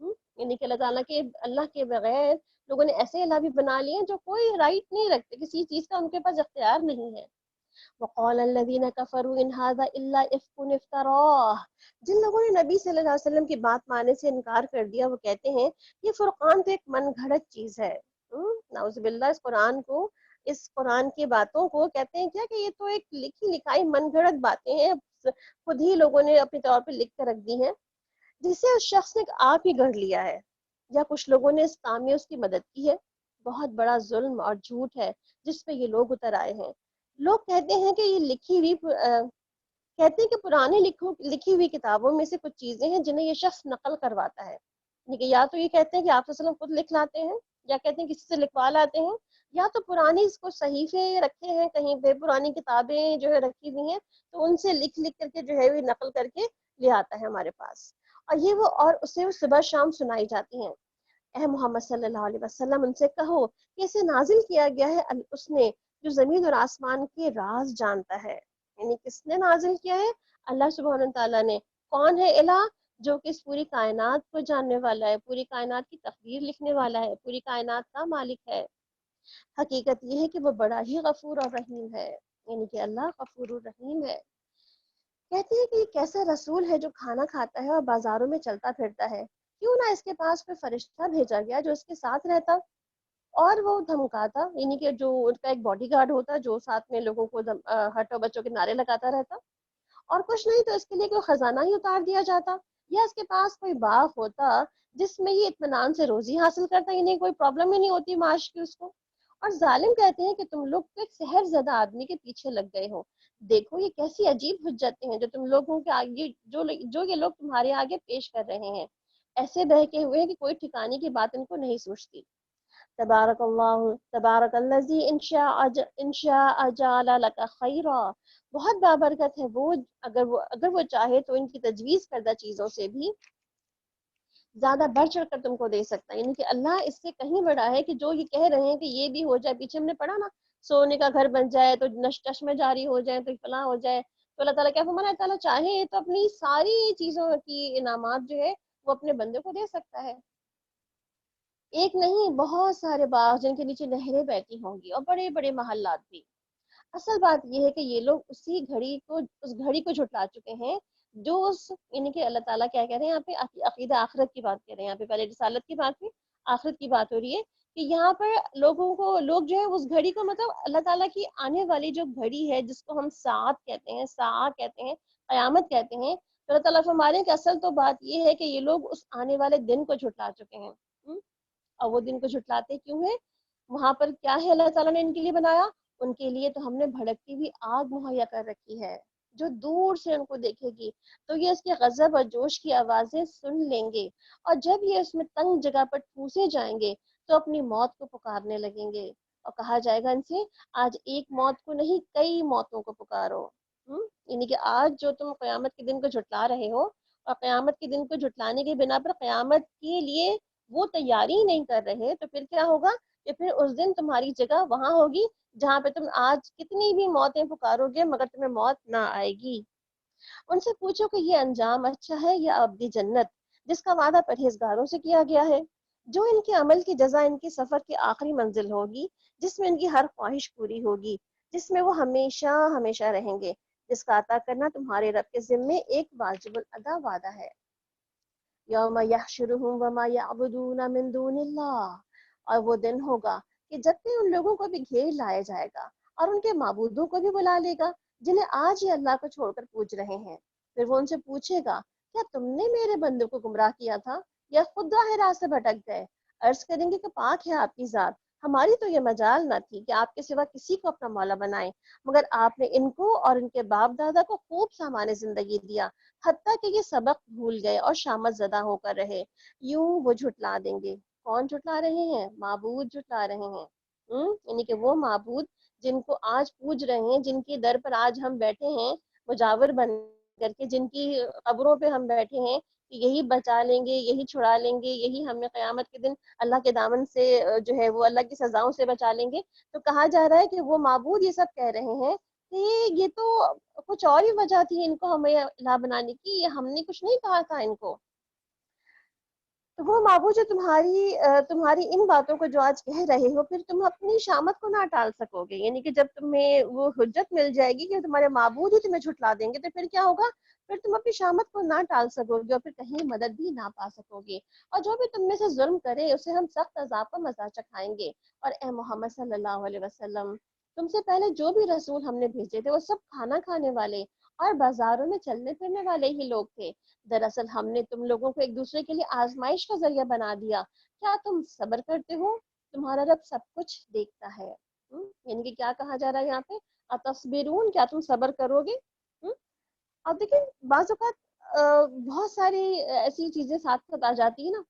یعنی کہ اللہ کے بغیر لوگوں نے ایسے الہ بھی بنا لیے ہیں جو کوئی رائٹ نہیں رکھتے، کسی چیز کا ان کے پاس اختیار نہیں ہے۔ وقال الذين كفروا ان هذا الا افك افتراه، جن لوگوں نے نبی صلی اللہ علیہ وسلم کی بات ماننے سے انکار کر دیا وہ کہتے ہیں یہ فرقان تو ایک من گھڑت چیز ہے۔ نعوذ باللہ، اس قرآن کی باتوں کو کہتے ہیں کیا کہ یہ تو ایک لکھی لکھائی من گھڑت باتیں ہیں، خود ہی لوگوں نے اپنے طور پہ لکھ کر رکھ دی ہیں، جسے اس شخص نے آپ ہی گڑھ لیا ہے، یا کچھ لوگوں نے اس کام میں اس کی مدد کی ہے۔ بہت بڑا ظلم اور جھوٹ ہے جس پہ یہ لوگ اتر آئے ہیں۔ لوگ کہتے ہیں کہ یہ کہتے ہیں کہ پرانے لکھی ہوئی کتابوں میں سے کچھ چیزیں ہیں جنہیں یہ شخص نقل کرواتا ہے، یعنی کہ یا تو یہ کہتے ہیں کہ آپ صلی اللہ علیہ وسلم خود لکھ لاتے ہیں، یا کہتے ہیں کسی سے لکھوا لاتے ہیں، یا تو پرانی اس کو صحیفے رکھے ہیں کہیں پہ، پرانی کتابیں جو ہے رکھی ہوئی ہیں تو ان سے لکھ لکھ کر کے جو ہے وہ نقل کر کے لے آتا ہے ہمارے پاس، اور اسے وہ صبح شام سنائی جاتی ہیں۔ اے محمد صلی اللہ علیہ وسلم ان سے کہو کہ اسے نازل کیا گیا ہے اس نے جو زمین اور آسمان کے راز جانتا ہے، یعنی کس نے نازل کیا ہے؟ اللہ سبحانہ تعالیٰ نے۔ کون ہے الہ؟ جو کہ اس پوری کائنات کو جاننے والا ہے، پوری کائنات کی تقدیر لکھنے والا ہے، پوری کائنات کا مالک ہے۔ حقیقت یہ ہے کہ وہ بڑا ہی غفور اور رحیم ہے، یعنی کہ اللہ غفور الرحیم ہے۔ کہتے ہیں کہ یہ کیسا رسول ہے جو کھانا کھاتا ہے اور بازاروں میں چلتا پھرتا ہے، کیوں نہ اس کے پاس کوئی فرشتہ بھیجا گیا جو اس کے ساتھ رہتا اور وہ دھمکاتا، یعنی کہ جو ان کا ایک باڈی گارڈ ہوتا جو ساتھ میں لوگوں کو ہٹو بچوں کے نعرے لگاتا رہتا، اور کچھ نہیں تو اس کے لیے کوئی خزانہ ہی اتار دیا جاتا، یا اس کے پاس کوئی باغ ہوتا جس میں یہ اطمینان سے روزی حاصل کرتا، یعنی کوئی پرابلم ہی نہیں ہوتی معاش کی اس کو۔ اور ظالم کہتے ہیں کہ تم لوگ تو ایک سحر زدہ آدمی کے پیچھے لگ گئے ہو، دیکھو یہ کیسی عجیب حجتیں ہیں جو تم لوگوں کے آگے جو یہ لوگ تمہارے آگے پیش کر رہے ہیں، ایسے بہکے ہوئے ہیں کہ کوئی ٹھکانے کی بات ان کو نہیں سوچتی۔ تبارک الذی انشاء جعل لک خیرا، بہت بابرکت ہے وہ اگر وہ چاہے تو ان کی تجویز کردہ چیزوں سے بھی زیادہ بڑھ چڑھ کر تم کو دے سکتا ہے، یعنی کہ اللہ اس سے کہیں بڑا ہے کہ جو یہ کہہ رہے ہیں کہ یہ بھی ہو جائے، پیچھے ہم نے پڑھا نا سونے کا گھر بن جائے تو چشمے جاری ہو جائے تو فلاں ہو جائے، تو اللہ تعالیٰ کیا فرمانا ہے، اللہ تعالیٰ چاہے تو اپنی ساری چیزوں کی انعامات جو ہے وہ اپنے بندے کو دے سکتا ہے۔ ایک نہیں بہت سارے باغ جن کے نیچے نہریں بہتی ہوں گی، اور بڑے بڑے محلات بھی۔ اصل بات یہ ہے کہ یہ لوگ اس گھڑی کو جھٹلا چکے ہیں جو یعنی کہ اللہ تعالیٰ کیا کہہ رہے ہیں یہاں پہ، عقیدہ آخرت کی بات کر رہے ہیں یہاں پہ، پہلے رسالت کی بات ہوئی، آخرت کی بات ہو رہی ہے کہ یہاں پر لوگ جو ہے اس گھڑی کو، مطلب اللہ تعالیٰ کی آنے والی جو گھڑی ہے جس کو ہم ساعت کہتے ہیں، ساعت کہتے ہیں، قیامت کہتے ہیں، تو اللہ تعالیٰ فرما رہے ہیں کہ اصل تو بات یہ ہے کہ یہ لوگ اس آنے والے دن کو جھٹلا چکے ہیں۔ اور وہ دن کو جھٹلاتے کیوں ہیں؟ وہاں پر کیا ہے اللہ تعالیٰ نے ان کے لیے بنایا؟ ان کے لیے تو ہم نے بھڑکتی ہوئی آگ مہیا کر رکھی ہے جو دور سے ان کو دیکھے گی تو یہ اس کے غضب اور جوش کی آوازیں سن لیں گے، اور جب یہ اس میں تنگ جگہ پر ٹھوسے جائیں گے تو اپنی موت کو پکارنے لگیں گے، اور کہا جائے گا ان سے آج ایک موت کو نہیں کئی موتوں کو پکارو۔ یعنی کہ آج جو تم قیامت کے دن کو جھٹلا رہے ہو، اور قیامت کے دن کو جھٹلانے کی بنا پر قیامت کے لیے وہ تیاری ہی نہیں کر رہے، تو پھر کیا ہوگا کہ پھر اس دن تمہاری جگہ وہاں ہوگی جہاں پہ تم آج کتنی بھی موتیں پکارو گے مگر تمہیں موت نہ آئے گی۔ ان سے پوچھو کہ یہ انجام اچھا ہے یا ابدی جنت جس کا وعدہ پرہیزگاروں سے کیا گیا ہے، جو ان کے عمل کی جزا ان کے سفر کی آخری منزل ہوگی، جس میں ان کی ہر خواہش پوری ہوگی، جس میں وہ ہمیشہ ہمیشہ رہیں گے، جس کا عطا کرنا تمہارے رب کے ذمے ایک واجب الادا وعدہ ہے۔ یوم یحشرہم وما یعبدون من دون اللہ، اور وہ دن ہوگا کہ جب بھی ان لوگوں کو بھی گھیر لایا جائے گا اور ان کے معبودوں کو بھی بلا لے گا جنہیں آج ہی اللہ کو چھوڑ کر پوج رہے ہیں، پھر وہ ان سے پوچھے گا کیا تم نے میرے بندوں کو گمراہ کیا تھا یا خود راہ راست سے بھٹک گئے؟ عرض کریں گے کہ پاک ہے آپ کی ذات، ہماری تو یہ مجال نہ تھی کہ آپ کے سوا کسی کو اپنا مولا بنائیں، مگر آپ نے ان کو اور ان کے باپ دادا کو خوب سامان زندگی دیا، حتیٰ کہ یہ سبق بھول گئے اور شامت زدہ ہو کر رہے، یوں وہ جھٹلا دیں گے۔ کون جھٹلا رہے ہیں؟ معبود جھٹلا رہے ہیں، یعنی کہ وہ معبود جن کو آج پوج رہے ہیں، جن کے در پر آج ہم بیٹھے ہیں مجاور بن کر کے، جن کی قبروں پہ ہم بیٹھے ہیں کہ یہی بچا لیں گے، یہی چھڑا لیں گے، یہی ہمیں قیامت کے دن اللہ کے دامن سے جو ہے وہ اللہ کی سزاؤں سے بچا لیں گے، تو کہا جا رہا ہے کہ وہ معبود یہ سب کہہ رہے ہیں کہ یہ تو کچھ اور ہی وجہ تھی ان کو ہمیں الہ بنانے کی، یہ ہم نے کچھ نہیں کہا تھا ان کو۔ تو وہ معبود جو تمہاری ان باتوں کو جو آج کہہ رہے ہو، پھر تم اپنی شامت کو نہ ٹال سکو گے، یعنی کہ جب تمہیں وہ حجت مل جائے گی کہ تمہارے معبود ہی تمہیں جھٹلا دیں گے، تو پھر کیا ہوگا؟ پھر تم اپنی شامت کو نہ ٹال سکو گے اور پھر کہیں مدد بھی نہ پا سکو گے، اور جو بھی تم میں سے ظلم کرے اسے ہم سخت عذاب کا مزہ چکھائیں گے۔ اور اے محمد صلی اللہ علیہ وسلم، تم سے پہلے جو بھی رسول ہم نے بھیجے تھے وہ سب کھانا کھانے والے اور بازاروں میں چلنے پھرنے والے ہی لوگ تھے۔ دراصل ہم نے تم لوگوں کو ایک دوسرے کے لیے آزمائش کا ذریعہ بنا دیا، کیا تم صبر کرتے ہو؟ تمہارا رب سب کچھ دیکھتا ہے۔ یعنی کہ کیا کہا جا رہا ہے یہاں پہ؟ اتصبرون، کیا تم صبر کرو گے؟ اب دیکھیں، بعض اوقات بہت ساری ایسی چیزیں ساتھ ساتھ آ جاتی ہیں نا،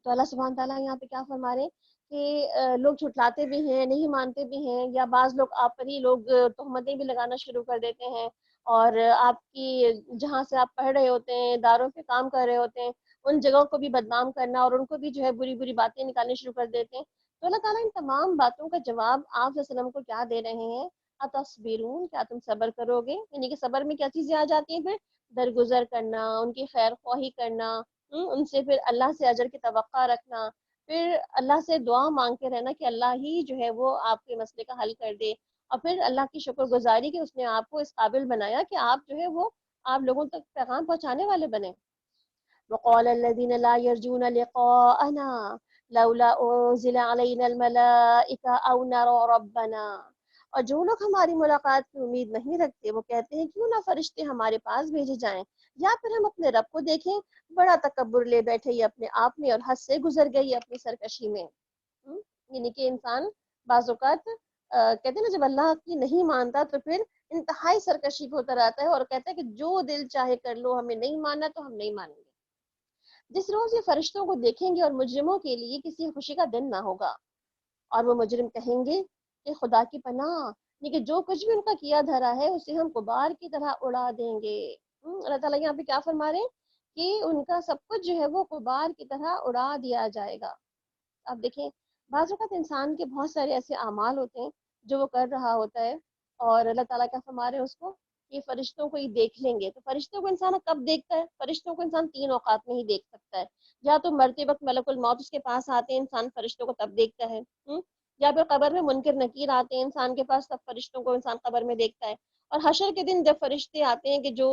تو اللہ سبحانہ تعالیٰ یہاں پہ کیا فرما رہے ہیں کہ لوگ جھٹلاتے بھی ہیں، نہیں مانتے بھی ہیں، یا بعض لوگ آپ پر ہی لوگ تہمتیں بھی لگانا شروع کر دیتے ہیں، اور آپ کی جہاں سے آپ پڑھ رہے ہوتے ہیں، اداروں پہ کام کر رہے ہوتے ہیں، ان جگہوں کو بھی بدنام کرنا اور ان کو بھی جو ہے بری بری باتیں نکالنے شروع کر دیتے ہیں۔ تو اللہ تعالیٰ ان تمام باتوں کا جواب آپ صلی اللہ علیہ وسلم کو کیا دے رہے ہیں؟ اتصبرون، کیا تم صبر کرو گے؟ یعنی کہ صبر میں کیا چیزیں آ جاتی ہیں؟ پھر درگزر کرنا، ان کی خیر خواہی کرنا، ان سے پھر اللہ سے اجر کی توقع رکھنا، پھر اللہ سے دعا مانگتے رہنا کہ اللہ ہی جو ہے وہ آپ کے مسئلے کا حل کر دے، اور پھر اللہ کی شکر گزاری کہ اس نے آپ کو اس قابل بنایا کہ آپ جو ہے وہ آپ لوگوں تک پیغام پہنچانے والے بنے۔ وقال الذين لا يرجون لقاءنا لولا انزل علينا الملائكة او نرى ربنا، اور جو لوگ ہماری ملاقات کی امید نہیں رکھتے وہ کہتے ہیں کیوں نہ فرشتے ہمارے پاس بھیجے جائیں یا پھر ہم اپنے رب کو دیکھیں۔ بڑا تکبر لے بیٹھے یہ اپنے آپ میں اور حد سے گزر گئی اپنی سرکشی میں۔ یعنی کہ انسان بعض اوقات کہتے ہیں نا، جب اللہ کی نہیں مانتا تو پھر انتہائی سرکشی پہ اتر آتا ہے اور کہتا ہے کہ جو دل چاہے کر لو، ہمیں نہیں ماننا تو ہم نہیں مانیں گے۔ جس روز یہ فرشتوں کو دیکھیں گے اور مجرموں کے لیے کسی خوشی کا دن نہ ہوگا، اور وہ مجرم کہیں گے کہ خدا کی پناہ، لیکن جو کچھ بھی ان کا کیا دھرا ہے اسے ہم غبار کی طرح اڑا دیں گے۔ اللہ تعالیٰ یہاں پہ کیا فرما رہے ہیں کہ ان کا سب کچھ جو ہے وہ غبار کی طرح اڑا دیا جائے گا۔ اب دیکھیں، بعض اوقات انسان کے بہت سارے ایسے اعمال ہوتے ہیں جو وہ کر رہا ہوتا ہے، اور اللہ تعالیٰ کیا فرما رہے ہیں اس کو کہ فرشتوں کو ہی دیکھ لیں گے۔ تو فرشتوں کو انسان کب دیکھتا ہے؟ فرشتوں کو انسان 3 اوقات میں ہی دیکھ سکتا ہے، یا تو مرتے وقت ملک الموت اس کے پاس آتے ہیں، انسان فرشتوں کو تب دیکھتا ہے، یا پھر قبر میں منکر نکیر آتے ہیں انسان کے پاس، تب فرشتوں کو انسان قبر میں دیکھتا ہے، اور حشر کے دن جب فرشتے آتے ہیں کہ جو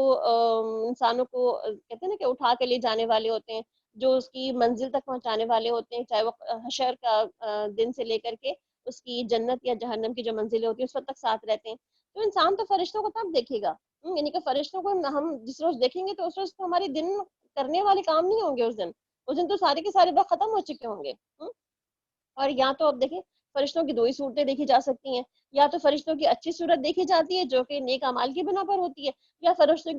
انسانوں کو کہتے ہیں نا کہ اٹھا کے لے جانے والے ہوتے ہیں، جو اس کی منزل تک پہنچانے والے ہوتے ہیں، چاہے وہ حشر کا دن سے لے کر کے اس کی جنت یا جہنم کی جو منزلیں ہوتی ہیں اس وقت تک ساتھ رہتے ہیں، تو انسان تو فرشتوں کو تب دیکھے گا۔ یعنی کہ فرشتوں کو ہم جس روز دیکھیں گے تو اس روز تو ہمارے دن کرنے والے کام نہیں ہوں گے، اس دن تو سارے کے سارے وقت ختم ہو چکے ہوں گے۔ اور یا تو اب دیکھیں، فرشتوں کی 2 ہی صورتیں دیکھی جا سکتی ہیں، یا تو فرشتوں کی اچھی صورت دیکھی جاتی ہے جو کہ نیک اعمال کی بنا پر ہوتی ہے، یا فرشتوں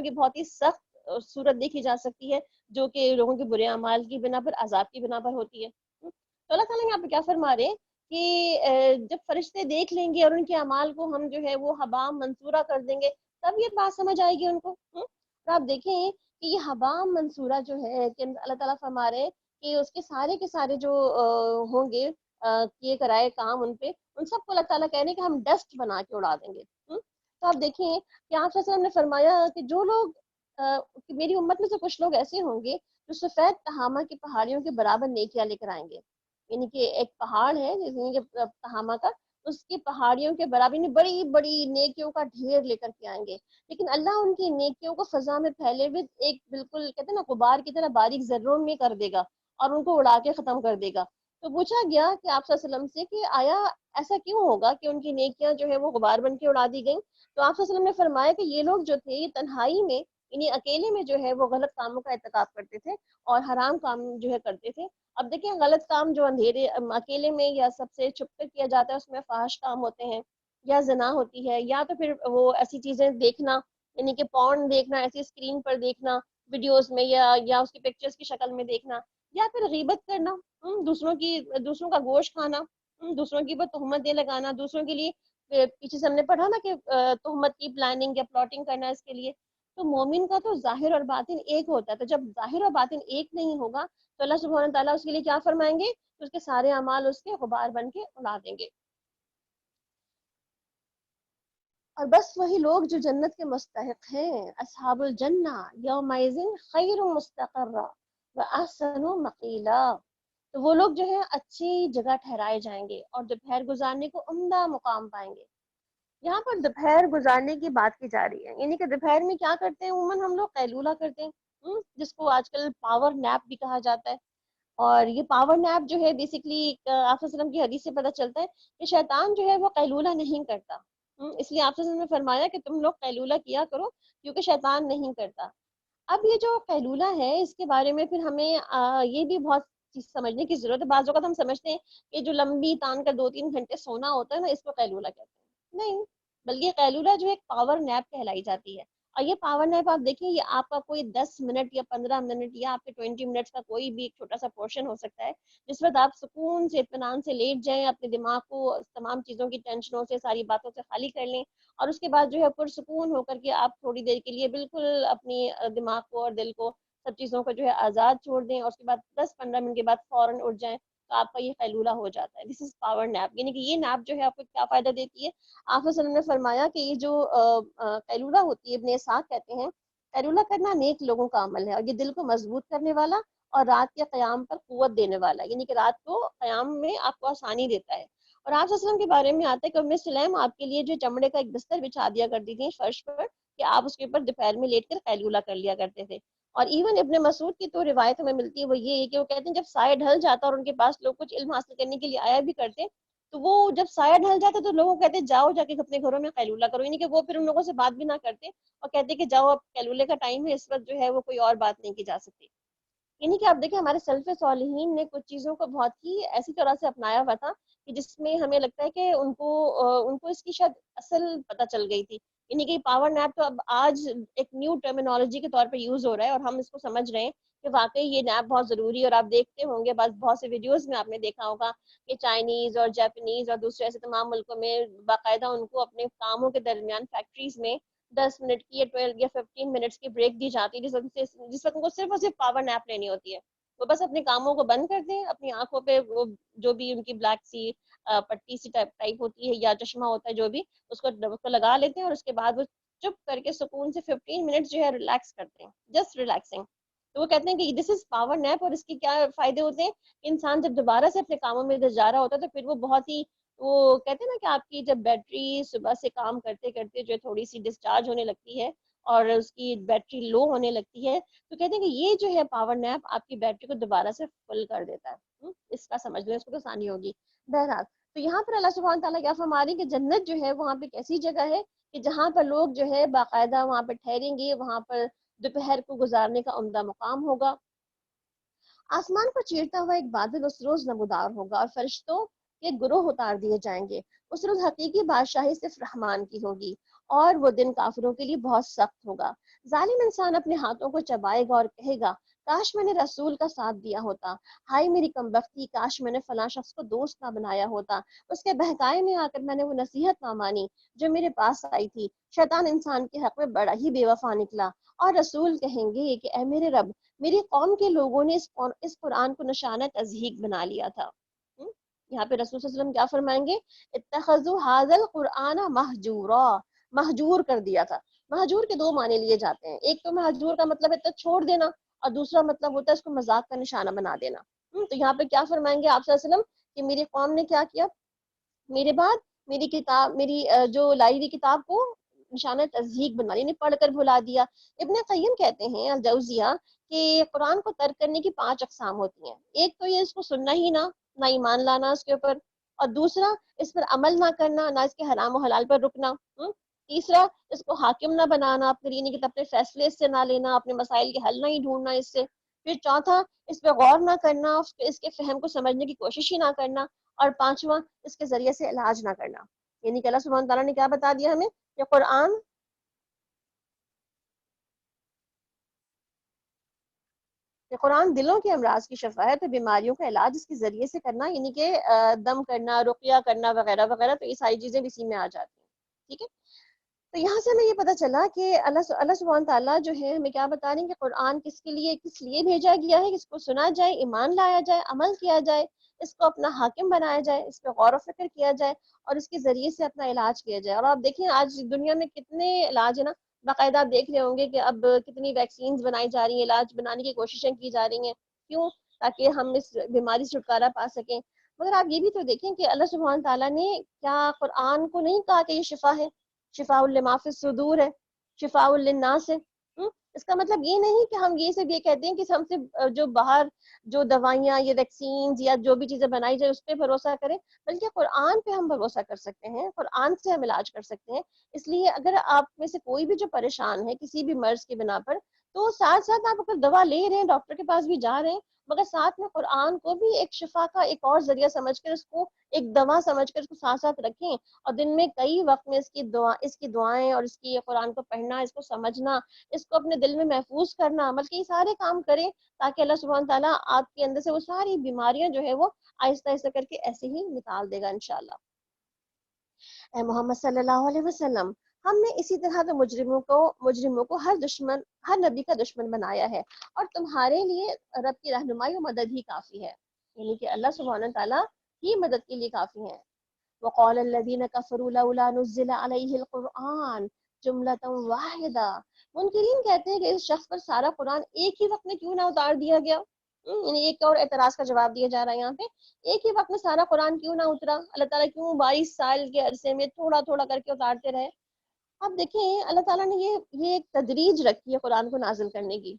کی بہت ہی سخت صورت دیکھی جا سکتی ہے جو کہ لوگوں کے برے اعمال کی بنا پر، عذاب کی بنا پر ہوتی ہے۔ تو اللہ تعالیٰ یہاں پہ کیا فرما رہے ہیں کہ جب فرشتے دیکھ لیں گے اور ان کے اعمال کو ہم جو ہے وہ حبا منصورہ کر دیں گے، تب یہ بات سمجھ آئے گی ان کو۔ اور آپ دیکھیں کہ یہ حبا منصورہ جو ہے کہ اللہ تعالیٰ فرما رہے ہیں کہ اس کے سارے جو ہوں گے کیے کرائے کام ان پہ، ان سب کو اللہ تعالیٰ کہہ رہے ہیں کہ ہم ڈسٹ بنا کے اڑا دیں گے۔ تو آپ دیکھیں کہ آپ صلی اللہ علیہ وسلم نے فرمایا کہ جو لوگ کہ میری امت میں سے کچھ لوگ ایسے ہوں گے جو سفید تہامہ کی پہاڑیوں کے برابر نیکیاں لے کر آئیں گے۔ یعنی کہ ایک پہاڑ ہے جیسے کہ تہامہ کا، اس کی پہاڑیوں کے برابر یعنی بڑی بڑی نیکیوں کا ڈھیر لے کر کے آئیں گے، لیکن اللہ ان کی نیکیوں کو فضا میں پھیلے ہوئے ایک بالکل کہتے ہیں نا غبار کی طرح باریک ذروں میں کر دے گا اور ان کو اڑا کے ختم کر دے گا۔ تو پوچھا گیا کہ آپ صلی اللہ علیہ وسلم سے کہ آیا ایسا کیوں ہوگا کہ ان کی نیکیاں جو ہے وہ غبار بن کے اڑا دی گئیں؟ تو آپ صلی اللہ علیہ وسلم نے فرمایا کہ یہ لوگ جو تھے یہ تنہائی میں، یعنی اکیلے میں جو ہے وہ غلط کاموں کا ارتکاب کرتے تھے اور حرام کام جو ہے کرتے تھے۔ اب دیکھیں، غلط کام جو اندھیرے اکیلے میں یا سب سے چھپ کر کیا جاتا ہے اس میں فحش کام ہوتے ہیں، یا زنا ہوتی ہے، یا تو پھر وہ ایسی چیزیں دیکھنا، یعنی کہ پورن دیکھنا، ایسی اسکرین پر دیکھنا ویڈیوز میں، یا اس کی پکچرز کی شکل میں دیکھنا، یا پھر غیبت کرنا، دوسروں کا گوشت کھانا، دوسروں کی پر تہمتیں لگانا، دوسروں کے لیے پیچھے سے ہم نے پڑھا نا کہ تہمت کی پلاننگ یا پلاٹنگ کرنا اس کے لیے۔ تو مومن کا تو ظاہر اور باطن ایک ہوتا ہے، تو جب ظاہر اور باطن ایک نہیں ہوگا تو اللہ سبحانہ تعالیٰ اس کے لیے کیا فرمائیں گے؟ اس کے سارے اعمال اس کے غبار بن کے اڑا دیں گے۔ اور بس وہی لوگ جو جنت کے مستحق ہیں، اصحاب الجنہ یومئذ خیر مستقرا، وَأَحْسَنُ مَقِيلًا، تو وہ لوگ جو ہے اچھی جگہ ٹھہرائے جائیں گے اور دوپہر گزارنے کو عمدہ مقام پائیں گے. یہاں پر دوپہر گزارنے کی بات کی جا رہی ہے، یعنی کہ دوپہر میں کیا کرتے ہیں عموماً ہم لوگ قیلولہ کرتے ہیں، جس کو آج کل پاور نیپ بھی کہا جاتا ہے. اور یہ پاور نیپ جو ہے بیسکلی آپ صلی اللہ علیہ وسلم کی حدیث سے پتہ چلتا ہے کہ شیطان جو ہے وہ قیلولہ نہیں کرتا. اس لیے آپ صلی اللہ علیہ وسلم نے فرمایا کہ تم لوگ قیلولہ کیا کرو کیونکہ شیطان نہیں کرتا. اب یہ جو قیلولہ ہے اس کے بارے میں پھر ہمیں یہ بھی بہت چیز سمجھنے کی ضرورت ہے. بعض اوقات ہم سمجھتے ہیں کہ جو لمبی تان کر 2-3 گھنٹے سونا ہوتا ہے نا اس کو قیلولہ کہتے ہیں. نہیں، بلکہ قیلولہ جو ایک پاور نیپ کہلائی جاتی ہے. اور یہ پاور نیپ آپ دیکھیں یہ آپ کا کوئی 10 منٹ یا 15 منٹ یا آپ کے 20 منٹس کا کوئی بھی ایک چھوٹا سا پورشن ہو سکتا ہے جس وقت آپ سکون سے اطمینان سے لیٹ جائیں، اپنے دماغ کو تمام چیزوں کی ٹینشنوں سے ساری باتوں سے خالی کر لیں اور اس کے بعد جو ہے پرسکون ہو کر کے آپ تھوڑی دیر کے لیے بالکل اپنی دماغ کو اور دل کو سب چیزوں کو جو ہے آزاد چھوڑ دیں اور اس کے بعد 10-15 منٹ کے بعد فوراً اٹھ جائیں تو آپ کا یہ قیلولہ ہو جاتا ہے. دس از پاور نیپ. یعنی کہ یہ نیپ جو ہے آپ کو کیا فائدہ دیتی ہے؟ آپ صلی اللہ علیہ وسلم نے فرمایا کہ یہ جو قیلولہ ہوتی ہے، ابن اسحاق کہتے ہیں قیلولہ کرنا نیک لوگوں کا عمل ہے اور یہ دل کو مضبوط کرنے والا اور رات کے قیام پر قوت دینے والا ہے، یعنی کہ رات کو قیام میں آپ کو آسانی دیتا ہے. اور آپ صلی اللہ علیہ وسلم کے بارے میں آتا ہے کہ ام سلیم آپ کے لیے جو چمڑے کا ایک بستر بچھا دیا کرتی تھی فرش پر کہ آپ اس کے اوپر دوپہر میں لیٹ کر قیلولہ کر لیا کرتے تھے. اور ایون ابن مسعود کی تو روایت ہمیں ملتی ہے وہ یہ ہے کہ وہ کہتے ہیں جب سایہ ڈھل جاتا اور ان کے پاس لوگ کچھ علم حاصل کرنے کے لیے آیا بھی کرتے تو وہ جب سایہ ڈھل جاتا تو لوگوں کو کہتے جاؤ جا کے اپنے گھروں میں قیلولہ کرو، یعنی کہ وہ پھر ان لوگوں سے بات بھی نہ کرتے اور کہتے کہ جاؤ اب قیلولے کا ٹائم ہے، اس وقت جو ہے وہ کوئی اور بات نہیں کی جا سکتی. یعنی کہ آپ دیکھیں ہمارے سلف صالحین نے کچھ چیزوں کو بہت ہی ایسی طرح سے اپنایا ہوا تھا کہ جس میں ہمیں لگتا ہے کہ ان کو اس کی شاید اصل پتہ چل گئی تھی. یعنی کہ پاور نیپ تو اب آج ایک نیو ٹرمینالوجی کے طور پہ یوز ہو رہا ہے اور ہم اس کو سمجھ رہے ہیں کہ واقعی یہ نیپ بہت ضروری ہے. اور آپ دیکھتے ہوں گے بہت سے ویڈیوز میں آپ نے دیکھا ہوگا کہ چائنیز اور جاپنیز اور دوسرے ایسے تمام ملکوں میں باقاعدہ ان کو اپنے کاموں کے درمیان فیکٹریز میں 10 منٹ کی یا 12 یا 15 منٹس کی بریک دی جاتی ہے جس وقت ان کو صرف اور صرف پاور نیپ لینی ہوتی ہے. وہ بس اپنے کاموں کو بند کر دیں، اپنی آنکھوں پہ وہ جو بھی ان کی بلیک سی پٹی سی ٹائپ ہوتی ہے یا چشمہ ہوتا ہے جو بھی اس کو لگا لیتے ہیں اور اس کے بعد وہ چپ کر کے سکون سے 15 منٹ جو ہے ریلیکس کرتے ہیں، جسٹ ریلیکسنگ. تو وہ کہتے ہیں کہ دس از پاور نیپ. اور اس کے کیا فائدے ہوتے ہیں؟ انسان جب دوبارہ سے اپنے کاموں میں جا رہا ہوتا ہے تو پھر وہ بہت ہی وہ کہتے ہیں نا کہ آپ کی جب بیٹری صبح سے کام کرتے کرتے جو تھوڑی سی ڈسچارج ہونے لگتی ہے اور اس کی بیٹری لو ہونے لگتی ہے تو کہتے ہیں کہ یہ جو ہے پاور نیپ آپ کی بیٹری کو دوبارہ سے فل کر دیتا ہے. اس کا سمجھ لیں، اس کو تو آسانی ہوگی. بہرحال تو یہاں پر اللہ سبحانہ تعالیٰ کیا فرما رہے ہیں کہ جنت جو ہے وہاں پہ ایسی جگہ ہے کہ جہاں پر لوگ جو ہے باقاعدہ وہاں پہ ٹھہریں گے، وہاں پر دوپہر کو گزارنے کا عمدہ مقام ہوگا. آسمان کو چیرتا ہوا ایک بادل اس روز نمودار ہوگا اور فرشتوں کے گروہ اتار دیے جائیں گے. اس روز حقیقی بادشاہی صرف رحمان کی ہوگی اور وہ دن کافروں کے لیے بہت سخت ہوگا. ظالم انسان اپنے ہاتھوں کو چبائے گا اور کہے گا کاش میں نے رسول کا ساتھ دیا ہوتا، ہائے میری کمبختی، کاش میں نے فلاں شخص کو دوست نہ بنایا ہوتا، اس کے بہکائے میں آ کر میں نے وہ نصیحت نہ مانی جو میرے پاس آئی تھی. شیطان انسان کے حق میں بڑا ہی بے وفا نکلا. اور رسول کہیں گے کہ اے میرے رب، میری قوم کے لوگوں نے اس قرآن کو نشانہ تضحیق بنا لیا تھا. یہاں پہ رسول صلی اللہ علیہ وسلم کیا فرمائیں گے؟ اتخذوا هذا القرآن مہجورا، مہجور کر دیا تھا. مہجور کے دو معنی لیے جاتے ہیں، ایک تو مہجور کا مطلب ہے تو چھوڑ دینا اور دوسرا مطلب ہوتا ہے اس کو مذاق کا نشانہ بنا دینا. تو یہاں پہ کیا فرمائیں گے آپ صلی اللہ علیہ وسلم کہ میری قوم نے کیا کیا؟ میرے بعد میری کتاب، میری جو لائی ہوئی کتاب کو نشانہ تضحیق بنا، یعنی پڑھ کر بھلا دیا. ابن قیم کہتے ہیں الجوزیہ کہ قرآن کو ترک کرنے کی 5 اقسام ہوتی ہیں. ایک تو یہ اس کو سننا ہی نہ ایمان لانا اس کے اوپر، اور دوسرا اس پر عمل نہ کرنا، نہ اس کے حرام و حلال پر رکنا. تیسرا اس کو حاکم نہ بنانا اپنے، یعنی کہ اپنے فیصلے اس سے نہ لینا، اپنے مسائل کے حل نہیں ڈھونڈنا اس سے. پھر چوتھا اس پہ غور نہ کرنا، اس کے فہم کو سمجھنے کی کوشش ہی نہ کرنا. اور پانچواں اس کے ذریعے سے علاج نہ کرنا. یعنی کہ اللہ سبحانہ تعالیٰ نے کیا بتا دیا ہمیں کہ قرآن دلوں کے امراض کی شفا ہے، تو بیماریوں کا علاج اس کے ذریعے سے کرنا، یعنی کہ دم کرنا، رقیہ کرنا وغیرہ وغیرہ، تو یہ ساری چیزیں اسی میں آ جاتی ہیں. ٹھیک ہے. تو یہاں سے ہمیں یہ پتہ چلا کہ اللہ سبحانہ تعالیٰ جو ہے ہمیں کیا بتا رہے ہیں کہ قرآن کس لیے بھیجا گیا ہے، اس کو سنا جائے، ایمان لایا جائے، عمل کیا جائے، اس کو اپنا حاکم بنایا جائے، اس پہ غور و فکر کیا جائے اور اس کے ذریعے سے اپنا علاج کیا جائے. اور آپ دیکھیں آج دنیا میں کتنے علاج ہے نا، باقاعدہ آپ دیکھ رہے ہوں گے کہ اب کتنی ویکسینز بنائی جا رہی ہیں، علاج بنانے کی کوششیں کی جا رہی ہیں. کیوں؟ تاکہ ہم اس بیماری سے چھٹکارا پا سکیں. مگر آپ یہ بھی تو دیکھیں کہ اللہ سبحانہ تعالیٰ نے کیا قرآن کو نہیں کہا کہ یہ شفا ہے، شفاء لما فی الصدور ہے، شفاء للناس ہے. اس کا مطلب یہ نہیں کہ ہم یہ صرف یہ کہتے ہیں کہ ہم سے جو باہر جو دوائیاں یا ویکسینز یا جو بھی چیزیں بنائی جائے اس پہ بھروسہ کریں، بلکہ قرآن پہ ہم بھروسہ کر سکتے ہیں، قرآن سے ہم علاج کر سکتے ہیں. اس لیے اگر آپ میں سے کوئی بھی جو پریشان ہے کسی بھی مرض کی بنا پر، تو ساتھ ساتھ آپ اگر دوا لے رہے ہیں، ڈاکٹر کے پاس بھی جا رہے ہیں، مگر ساتھ میں قرآن کو بھی ایک شفا کا ایک اور ذریعہ سمجھ کر، اس کو ایک دوا سمجھ کر اس کو ساتھ ساتھ رکھیں. اور دن میں کئی وقت میں اس کی دعائیں اور اس کی قرآن کو پڑھنا، اس کو سمجھنا، اس کو اپنے دل میں محفوظ کرنا، بلکہ یہ سارے کام کریں تاکہ اللہ سبحانہ تعالیٰ آپ کے اندر سے وہ ساری بیماریاں جو ہے وہ آہستہ آہستہ کر کے ایسے ہی نکال دے گا انشاءاللہ. اے محمد صلی اللہ علیہ وسلم، ہم نے اسی طرح تو مجرموں کو ہر نبی کا دشمن بنایا ہے، اور تمہارے لیے رب کی رہنمائی و مدد ہی کافی ہے، یعنی کہ اللہ سبحانہ تعالیٰ ہی مدد کے لیے کافی ہے. وقال الذين كفروا لولا نزل عليه القرآن جملة واحدة. منکرین کہتے ہیں کہ اس شخص پر سارا قرآن ایک ہی وقت میں کیوں نہ اتار دیا گیا. یعنی ایک اور اعتراض کا جواب دیا جا رہا ہے یہاں پہ، ایک ہی وقت میں سارا قرآن کیوں نہ اترا، اللہ تعالیٰ کیوں 22 سال کے عرصے میں تھوڑا تھوڑا کر کے اتارتے رہے. اب دیکھیں اللہ تعالیٰ نے یہ ایک تدریج رکھی ہے قرآن کو نازل کرنے کی.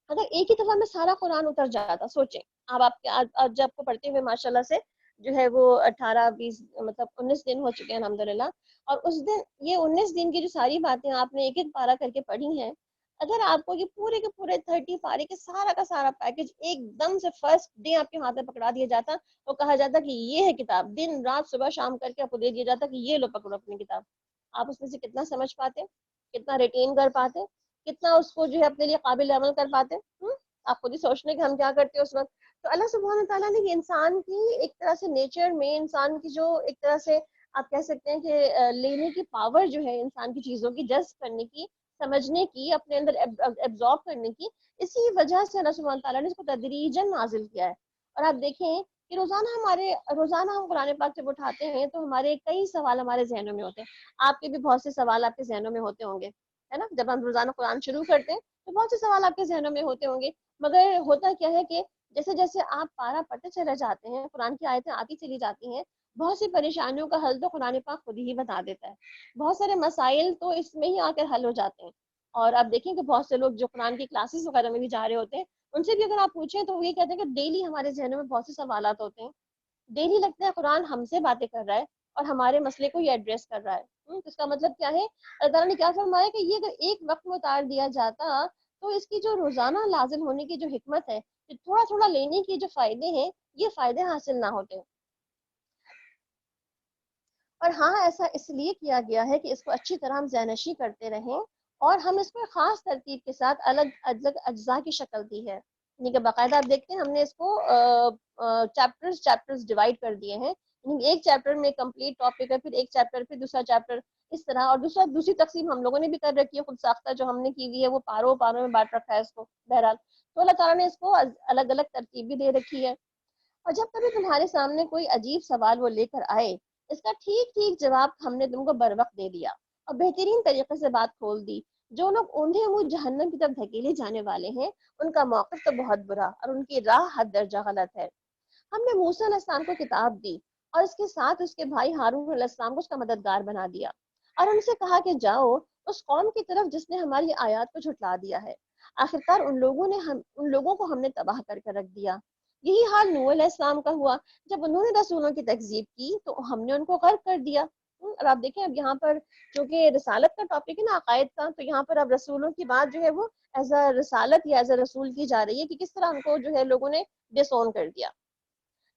اگر ایک ہی دفعہ میں سارا قرآن اتر جاتا، سوچیں آپ کے آج جب کو پڑھتے ہوئے ماشاءاللہ سے جو ہے وہ 18-20 مطلب 19 دن ہو چکے ہیں الحمدللہ، اور اس دن یہ 19 دن کی جو ساری باتیں آپ نے ایک ایک پارہ کر کے پڑھی ہیں، اگر آپ کو یہ پورے کے پورے 30 پارے کے سارا کا سارا پیکج ایک دم سے فرسٹ ڈے آپ کے ہاتھ میں پکڑا دیا جاتا، تو کہا جاتا کہ یہ ہے کتاب، دن رات صبح شام کر کے آپ کو دے دیا جاتا کہ یہ لو پکڑو اپنی کتاب. آپ اس میں سے کتنا سمجھ پاتے، کتنا ریٹین کر پاتے، کتنا اس کو جو ہے اپنے لیے قابل عمل کر پاتے. آپ خود ہی سوچنے کہ ہم کیا کرتے ہیں اس وقت. تو اللہ سبحانہ تعالیٰ نے انسان کی ایک طرح سے نیچر میں، انسان کی جو ایک طرح سے آپ کہہ سکتے ہیں کہ لینے کی پاور جو ہے انسان کی چیزوں کی جذب کرنے کی، سمجھنے کی، اپنے اندر ایبزارب کرنے کی، اسی وجہ سے اللہ سبحانہ تعالیٰ نے اس کو تدریجاً نازل کیا ہے. اور آپ دیکھیں کہ روزانہ ہم قرآن پاک جب اٹھاتے ہیں تو ہمارے کئی سوال ہمارے ذہنوں میں ہوتے ہیں. آپ کے بھی بہت سے سوال آپ کے ذہنوں میں ہوتے ہوں گے، ہے نا. جب ہم روزانہ قرآن شروع کرتے ہیں تو بہت سے سوال آپ کے ذہنوں میں ہوتے ہوں گے، مگر ہوتا کیا ہے کہ جیسے جیسے آپ پارہ پڑھتے چلے جاتے ہیں، قرآن کی آیتیں آتی چلی جاتی ہیں، بہت سی پریشانیوں کا حل تو قرآن پاک خود ہی بتا دیتا ہے. بہت سارے مسائل تو اس میں ہی آ کر حل ہو جاتے ہیں. اور آپ دیکھیں کہ بہت سے لوگ جو قرآن کی کلاسز وغیرہ میں بھی جا رہے ہوتے ہیں، ان سے بھی اگر آپ پوچھیں تو وہ یہ کہتے ہیں کہ ڈیلی ہمارے ذہنوں میں بہت سے سوالات ہوتے ہیں، ڈیلی لگتا ہے قرآن ہم سے باتیں کر رہا ہے اور ہمارے مسئلے کو یہ ایڈریس کر رہا ہے. اس کا مطلب کیا ہے، اللہ تعالیٰ نے کیا فرمایا کہ یہ اگر ایک وقت میں اتار دیا جاتا تو اس کی جو روزانہ لازم ہونے کی جو حکمت ہے، تھوڑا تھوڑا لینے کے جو فائدے ہیں، یہ فائدے حاصل نہ ہوتے. اور ہاں، ایسا اس لیے کیا گیا ہے کہ اس کو اچھی طرح ہم ذہنشی کرتے رہیں، اور ہم اس کو خاص ترتیب کے ساتھ الگ الگ اجزاء کی شکل دی ہے. یعنی کہ باقاعدہ آپ دیکھتے ہیں ہم نے اس کو چیپٹرز ڈیوائڈ کر دیے ہیں. یعنی ایک چیپٹر میں کمپلیٹ ٹاپک ہے، پھر ایک چیپٹر، پھر دوسرا چیپٹر، اس طرح. اور دوسری تقسیم ہم لوگوں نے بھی کر رکھی ہے، خود ساختہ جو ہم نے کی ہوئی ہے، وہ پاروں میں بانٹ رکھا ہے اس کو. بہرحال تو اللہ تعالیٰ نے اس کو الگ الگ ترتیب بھی دے رکھی ہے. اور جب کبھی تمہارے سامنے کوئی عجیب سوال وہ لے کر آئے، اس کا ٹھیک ٹھیک جواب ہم نے تم کو بر وقت دے دیا اور بہترین طریقے سے بات کھول دی. جو لوگ اوندھے منہ جہنم کی طرف دھکیلے جانے والے ہیں، ان کا موقف تو بہت برا اور ان کی راہ حد درجہ غلط ہے. ہم نے موسیٰ علیہ السلام کو کتاب دی اور اس کے ساتھ اس کے بھائی ہارون علیہ السلام کو اس کا مددگار بنا دیا، اور ان سے کہا کہ جاؤ اس قوم کی طرف جس نے ہماری آیات کو جھٹلا دیا ہے. آخرکار ان لوگوں کو ہم نے تباہ کر کے رکھ دیا. یہی حال نوح علیہ السلام کا ہوا. جب انہوں نے رسولوں کی تکذیب کی تو ہم نے ان کو غرق کر دیا. اور آپ دیکھیں اب یہاں پر چونکہ رسالت کا ٹاپک ہے نا، عقائد کا، تو یہاں پر اب رسولوں کی بات جو ہے وہ ایز اے رسالت یا ایز اے رسول کی جا رہی ہے کہ کس طرح ان کو جو ہے لوگوں نے ڈس اون کر دیا،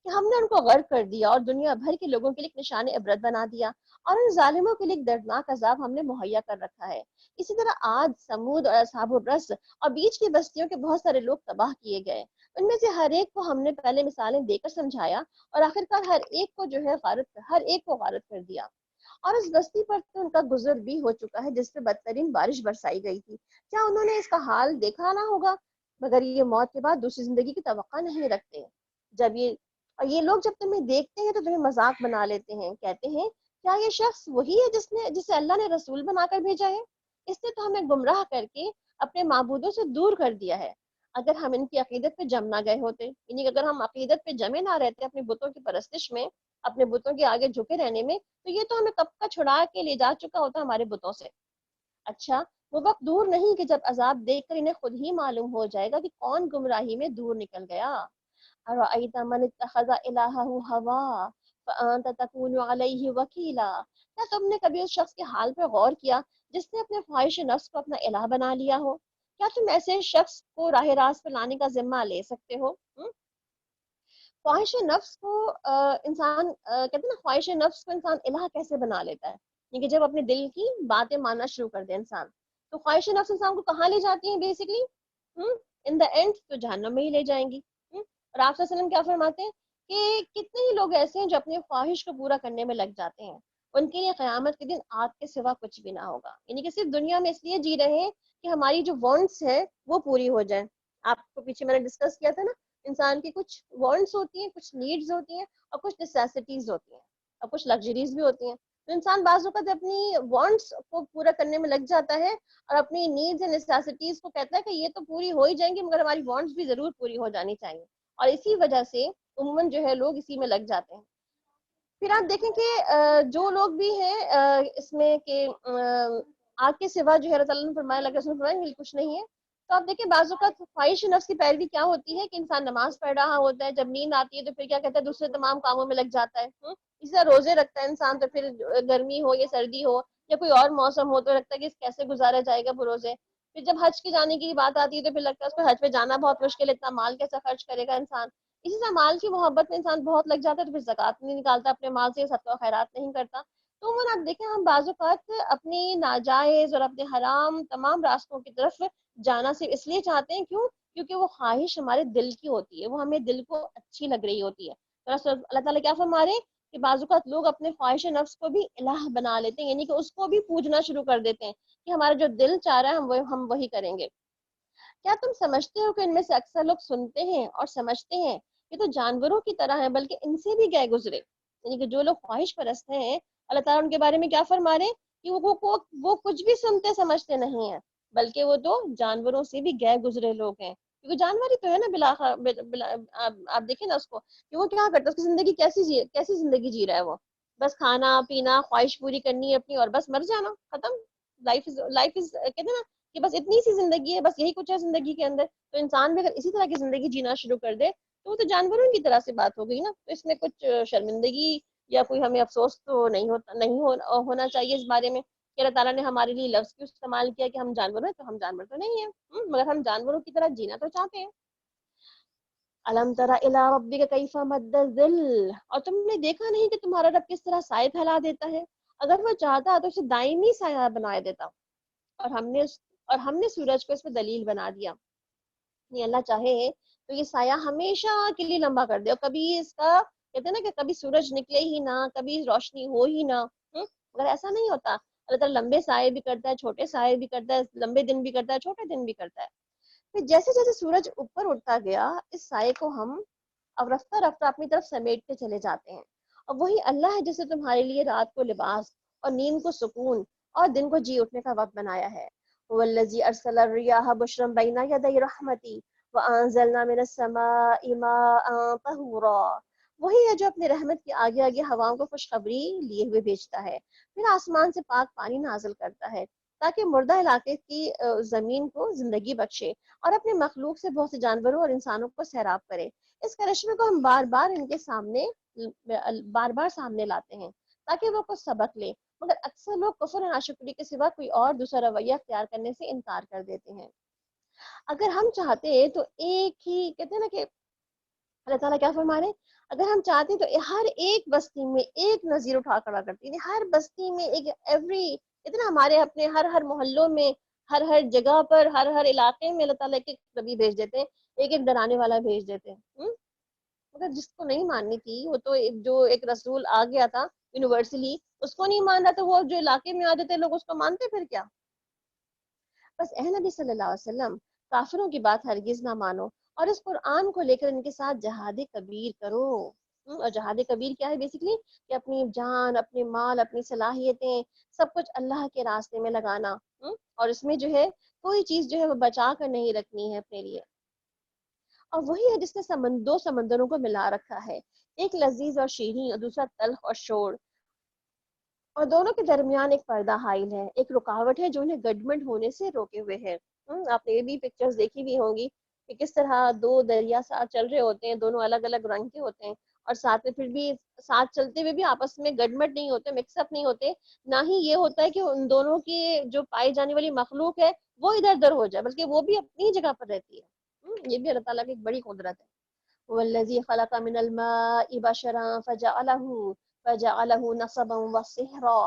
کہ ہم نے ان کو غرق کر دیا اور دنیا بھر کے لوگوں کے لیے ایک نشان عبرت بنا دیا، اور ان ظالموں کے لیے ایک دردناک عذاب ہم نے مہیا کر رکھا ہے. اسی طرح عاد، سمود اور اصحاب الرس اور بیچ کی بستیوں کے بہت سارے لوگ تباہ کیے گئے. ان میں سے ہر ایک کو ہم نے پہلے مثالیں دے کر سمجھایا، اور آخرکار ہر ایک کو غارت کر دیا. اور اس بستی پر تو ان کا گزر بھی ہو چکا ہے جس پہ بدترین بارش برسائی گئی تھی. کیا انہوں نے اس کا حال دیکھا نہ ہوگا؟ مگر یہ موت کے بعد دوسری زندگی کی توقع نہیں رکھتے. اور یہ لوگ جب تمہیں دیکھتے ہیں تو تمہیں مذاق بنا لیتے ہیں، کہتے ہیں کیا یہ شخص وہی ہے جسے اللہ نے رسول بنا کر بھیجا ہے؟ اس نے تو ہمیں گمراہ کر کے اپنے معبودوں سے دور کر دیا ہے. اگر ہم ان کی عقیدت پہ جم نہ گئے ہوتے، یعنی اگر ہم عقیدت پہ جمے نہ رہتے اپنے بتوں کی پرستش میں، اپنے بتوں کے آگے جھکے رہنے میں، تو یہ تو ہمیں کب کا چھڑا کے لے جا چکا ہوتا ہمارے بتوں سے۔ اچھا، وہ وقت دور نہیں کہ جب عذاب دیکھ کر انہیں خود ہی معلوم ہو جائے گا کہ کون گمراہی میں دور نکل گیا۔ أَرَأَيْتَ مَنِ اتَّخَذَ إِلَٰهَهُ هَوَاهُ فَأَنتَ تَكُونُ عَلَيْهِ وَكِيلًا، کیا تم نے کبھی اس شخص کے حال پہ غور کیا جس نے اپنے خواہش نفس کو اپنا الہ بنا لیا ہو؟ کیا تم ایسے شخص کو راہ راست پہ لانے کا ذمہ لے سکتے ہو؟ خواہش نفس کو انسان کہتے ہیں نا، خواہش نفس کو انسان الہ کیسے بنا لیتا ہے؟ کیونکہ جب اپنے دل کی باتیں ماننا شروع کر دے انسان، تو خواہش نفس انسان کو کہاں لے جاتی ہیں بیسکلی؟ ان دا اینڈ تو جہنم میں ہی لے جائیں گی۔ اور آپ صلی اللہ علیہ وسلم کیا فرماتے ہیں کہ کتنے ہی لوگ ایسے ہیں جو اپنی خواہش کو پورا کرنے میں لگ جاتے ہیں، ان کے لیے قیامت کے دن آگ کے سوا کچھ بھی نہ ہوگا، یعنی کہ صرف دنیا میں اس لیے جی رہے ہیں کہ ہماری جو وانٹس ہے وہ پوری ہو جائیں۔ آپ کو پیچھے میں نے ڈسکس کیا تھا نا، انسان کی کچھ وانٹس ہوتی ہیں، کچھ نیڈز ہوتی ہیں، اور کچھ نیسیسٹیز ہوتی ہیں، اور کچھ لگژریز بھی ہوتی ہیں۔ تو انسان بعض اوقات اپنی وانٹس کو پورا کرنے میں لگ جاتا ہے اور اپنی نیڈز اینڈ نیسیسٹیز کو کہتا ہے کہ یہ تو پوری ہو ہی جائیں گی، مگر ہماری وانٹس بھی ضرور پوری ہو جانی چاہیے، اور اسی وجہ سے عموماً جو ہے لوگ اسی میں لگ جاتے ہیں۔ پھر آپ دیکھیں کہ جو لوگ بھی ہیں اس میں کہ آگ کے سوا جو ہے اللہ تعالیٰ نے فرمایا، اللہ کے رسول نے فرمایا کہ کچھ نہیں ہے۔ تو آپ دیکھیں بعض اوقات خواہش نفس کی پیروی کیا ہوتی ہے کہ انسان نماز پڑھ رہا ہوتا ہے، جب نیند آتی ہے تو پھر کیا کہتا ہے دوسرے تمام کاموں میں لگ جاتا ہے۔ اسی طرح روزے رکھتا ہے انسان تو پھر گرمی ہو یا سردی ہو یا کوئی اور موسم ہو تو لگتا ہے کہ کیسے گزارا جائے گا وہ روزے۔ پھر جب حج کے جانے کی بات آتی ہے تو پھر لگتا ہے اس کو حج پہ جانا بہت مشکل ہے، اتنا مال کیسا خرچ کرے گا انسان۔ اسی طرح مال کی محبت میں انسان بہت لگ جاتا ہے تو پھر زکوٰۃ نہیں نکالتا اپنے مال سے، صدقہ و خیرات نہیں کرتا۔ تو عموماً آپ دیکھیں ہم بعض اوقات اپنی ناجائز اور اپنے حرام تمام راستوں کی طرف جانا صرف اس لیے چاہتے ہیں، کیوں؟ کیونکہ وہ خواہش ہمارے دل کی ہوتی ہے، وہ ہمیں دل کو اچھی لگ رہی ہوتی ہے۔ تو اللہ تعالیٰ کیا فرما رہے ہیں کہ بعض اوقات لوگ اپنے خواہش نفس کو بھی الہ بنا لیتے ہیں، یعنی کہ اس کو بھی پوجنا شروع کر دیتے ہیں کہ ہمارا جو دل چاہ رہا ہے ہم وہی کریں گے۔ کیا تم سمجھتے ہو کہ ان میں سے اکثر لوگ سنتے ہیں اور سمجھتے ہیں یہ تو جانوروں کی طرح ہیں، بلکہ ان سے بھی گئے گزرے؟ یعنی کہ جو لوگ خواہش پرست ہیں، اللہ تعالیٰ ان کے بارے میں کیا فرما رہے ہیں کہ وہ کچھ بھی سنتے سمجھتے نہیں ہیں، بلکہ وہ تو جانوروں سے بھی گئے گزرے لوگ ہیں، کیونکہ جانور ہی تو ہے نا آپ دیکھیں نا اس کو کہ وہ کیا کرتا ہے، اس کی زندگی کیسی زندگی جی رہا ہے وہ؟ بس کھانا پینا، خواہش پوری کرنی ہے اپنی، اور بس مر جانا، ختم۔ لائف از کہتے ہیں نا کہ بس اتنی سی زندگی ہے، بس یہی کچھ ہے زندگی کے اندر۔ تو انسان بھی اگر اسی طرح کی زندگی جینا شروع کر دے تو وہ تو جانوروں کی طرح سے بات ہو گئی نا۔ تو اس میں کچھ شرمندگی یا کوئی ہمیں افسوس تو ہونا چاہیے اس بارے میں کہ اللہ تعالیٰ نے ہمارے لیے لفظ کیوں استعمال کیا کہ ہم جانور ہیں، تو ہم جانور تو نہیں ہیں، مگر ہم جانوروں کی طرح جینا تو چاہتے ہیں۔ الم تر الی ربک کیف مد الظل، اور تم نے دیکھا نہیں کہ تمہارا رب کس طرح سائے پھیلا دیتا ہے؟ اگر وہ چاہتا تو اسے دائمی سایہ بنا دیتا، اور ہم نے سورج کو اس میں دلیل بنا دیا، نہیں اللہ چاہے تو یہ سایہ ہمیشہ کے لیے لمبا کر دے، اور کبھی اس کا کہتے ہیں نا کہ کبھی سورج نکلے ہی نہ، کبھی روشنی ہو ہی نہ۔ مگر ایسا نہیں ہوتا، اللہ تعالیٰ لمبے سائے بھی کرتا ہے، چھوٹے سائے بھی کرتا ہے، لمبے دن بھی کرتا ہے، چھوٹے دن بھی کرتا ہے۔ پھر جیسے جیسے سورج اوپر اٹھتا گیا اس سائے کو ہم اب رفتہ رفتہ اپنی طرف سمیٹتے چلے جاتے ہیں، اور وہی اللہ ہے جس نے تمہارے لیے رات کو لباس اور نیند کو سکون اور دن کو جی اٹھنے کا وقت بنایا ہے۔ والذی ارسل الریاح بشرا بین یدی رحمتی وانزلنا من السماء ماء طہورا، وہی ہے جو اپنے رحمت کے آگے آگے ہواؤں کو خوشخبری لیے ہوئے بھیجتا ہے، پھر آسمان سے پاک پانی نازل کرتا ہے تاکہ مردہ علاقے کی زمین کو زندگی بخشے، اور اپنے مخلوق سے بہت سے جانوروں اور انسانوں کو سیراب کرے۔ اس کرشمے کو ہم بار بار سامنے لاتے ہیں تاکہ وہ کچھ سبق لے، مگر اکثر لوگ کفر اور ناشکری کے سوا کوئی اور دوسرا رویہ اختیار کرنے سے انکار کر دیتے ہیں۔ اگر ہم چاہتے تو ایک ہی کہتے ہیں نا کہ اللہ تعالیٰ کیا فرما رہے ہیں، اگر ہم چاہتے تو ہر ایک بستی میں ایک نذیر اٹھا کھڑا کرتے، یعنی ہر بستی میں ایک ایوری اتنا ہمارے اپنے ہر محلوں میں ہر جگہ پر ہر علاقے میں اللہ تعالیٰ ایک نبی بھیج دیتے ہیں، ایک ڈرانے والا بھیج دیتے ہیں۔ مگر جس کو نہیں ماننی تھی وہ تو جو ایک رسول آ گیا تھا یونیورسلی، اس کو نہیں مان رہا تو وہ جو علاقے میں آ جاتے لوگ اس کو مانتے پھر کیا؟ بس اے نبی صلی اللہ علیہ وسلم کافروں کی بات ہرگز نہ مانو، اور اس قرآن کو لے کر ان کے ساتھ جہاد کبیر کرو۔ اور جہاد کبیر کیا ہے بیسکلی کہ اپنی جان، اپنے مال، اپنی صلاحیتیں سب کچھ اللہ کے راستے میں لگانا، اور اس میں جو ہے کوئی چیز جو ہے وہ بچا کر نہیں رکھنی ہے اپنے لیے۔ اور وہی ہے جس نے دو سمندروں کو ملا رکھا ہے، ایک لذیذ اور شیریں اور دوسرا تلخ اور شور، اور دونوں کے درمیان ایک پردہ حائل ہے، ایک رکاوٹ ہے جو انہیں گڈمنٹ ہونے سے روکے ہوئے ہے۔ آپ نے یہ بھی پکچرز دیکھی بھی ہوں گی کہ کس طرح دو دریا ساتھ چل رہے ہوتے ہیں، دونوں الگ الگ رنگ کے ہوتے ہیں، اور ساتھ میں پھر بھی ساتھ چلتے ہوئے بھی آپس میں گڈمٹ نہیں ہوتے، مکس اپ نہیں ہوتے، نہ ہی یہ ہوتا ہے کہ ان دونوں کی جو پائی جانے والی مخلوق ہے وہ ادھر ادھر ہو جائے، بلکہ وہ بھی اپنی ہی جگہ پر رہتی ہے۔ یہ بھی اللہ تعالیٰ کی ایک بڑی قدرت ہے۔ والذی خلق من الماء بشرا فجعلہ نصبا وصہرا،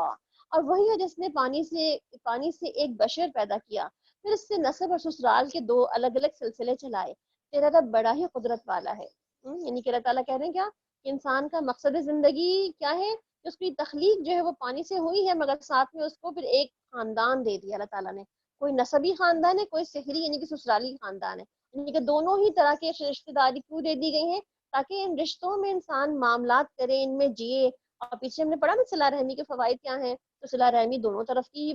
اور وہی ہے جس نے پانی سے ایک بشر پیدا کیا، پھر اس سے نسب اور سسرال کے دو الگ الگ سلسلے چلائے۔ تیرا رب بڑا ہی قدرت والا ہے۔ یعنی کہ اللہ تعالیٰ کہہ رہے ہیں کیا کہ انسان کا مقصد زندگی کیا ہے کہ اس کی تخلیق جو ہے وہ پانی سے ہوئی ہے، مگر ساتھ میں اس کو پھر ایک خاندان دے دیا اللہ تعالیٰ نے، کوئی نسبی خاندان ہے، کوئی سحری یعنی کہ سسرالی خاندان ہے، یعنی کہ دونوں ہی طرح کے رشتہ داری کیوں دے دی گئی ہیں؟ تاکہ ان رشتوں میں انسان معاملات کرے، ان میں جیے۔ اور پیچھے ہم نے پڑھا نا صلہ رحمی کے فوائد کیا ہیں، تو صلہ رحمی دونوں طرف کی ہی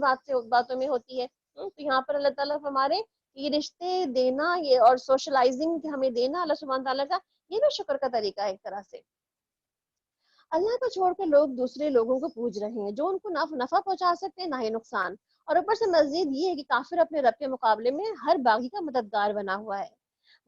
باتوں میں ہوتی ہے۔ تو یہاں پر اللہ تعالیٰ ہمارے یہ رشتے دینا، یہ اور سوشلائزنگ ہمیں دینا اللہ سبحانہ تعالیٰ کا، یہ بھی شکر کا طریقہ ہے ایک طرح سے۔ اللہ کو چھوڑ کر لوگ دوسرے لوگوں کو پوج رہے ہیں جو ان کو نفع پہنچا سکتے ہیں نہ ہی نقصان، اور اوپر سے مزید یہ ہے کہ کافر اپنے رب کے مقابلے میں ہر باغی کا مددگار بنا ہوا ہے۔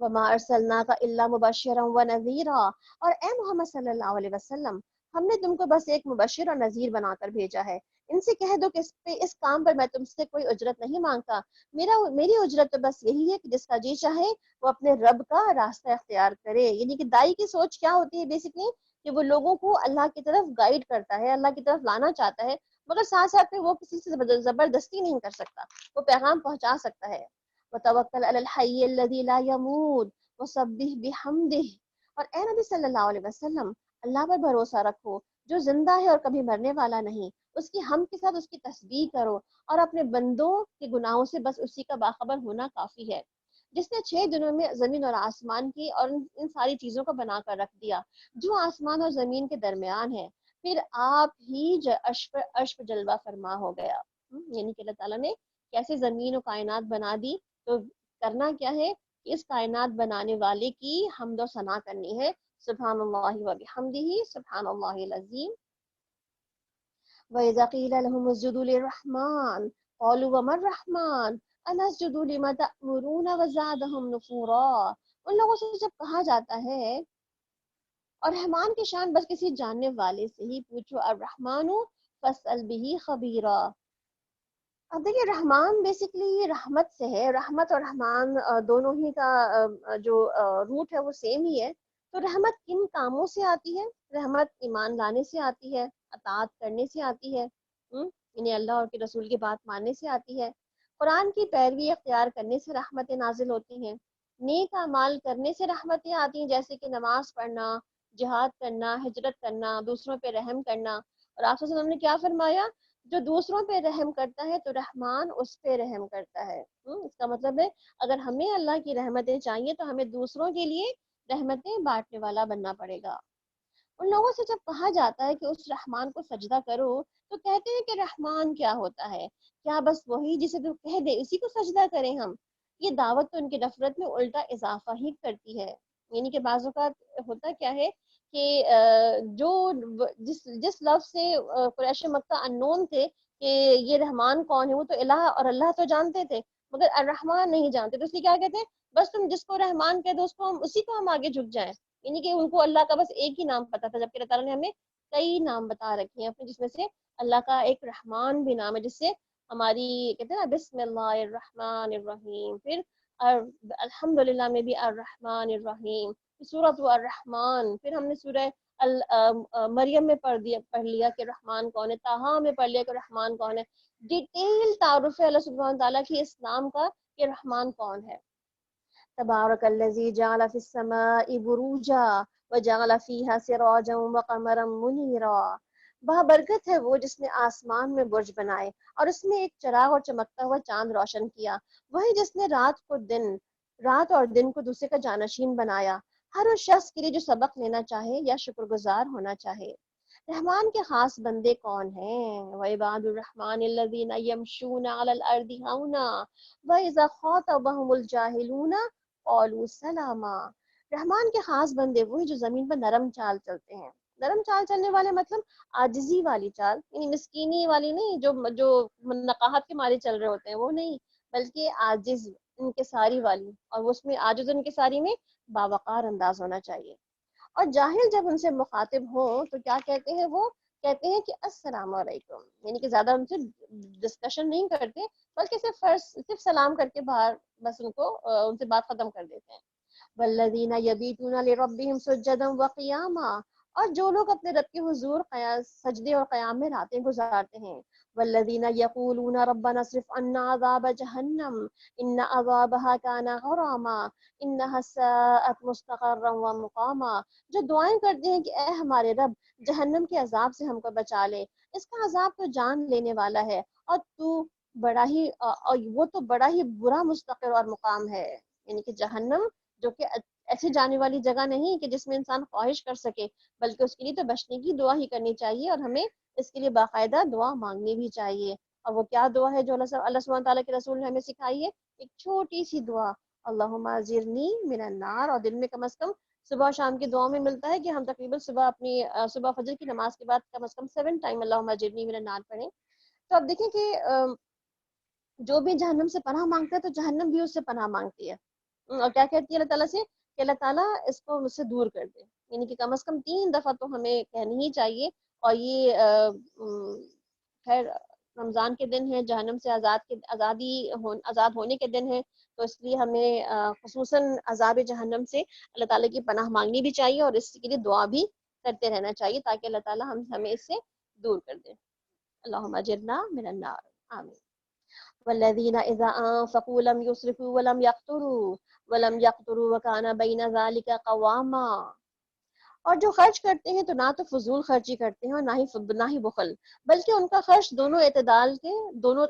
وما ارسلناک الا مبشرا ونذیرا، اور اے محمد صلی اللہ علیہ وسلم، ہم نے تم کو بس ایک مبشر اور نذیر بنا کر بھیجا ہے۔ ان سے کہہ دو کہ اس کام پر میں تم سے کوئی اجرت نہیں مانگتا، میری اجرت تو بس یہی ہے کہ جس کا جی چاہے وہ اپنے رب کا راستہ اختیار کرے۔ یعنی کہ دائی کی سوچ کیا ہوتی ہے بیسکلی، کہ وہ لوگوں کو اللہ کی طرف گائیڈ کرتا ہے، اللہ کی طرف لانا چاہتا ہے، مگر ساتھ ساتھ میں وہ کسی سے زبردستی نہیں کر سکتا، وہ پیغام پہنچا سکتا ہے۔ وَتَوَكَّلْ عَلَى الْحَيِّ الَّذِي لَا يَمُوتُ وَسَبِّحْ بِحَمْدِهِ، اور اے نبی صلی اللہ علیہ وسلم، اللہ پر بھروسہ رکھو جو زندہ ہے اور کبھی مرنے والا نہیں، اس کی حمد کے ساتھ اس کی تسبیح کرو، اور اپنے بندوں کے گناہوں سے بس اسی کا باخبر ہونا کافی ہے، جس نے 6 دنوں میں زمین اور آسمان کی اور ان ساری چیزوں کو بنا کر رکھ دیا جو آسمان اور زمین کے درمیان ہے، پھر آپ ہی عرش پر جلوہ فرما ہو گیا۔ یعنی کہ اللہ تعالیٰ نے کیسے زمین و کائنات بنا دی، تو کرنا کیا ہے کہ اس کائنات بنانے والے کی حمد و ثنا کرنی ہے۔ سبحان اللہ و بحمدہ، سبحان اللہ العظیم۔ وَإِذَا قِيلَ لَهُمُ اسْجُدُوا لِلرَّحْمَنِ قَالُوا وَمَا الرَّحْمَنُ أَنَسْجُدُ لِمَا تَأْمُرُونَ وَزَادَهُمْ نُفُورًا، ان لوگوں سے جب کہا جاتا ہے اور رحمان کی شان بس کسی جاننے والے سے ہی پوچھو، الرحمن فاسأل به خبیرا۔ اب دیکھیے رحمان بیسیکلی رحمت سے ہے، رحمت اور رحمان دونوں ہی کا جو روٹ ہے وہ سیم ہی ہے۔ تو رحمت کن کاموں سے آتی ہے؟ رحمت ایمان لانے سے آتی ہے، اطاعت کرنے سے آتی ہے، یعنی اللہ اور کے رسول کی بات ماننے سے آتی ہے، قرآن کی پیروی اختیار کرنے سے رحمتیں نازل ہوتی ہیں، نیک اعمال کرنے سے رحمتیں آتی ہیں جیسے کہ نماز پڑھنا، جہاد کرنا، ہجرت کرنا، دوسروں پہ رحم کرنا۔ اور آپ صلی اللہ علیہ وسلم نے کیا فرمایا؟ جو دوسروں پہ رحم کرتا ہے تو رحمان اس پہ رحم کرتا ہے۔ اس کا مطلب ہے اگر ہمیں اللہ کی رحمتیں چاہیے تو ہمیں دوسروں کے لیے رحمتیں بانٹنے والا بننا پڑے گا۔ ان لوگوں سے جب کہا جاتا ہے کہ اس رحمان کو سجدہ کرو تو کہتے ہیں کہ رحمان کیا ہوتا ہے؟ کیا بس وہی جسے تو کہہ دے اسی کو سجدہ کریں ہم؟ یہ دعوت تو ان کی نفرت میں الٹا اضافہ ہی کرتی ہے۔ یعنی کہ بعض اوقات ہوتا کیا ہے کہ جو جس لفظ سے قریش مکہ انون تھے کہ یہ رحمان کون ہے، وہ تو الہ اور اللہ تو جانتے تھے مگر الرحمن نہیں جانتے، تو اس لیے کیا کہتے ہیں بس تم جس کو رحمان کہہ دو اس کو اسی کو ہم آگے جھک جائیں۔ یعنی کہ ان کو اللہ کا بس ایک ہی نام پتا تھا، جبکہ اللہ تعالیٰ نے ہمیں کئی نام بتا رکھے ہیں اپنے، جس میں سے اللہ کا ایک رحمان بھی نام ہے، جس سے ہماری کہتے ہیں نا بسم اللہ الرحمن الرحیم، پھر الحمدللہ میں بھی الرحمن الرحیم، سورۃ الرحمن، پھر ہم نے سورہ مریم میں پڑھ لیا کہ رحمان کون ہے، طٰہٰ میں پڑھ لیا کہ رحمان کون ہے۔ ڈیٹیل تعارف ہے اللہ سبحانہ تعالیٰ کی اس نام کا کہ رحمان کون ہے۔ تبارک الذی جعل فی السماء بروجا وجعل فیہا سراجا وقمرا منیرا، برکت ہے وہ جس نے آسمان میں برج بنائے اور اس میں ایک چراغ اور چمکتا ہوا چاند روشن کیا، وہی جس نے رات اور دن کو دوسرے کا جانشین بنایا، ہر اس شخص کے لیے جو سبق لینا چاہے یا شکر گزار ہونا چاہے۔ رحمان کے خاص بندے کون ہیں؟ وَعِبَادُ الرَّحْمَنِ الَّذِينَ يَمْشُونَ عَلَى الْأَرْضِ هَوْنًا وَإِذَا خَاطَبَهُمُ الْجَاهِلُونَ قَالُوا سَلَامًا۔ رحمان کے خاص بندے وہی جو زمین پر نرم چال چلتے ہیں. نرم چال چلنے والے مطلب عاجزی والی چال، یعنی مسکینی والی نہیں، جو نقاہت کے مارے چل رہے ہوتے ہیں وہ نہیں، بلکہ عاجز انکساری والی. اور اس میں عاجز انکساری میں باوقار انداز ہونا چاہیے. اور جاہل جب ان سے مخاطب ہوں تو کیا کہتے ہیں؟ وہ کہتے ہیں کہ السلام علیکم، یعنی کہ زیادہ ان سے ڈسکشن نہیں کرتے، بلکہ صرف سلام کر کے باہر بس ان سے بات ختم کر دیتے ہیں. والذین یبیتون لربہم سجدا وقیاما، اور جو لوگ اپنے رب کے حضور سجدے اور قیام میں راتیں گزارتے ہیں. والذین یقولون ربنا اصرف عنا عذاب جہنم ان عذابها کان غراما انها ساءت مستقرا ومقاما، جو دعائیں کرتے ہیں کہ اے ہمارے رب جہنم کے عذاب سے ہم کو بچا لے، اس کا عذاب تو جان لینے والا ہے، اور وہ تو بڑا ہی برا مستقر اور مقام ہے. یعنی کہ جہنم جو کہ ایسی جانے والی جگہ نہیں کہ جس میں انسان خواہش کر سکے، بلکہ اس کے لیے تو بچنے کی دعا ہی کرنی چاہیے، اور ہمیں اس کے لیے باقاعدہ دعا مانگنی بھی چاہیے. اور وہ کیا دعا ہے جو اللہ سبحانہ تعالیٰ کے رسول نے ہمیں سکھائی ہے؟ ایک چھوٹی سی دعا، اللہم اجرنی من النار. اور دن میں کم از کم صبح شام کی دعاؤں میں ملتا ہے کہ ہم تقریباً صبح فجر کی نماز کے بعد کم از کم 7 ٹائم اللہم اجرنی من النار پڑھیں. تو اب دیکھیں کہ جو بھی جہنم سے پناہ مانگتا ہے تو جہنم بھی اس سے پناہ مانگتی ہے. اور کیا کہتی ہے اللہ تعالیٰ سے کہ اللہ تعالیٰ اس کو مجھ سے دور کر دے. یعنی کہ کم از کم 3 دفعہ تو ہمیں کہنی ہی چاہیے. اور یہ خیر رمضان کے دن ہے، جہنم سے آزاد ہونے کے دن ہے، تو اس لیے ہمیں خصوصاً عذاب جہنم سے اللہ تعالیٰ کی پناہ مانگنی بھی چاہیے، اور اس کے لیے دعا بھی کرتے رہنا چاہیے تاکہ اللہ تعالیٰ ہمیں اس سے دور کر دے. اللہم اجرنا من النار. آمین. والذین اذا انفقوا لم يسرفوا ولم يقتروا وكان بين ذلك قواما. اور جو خرچ کرتے ہیں تو نہ تو فضول خرچی کرتے ہیں اور نہ ہی بخل، بلکہ ان کا خرچ دونوں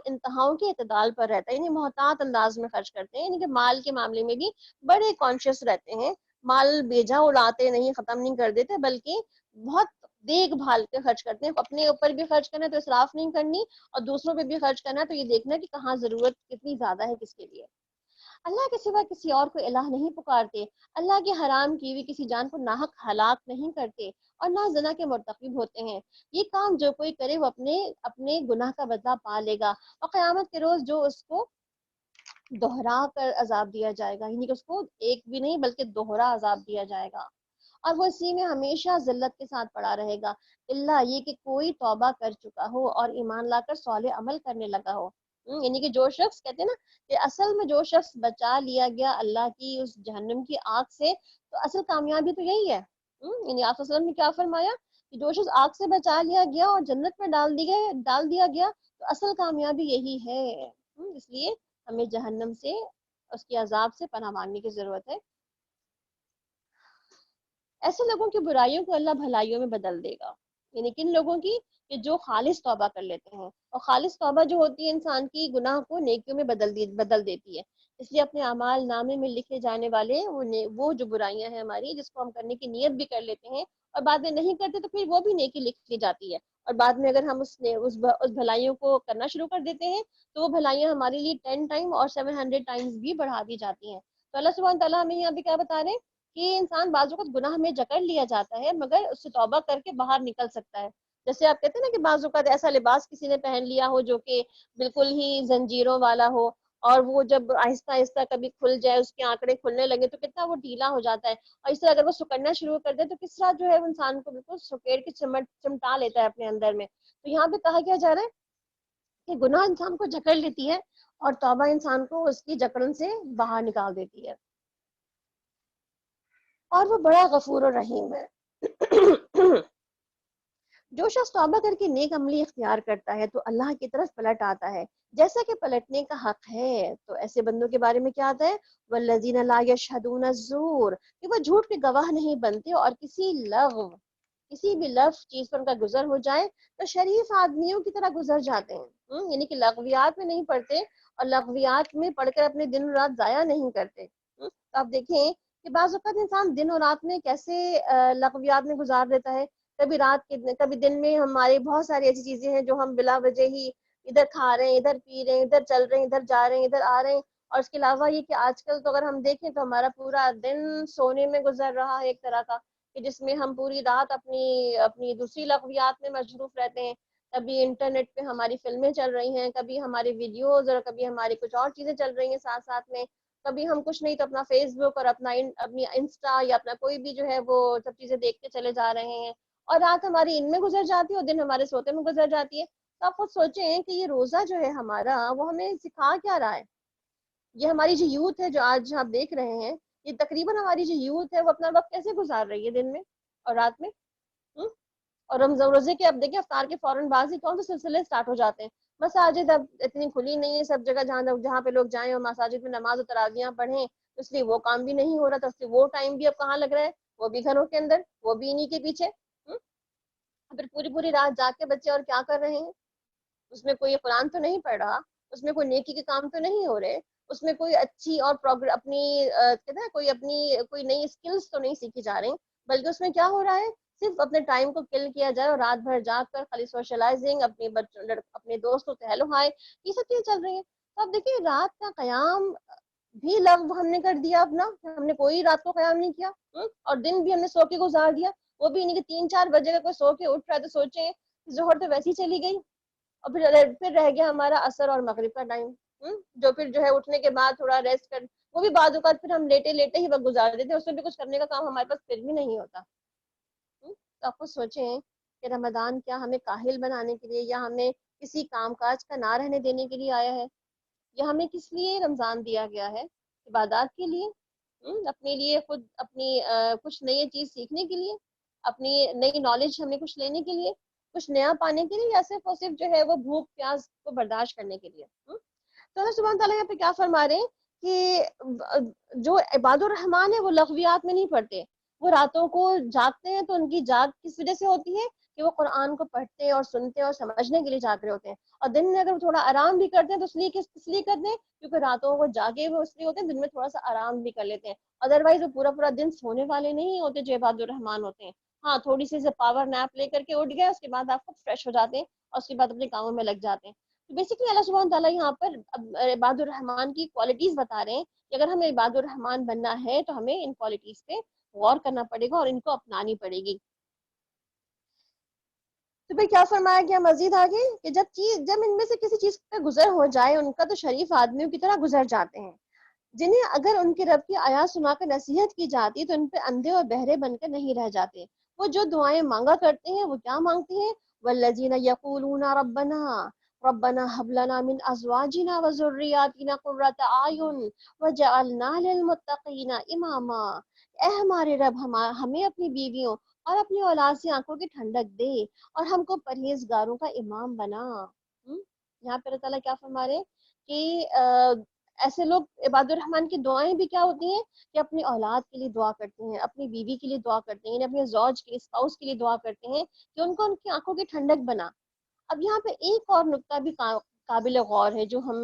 انتہاؤں کے اعتدال پر رہتا ہے، یعنی محتاط انداز میں خرچ کرتے ہیں. یعنی کہ مال کے معاملے میں بھی بڑے کانشیس رہتے ہیں، مال بیجا اڑاتے نہیں، ختم نہیں کر دیتے، بلکہ بہت دیکھ بھال کے خرچ کرتے ہیں. اپنے اوپر بھی خرچ کرنا ہے تو اسراف نہیں کرنی، اور دوسروں پہ بھی خرچ کرنا ہے تو یہ دیکھنا کہ کہاں ضرورت کتنی زیادہ ہے کس کے لیے. اللہ کے سوا کسی اور کو الہ نہیں پکارتے، اللہ کی حرام کی ہوئی کسی جان کو ناحق ہلاک نہیں کرتے، اور نہ زنا کے مرتکب ہوتے ہیں. یہ کام جو کوئی کرے وہ اپنے گناہ کا بدلہ پا لے گا، اور قیامت کے روز جو اس کو دوہرا کر عذاب دیا جائے گا، یعنی کہ اس کو ایک بھی نہیں بلکہ دوہرا عذاب دیا جائے گا، اور وہ اسی میں ہمیشہ ذلت کے ساتھ پڑا رہے گا، اللہ یہ کہ کوئی توبہ کر چکا ہو اور ایمان لا کر صالح عمل کرنے لگا ہو. یعنی کہ جو شخص کہتے ہیں نا کہ اصل میں جو شخص بچا لیا گیا اللہ کی اس جہنم کی آگ سے، تو اصل کامیابی تو یہی ہے. یعنی آپ صلی اللہ علیہ وسلم نے کیا فرمایا کہ جو شخص آگ سے بچا لیا گیا اور جنت میں ڈال دیا گیا تو اصل کامیابی یہی ہے. اس لیے ہمیں جہنم سے، اس کے عذاب سے پناہ مانگنے کی ضرورت ہے. ایسے لوگوں کی برائیوں کو اللہ بھلائیوں میں بدل دے گا. یعنی کن لوگوں کی؟ کہ جو خالص توبہ کر لیتے ہیں، اور خالص توبہ جو ہوتی ہے انسان کی گناہ کو نیکیوں میں بدل دیتی ہے. اس لیے اپنے اعمال نامے میں لکھے جانے والے وہ جو برائیاں ہیں ہماری، جس کو ہم کرنے کی نیت بھی کر لیتے ہیں اور بعد میں نہیں کرتے، تو پھر وہ بھی نیکی لکھ لی جاتی ہے. اور بعد میں اگر ہم اس بھلائیوں کو کرنا شروع کر دیتے ہیں تو وہ بھلائیاں ہمارے لیے 10 ٹائم اور 700 ٹائمز بھی بڑھا دی جاتی ہیں. تو اللہ سبحانہ تعالیٰ ہمیں یہاں پہ کیا بتا رہے ہیں کہ انسان بعض اوقات گناہ میں جکڑ لیا جاتا ہے، مگر اس سے توبہ کر کے باہر نکل سکتا ہے. جیسے آپ کہتے ہیں نا کہ بعض اوقات ایسا لباس کسی نے پہن لیا ہو جو کہ بالکل ہی زنجیروں والا ہو، اور وہ جب آہستہ آہستہ کبھی کھل جائے، اس کے آنکڑے کھلنے لگے تو کتنا وہ ڈھیلا ہو جاتا ہے. اور اس طرح اگر وہ سکڑنا شروع کر دے تو کس طرح جو ہے انسان کو بالکل سکیڑ کے چمٹا لیتا ہے اپنے اندر میں. تو یہاں پہ کہا کیا جا رہا ہے کہ گناہ انسان کو جکڑ لیتی ہے اور توبہ انسان کو اس کی جکڑن سے باہر نکال دیتی ہے، اور وہ بڑا غفور و رحیم ہے. جو شخص توبہ کر کے نیک عملی اختیار کرتا ہے تو اللہ کی طرف پلٹ آتا ہے جیسا کہ پلٹنے کا حق ہے. تو ایسے بندوں کے بارے میں کیا آتا ہے؟ والذین لا یشہدون الزور، کہ وہ جھوٹ کے گواہ نہیں بنتے، اور کسی بھی لفظ چیز پر ان کا گزر ہو جائے تو شریف آدمیوں کی طرح گزر جاتے ہیں. یعنی کہ لغویات میں نہیں پڑھتے، اور لغویات میں پڑھ کر اپنے دن اور رات ضائع نہیں کرتے. تو آپ دیکھیں کہ بعض اوقات انسان دن اور رات میں کیسے لغویات میں گزار دیتا ہے. کبھی دن میں ہمارے بہت ساری ایسی چیزیں ہیں جو ہم بلا وجہ ہی ادھر کھا رہے ہیں، ادھر پی رہے ہیں، ادھر چل رہے ہیں، ادھر جا رہے ہیں، ادھر آ رہے ہیں، اور اس کے علاوہ یہ کہ آج کل تو اگر ہم دیکھیں تو ہمارا پورا دن سونے میں گزر رہا ہے ایک طرح کا، کہ جس میں ہم پوری رات اپنی اپنی دوسری لغویات میں مصروف رہتے ہیں. کبھی انٹرنیٹ پہ ہماری فلمیں چل رہی ہیں، کبھی ہماری ویڈیوز، اور کبھی ہماری کچھ اور چیزیں چل رہی ہیں ساتھ ساتھ میں. کبھی ہم کچھ نہیں تو اپنا فیس بک اور اپنی انسٹا یا اپنا کوئی بھی جو ہے وہ سب چیزیں دیکھتے چلے جا رہے ہیں، اور رات ہماری ان میں گزر جاتی ہے اور دن ہمارے سوتے میں گزر جاتی ہے. تو آپ خود سوچیں کہ یہ روزہ جو ہے ہمارا، وہ ہمیں سکھا کیا رہا ہے. یہ ہماری جو یوتھ ہے جو آج آپ دیکھ رہے ہیں، یہ تقریباً ہماری جو یوتھ ہے وہ اپنا وقت کیسے گزار رہی ہے دن میں اور رات میں. اور رمضان روزے کے اب دیکھیں افطار کے فوراً بعد ہی کون سے سلسلے سٹارٹ ہو جاتے ہیں. مساجد اب اتنی کھلی نہیں ہے سب جگہ، جہاں پہ لوگ جائیں اور مساجد میں نماز و تراویحاں پڑھیں، اس لیے وہ کام بھی نہیں ہو رہا تھا. اس لیے وہ ٹائم بھی اب کہاں لگ رہا ہے، وہ بھی گھروں کے اندر، وہ بھی انہی کے پیچھے. پھر پوری پوری رات جاگ کے بچے اور کیا کر رہے ہیں، اس میں کوئی قرآن تو نہیں پڑھ رہا، اس میں کوئی نیکی کے کام تو نہیں ہو رہے، اس میں کوئی اچھی اور اپنی کہتے ہیں کوئی نئی اسکلز تو نہیں سیکھی جا رہی، بلکہ اس میں کیا ہو رہا ہے، صرف اپنے ٹائم کو کل کیا جائے اور رات بھر جاگ کر خالی سوشلائزنگ، اپنے دوستوں سے ہیلو ہائے، یہ سب چیزیں چل رہی ہیں. تو اب دیکھیے رات کا قیام بھی لغو ہم نے کر دیا اپنا، ہم نے کوئی رات کو قیام نہیں کیا. اور دن بھی ہم نے سو کے گزار دیا، وہ بھی نہیں کہ 3-4 بجے کا کوئی سو کے اٹھ رہا ہے تو سوچیں ظہر تو ویسی چلی گئی، اور پھر رہ گیا ہمارا عصر اور مغرب کا ٹائم، جو پھر جو ہے اٹھنے کے بعد تھوڑا ریسٹ کر، وہ بھی بعض اوقات پھر ہم لیٹے لیٹے ہی وقت گزار دیتے ہیں، اس میں بھی کچھ کرنے کا کام ہمارے پاس پھر بھی نہیں ہوتا. تو آپ کو سوچیں کہ رمضان کیا ہمیں کاہل بنانے کے لیے، یا ہمیں کسی کام کاج کا نہ رہنے دینے کے لیے آیا ہے، یا ہمیں کس لیے رمضان دیا گیا ہے؟ عبادات کے لیے، اپنے لیے خود اپنی کچھ نئی چیز سیکھنے کے لیے، اپنی نئی نالج ہمیں کچھ لینے کے لیے، کچھ نیا پانے کے لیے، یا صرف اور صرف جو ہے وہ بھوک پیاس کو برداشت کرنے کے لیے. تو اللہ سبحانہ تعالیٰ یہاں پہ کیا فرما رہے ہیں کہ جو عباد الرحمان ہے وہ لغویات میں نہیں پڑھتے، وہ راتوں کو جاگتے ہیں. تو ان کی جاگ کس وجہ سے ہوتی ہے کہ وہ قرآن کو پڑھتے اور سنتے اور سمجھنے کے لیے جاگ رہے ہوتے ہیں. اور دن میں اگر تھوڑا آرام بھی کرتے ہیں تو اس لیے کس لیے کرتے ہیں، کیونکہ راتوں کو جاگے ہوئے اس لیے ہوتے ہیں، دن میں تھوڑا سا آرام بھی کر لیتے ہیں. ادروائز وہ پورا پورا دن سونے والے نہیں ہوتے جو عباد الرحمان ہوتے ہیں. ہاں تھوڑی سی پاور نیپ لے کر کے اٹھ گئے، اس کے بعد آپ خود فریش ہو جاتے ہیں اور اس کے بعد اپنے کاموں میں لگ جاتے ہیں. تو بیسیکلی اللہ سبحانہ تعالیٰ یہاں پر عباد الرحمان کی کوالٹیز بتا رہے ہیں کہ اگر ہمیں عباد الرحمان بننا ہے تو ہمیں ان کوالٹیز پہ غور کرنا پڑے گا اور ان کو اپنانی پڑے گی. تو پھر کیا فرمایا گیا مزید آگے کہ جب ان میں سے کسی چیز پہ گزر ہو جائے، ان کا تو شریف آدمیوں کی طرح گزر جاتے ہیں، جنہیں اگر ان کے رب کی آیات سنا کر نصیحت کی جاتی تو ان پہ اندھے اور بہرے بن کر نہیں رہ جاتے. وہ جو دعائیں مانگا کرتے ہیں وہ کیا مانگتے ہیں، والذین یقولون ربنا هب لنا من ازواجنا وذرياتنا قرة اعین وجعلنا للمتقین اماما. اے ہمارے رب، ہمیں اپنی بیویوں اور اپنی اولاد سے آنکھوں کی ٹھنڈک دے اور ہم کو پرہیزگاروں کا امام بنا. یہاں پہ اللہ تعالیٰ کیا فرما رہے ہیں کہ ایسے لوگ عباد الرحمان کی دعائیں بھی کیا ہوتی ہیں کہ اپنی اولاد کے لیے دعا کرتے ہیں، اپنی بیوی کے لیے دعا کرتے ہیں، اپنے زوج کے لیے، اسپاؤس کے لیے دعا کرتے ہیں کہ ان کو ان کی آنکھوں کی ٹھنڈک بنا. اب یہاں پہ ایک اور نقطہ بھی قابل غور ہے جو ہم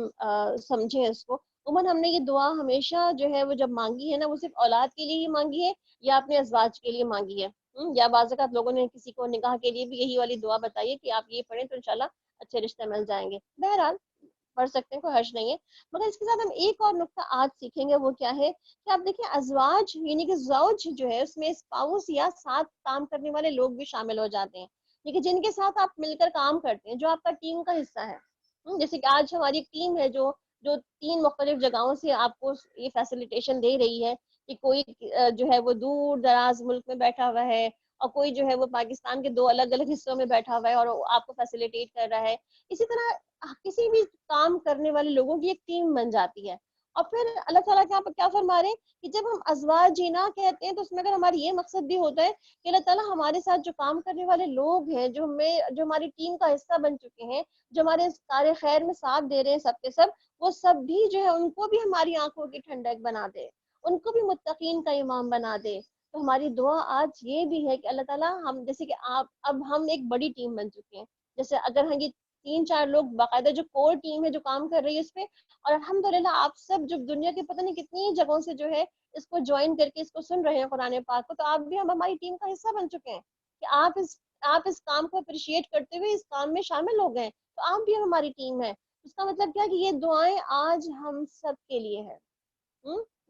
سمجھیں اس کو. عموماً ہم نے یہ دعا ہمیشہ جو ہے وہ جب مانگی ہے نا، وہ صرف اولاد کے لیے ہی مانگی ہے یا اپنے ازواج کے لیے مانگی ہے، یا بعض اوقات لوگوں نے کسی کو نکاح کے لیے بھی یہی والی دعا بتائی ہے کہ آپ یہ پڑھیں تو انشاءاللہ اچھے رشتے مل جائیں گے. بہرحال پڑھ سکتے ہیں، کوئی حرج نہیں ہے. مگر اس کے ساتھ ہم ایک اور نقطہ آج سیکھیں گے، وہ کیا ہے کہ آپ دیکھیں ازواج یعنی کہ زوج جو ہے اس میں اسپاؤس یا ساتھ کام کرنے والے لوگ بھی شامل ہو جاتے ہیں، لیکن جن کے ساتھ آپ مل کر کام کرتے ہیں، جو آپ کا ٹیم کا حصہ ہے. جیسے کہ آج ہماری ایک ٹیم ہے جو 3 مختلف جگہوں سے آپ کو یہ فیسیلیٹیشن دے رہی ہے کہ کوئی جو ہے وہ دور دراز ملک میں بیٹھا ہوا ہے اور کوئی جو ہے وہ پاکستان کے 2 الگ الگ حصوں میں بیٹھا ہوا ہے اور آپ کو فیسیلیٹیٹ کر رہا ہے. اسی طرح کسی بھی کام کرنے والے لوگوں کی ایک ٹیم بن جاتی ہے. اور پھر اللہ تعالیٰ کیا فرما رہے ہیں کہ جب ہم ازواج جینا کہتے ہیں تو اس میں اگر ہماری یہ مقصد بھی ہوتا ہے کہ اللہ تعالیٰ ہمارے ساتھ جو کام کرنے والے لوگ ہیں، جو ہماری ٹیم کا حصہ بن چکے ہیں، جو ہمارے سارے خیر میں ساتھ دے رہے ہیں سب کے سب، وہ سب بھی جو ہے ان کو بھی ہماری آنکھوں کی ٹھنڈک بنا دے، ان کو بھی متقین کا امام بنا دے. تو ہماری دعا آج یہ بھی ہے کہ اللہ تعالیٰ ہم جیسے کہ اب ہم ایک بڑی ٹیم بن چکے ہیں، جیسے اگر ہم یہ 3-4 لوگ باقاعدہ جو کور ٹیم ہے جو کام کر رہی ہے اس پہ، اور الحمدللہ آپ سب جو دنیا کے پتہ نہیں کتنی جگہوں سے جو ہے اس کو جوائن کر کے اس کو سن رہے ہیں قرآن پاک کو، تو آپ بھی ہماری ٹیم کا حصہ بن چکے ہیں کہ آپ اس کام کو اپریشیٹ کرتے ہوئے اس کام میں شامل ہو گئے، تو آپ بھی ہماری ٹیم ہے. اس کا مطلب کیا کہ یہ دعائیں آج ہم سب کے لیے ہے،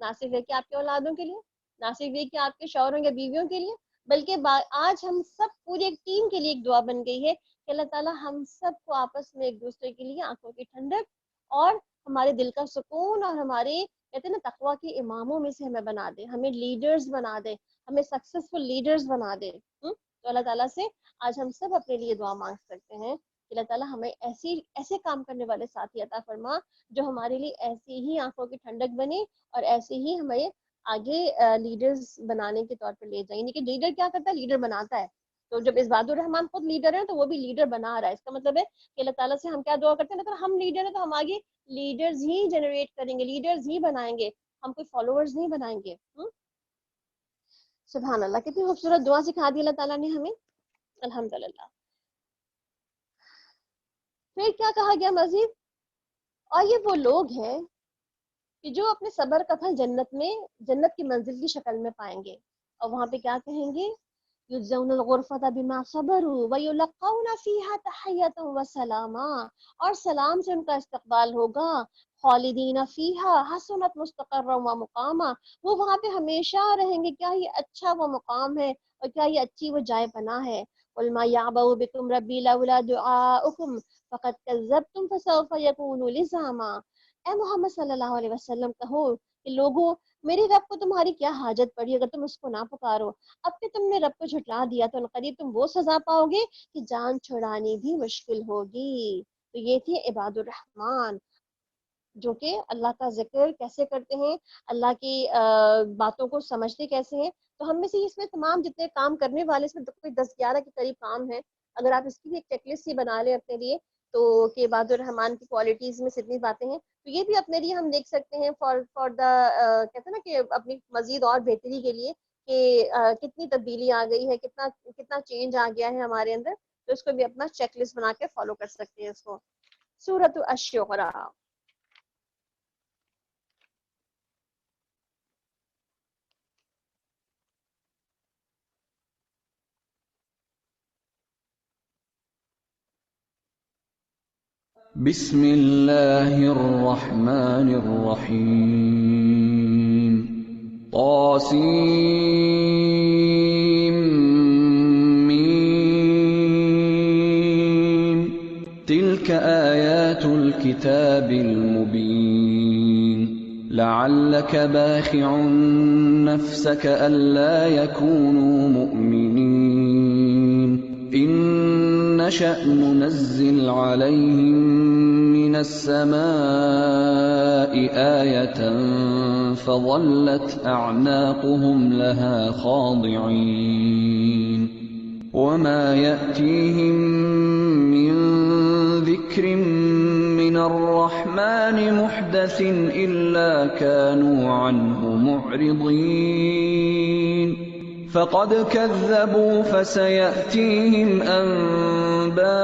نہ صرف ہے کہ آپ کے اولادوں کے لیے، نہ صرف یہ کہ آپ کے شوہروں یا بیویوں کے لیے، بلکہ آج ہم سب پوری ایک ٹیم کے لیے ایک دعا بن گئی ہے کہ اللہ تعالیٰ ہم سب کو آپس میں ایک دوسرے کے لیے آنکھوں کی ٹھنڈک اور ہمارے دل کا سکون اور ہمارے کہتے ہیں نا تقویٰ کے اماموں میں سے ہمیں بنا دے، ہمیں لیڈرز بنا دے، ہمیں سکسیسفل لیڈرز بنا دے۔ تو اللہ تعالیٰ سے آج ہم سب اپنے لیے دعا مانگ سکتے ہیں کہ اللہ تعالیٰ ہمیں ایسے کام کرنے والے ساتھی عطا فرما جو ہمارے لیے ایسی ہی آنکھوں کی ٹھنڈک بنے اور ایسے ہی ہمیں آگے لیڈرز بنانے کے طور پر لے جائیں۔ یعنی کہ لیڈر کیا کرتا ہے؟ لیڈر بناتا ہے۔ تو جب عباد الرحمان خود لیڈر ہے تو وہ بھی لیڈر بنا رہا ہے، اس کا مطلب ہے کہ اللہ تعالیٰ سے ہم کیا دعا کرتے ہیں؟ اگر ہم لیڈر ہیں تو ہم آگے لیڈرز ہی جنریٹ کریں گے، لیڈرز ہی بنائیں گے، ہم کوئی فالوورز نہیں بنائیں گے۔ سبحان اللہ، کتنی خوبصورت دعا سکھا دی اللہ تعالیٰ نے ہمیں، الحمدللہ۔ پھر کیا کہا گیا مزید؟ اور یہ وہ لوگ ہیں کہ جو اپنے صبر کا پھل جنت کی منزل کی شکل میں پائیں گے، اور وہاں پہ کیا کہیں گے؟ یجزون الغرفۃ بما صبروا ویلقون فیہا تحیۃ وسلاما، اور سلام سے ان کا استقبال ہوگا، خالدین فیہا حسنت مستقرا ومقاما، وہ وہاں پہ ہمیشہ رہیں گے، کیا یہ اچھا وہ مقام ہے اور کیا یہ اچھی وہ جائے پناہ ہے۔ قل ما یعبأ بکم ربی لولا دعاؤکم فقد کذبتم فسوف یکون لزاما، اے محمد صلی اللہ علیہ وسلم کہو کہ لوگوں میرے رب کو تمہاری کیا حاجت پڑی اگر تم اس کو نہ پکارو، اب کہ تم نے رب کو جھٹلا دیا تو قریب تم وہ سزا پاؤ گے کہ جان چھڑانی بھی مشکل ہوگی۔ تو یہ تھے عباد الرحمن جو کہ اللہ کا ذکر کیسے کرتے ہیں، اللہ کی باتوں کو سمجھتے کیسے ہیں۔ تو ہم میں سے اس میں تمام جتنے کام کرنے والے اس میں کوئی 10-11 کے قریب کام ہیں، اگر آپ اس کی بھی ایک چیک لسٹ ہی بنا لیں اپنے لیے تو کہ عباد الرحمن کی کوالٹیز میں کتنی باتیں ہیں، تو یہ بھی اپنے لیے ہم دیکھ سکتے ہیں فار دا کہتے ہیں نا کہ اپنی مزید اور بہتری کے لیے کہ کتنی تبدیلی آ گئی ہے، کتنا چینج آ گیا ہے ہمارے اندر، تو اس کو بھی اپنا چیک لسٹ بنا کے فالو کر سکتے ہیں اس کو۔ سورۃ الشعراء۔ بسم اللہ الرحمن الرحیم، طاسیم میم، تلک آیات الكتاب المبین، لعلک باخع نفسك ألا يكونوا مؤمنین، إن نشأ ننزل عليهم من السماء آية فظلت أعناقهم لها خاضعين، وما يأتيهم من ذكر من الرحمن محدث إلا كانوا عنه معرضين، فقد كذبوا فسيأتيهم أنباء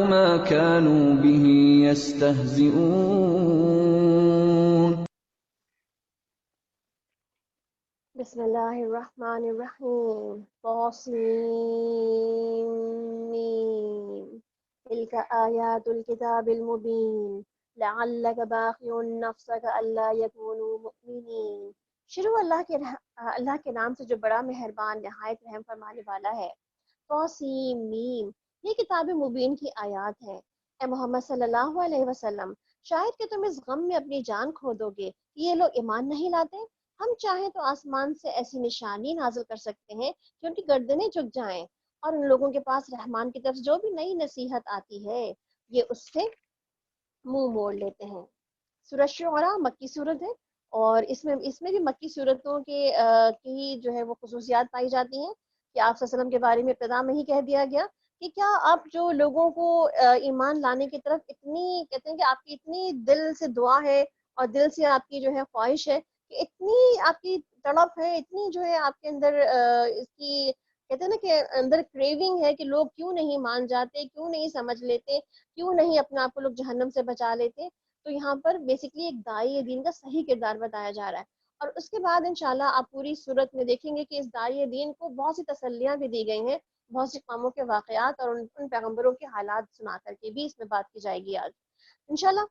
ما كانوا به يستهزئون۔ بسم اللہ الرحمن الرحیم، طاسیم، تلک آیات الکتاب المبین، لعلک باخع نفسک الا یکونوا مؤمنین۔ شروع اللہ کے نام سے جو بڑا مہربان نہایت رحم فرمانے والا ہے۔ طاسیم میم، یہ کتاب مبین کی آیات ہیں۔ اے محمد صلی اللہ علیہ وسلم، شاید کہ تم اس غم میں اپنی جان کھو دو گے کہ یہ لوگ ایمان نہیں لاتے۔ ہم چاہیں تو آسمان سے ایسی نشانی نازل کر سکتے ہیں کہ ان کی گردنیں جھک جائیں، اور ان لوگوں کے پاس رحمان کی طرف جو بھی نئی نصیحت آتی ہے یہ اس سے منہ موڑ لیتے ہیں۔ سورۃ شعراء مکی صورت ہے، اور اس میں بھی مکی صورتوں کی جو ہے وہ خصوصیات پائی جاتی ہیں کہ آپ صلی اللہ علیہ وسلم کے بارے میں ابتدا میں ہی کہہ دیا گیا کہ کیا آپ جو لوگوں کو ایمان لانے کی طرف اتنی کہتے ہیں کہ آپ کی اتنی دل سے دعا ہے اور دل سے آپ کی جو ہے خواہش ہے کہ اتنی آپ کی تڑپ ہے، اتنی جو ہے آپ کے اندر اس کی کہتے ہیں نا کہ اندر کریونگ ہے کہ لوگ کیوں نہیں مان جاتے، کیوں نہیں سمجھ لیتے، کیوں نہیں اپنے آپ کو لوگ جہنم سے بچا لیتے۔ تو یہاں پر بیسکلی ایک داعی دین کا صحیح کردار بتایا جا رہا ہے، اور اس کے بعد انشاءاللہ آپ پوری صورت میں دیکھیں گے کہ اس داعی دین کو بہت سی تسلیاں بھی دی گئی ہیں بہت سی قوموں کے واقعات اور ان پیغمبروں کے حالات سنا کر کے بھی اس میں بات کی جائے گی آج انشاءاللہ۔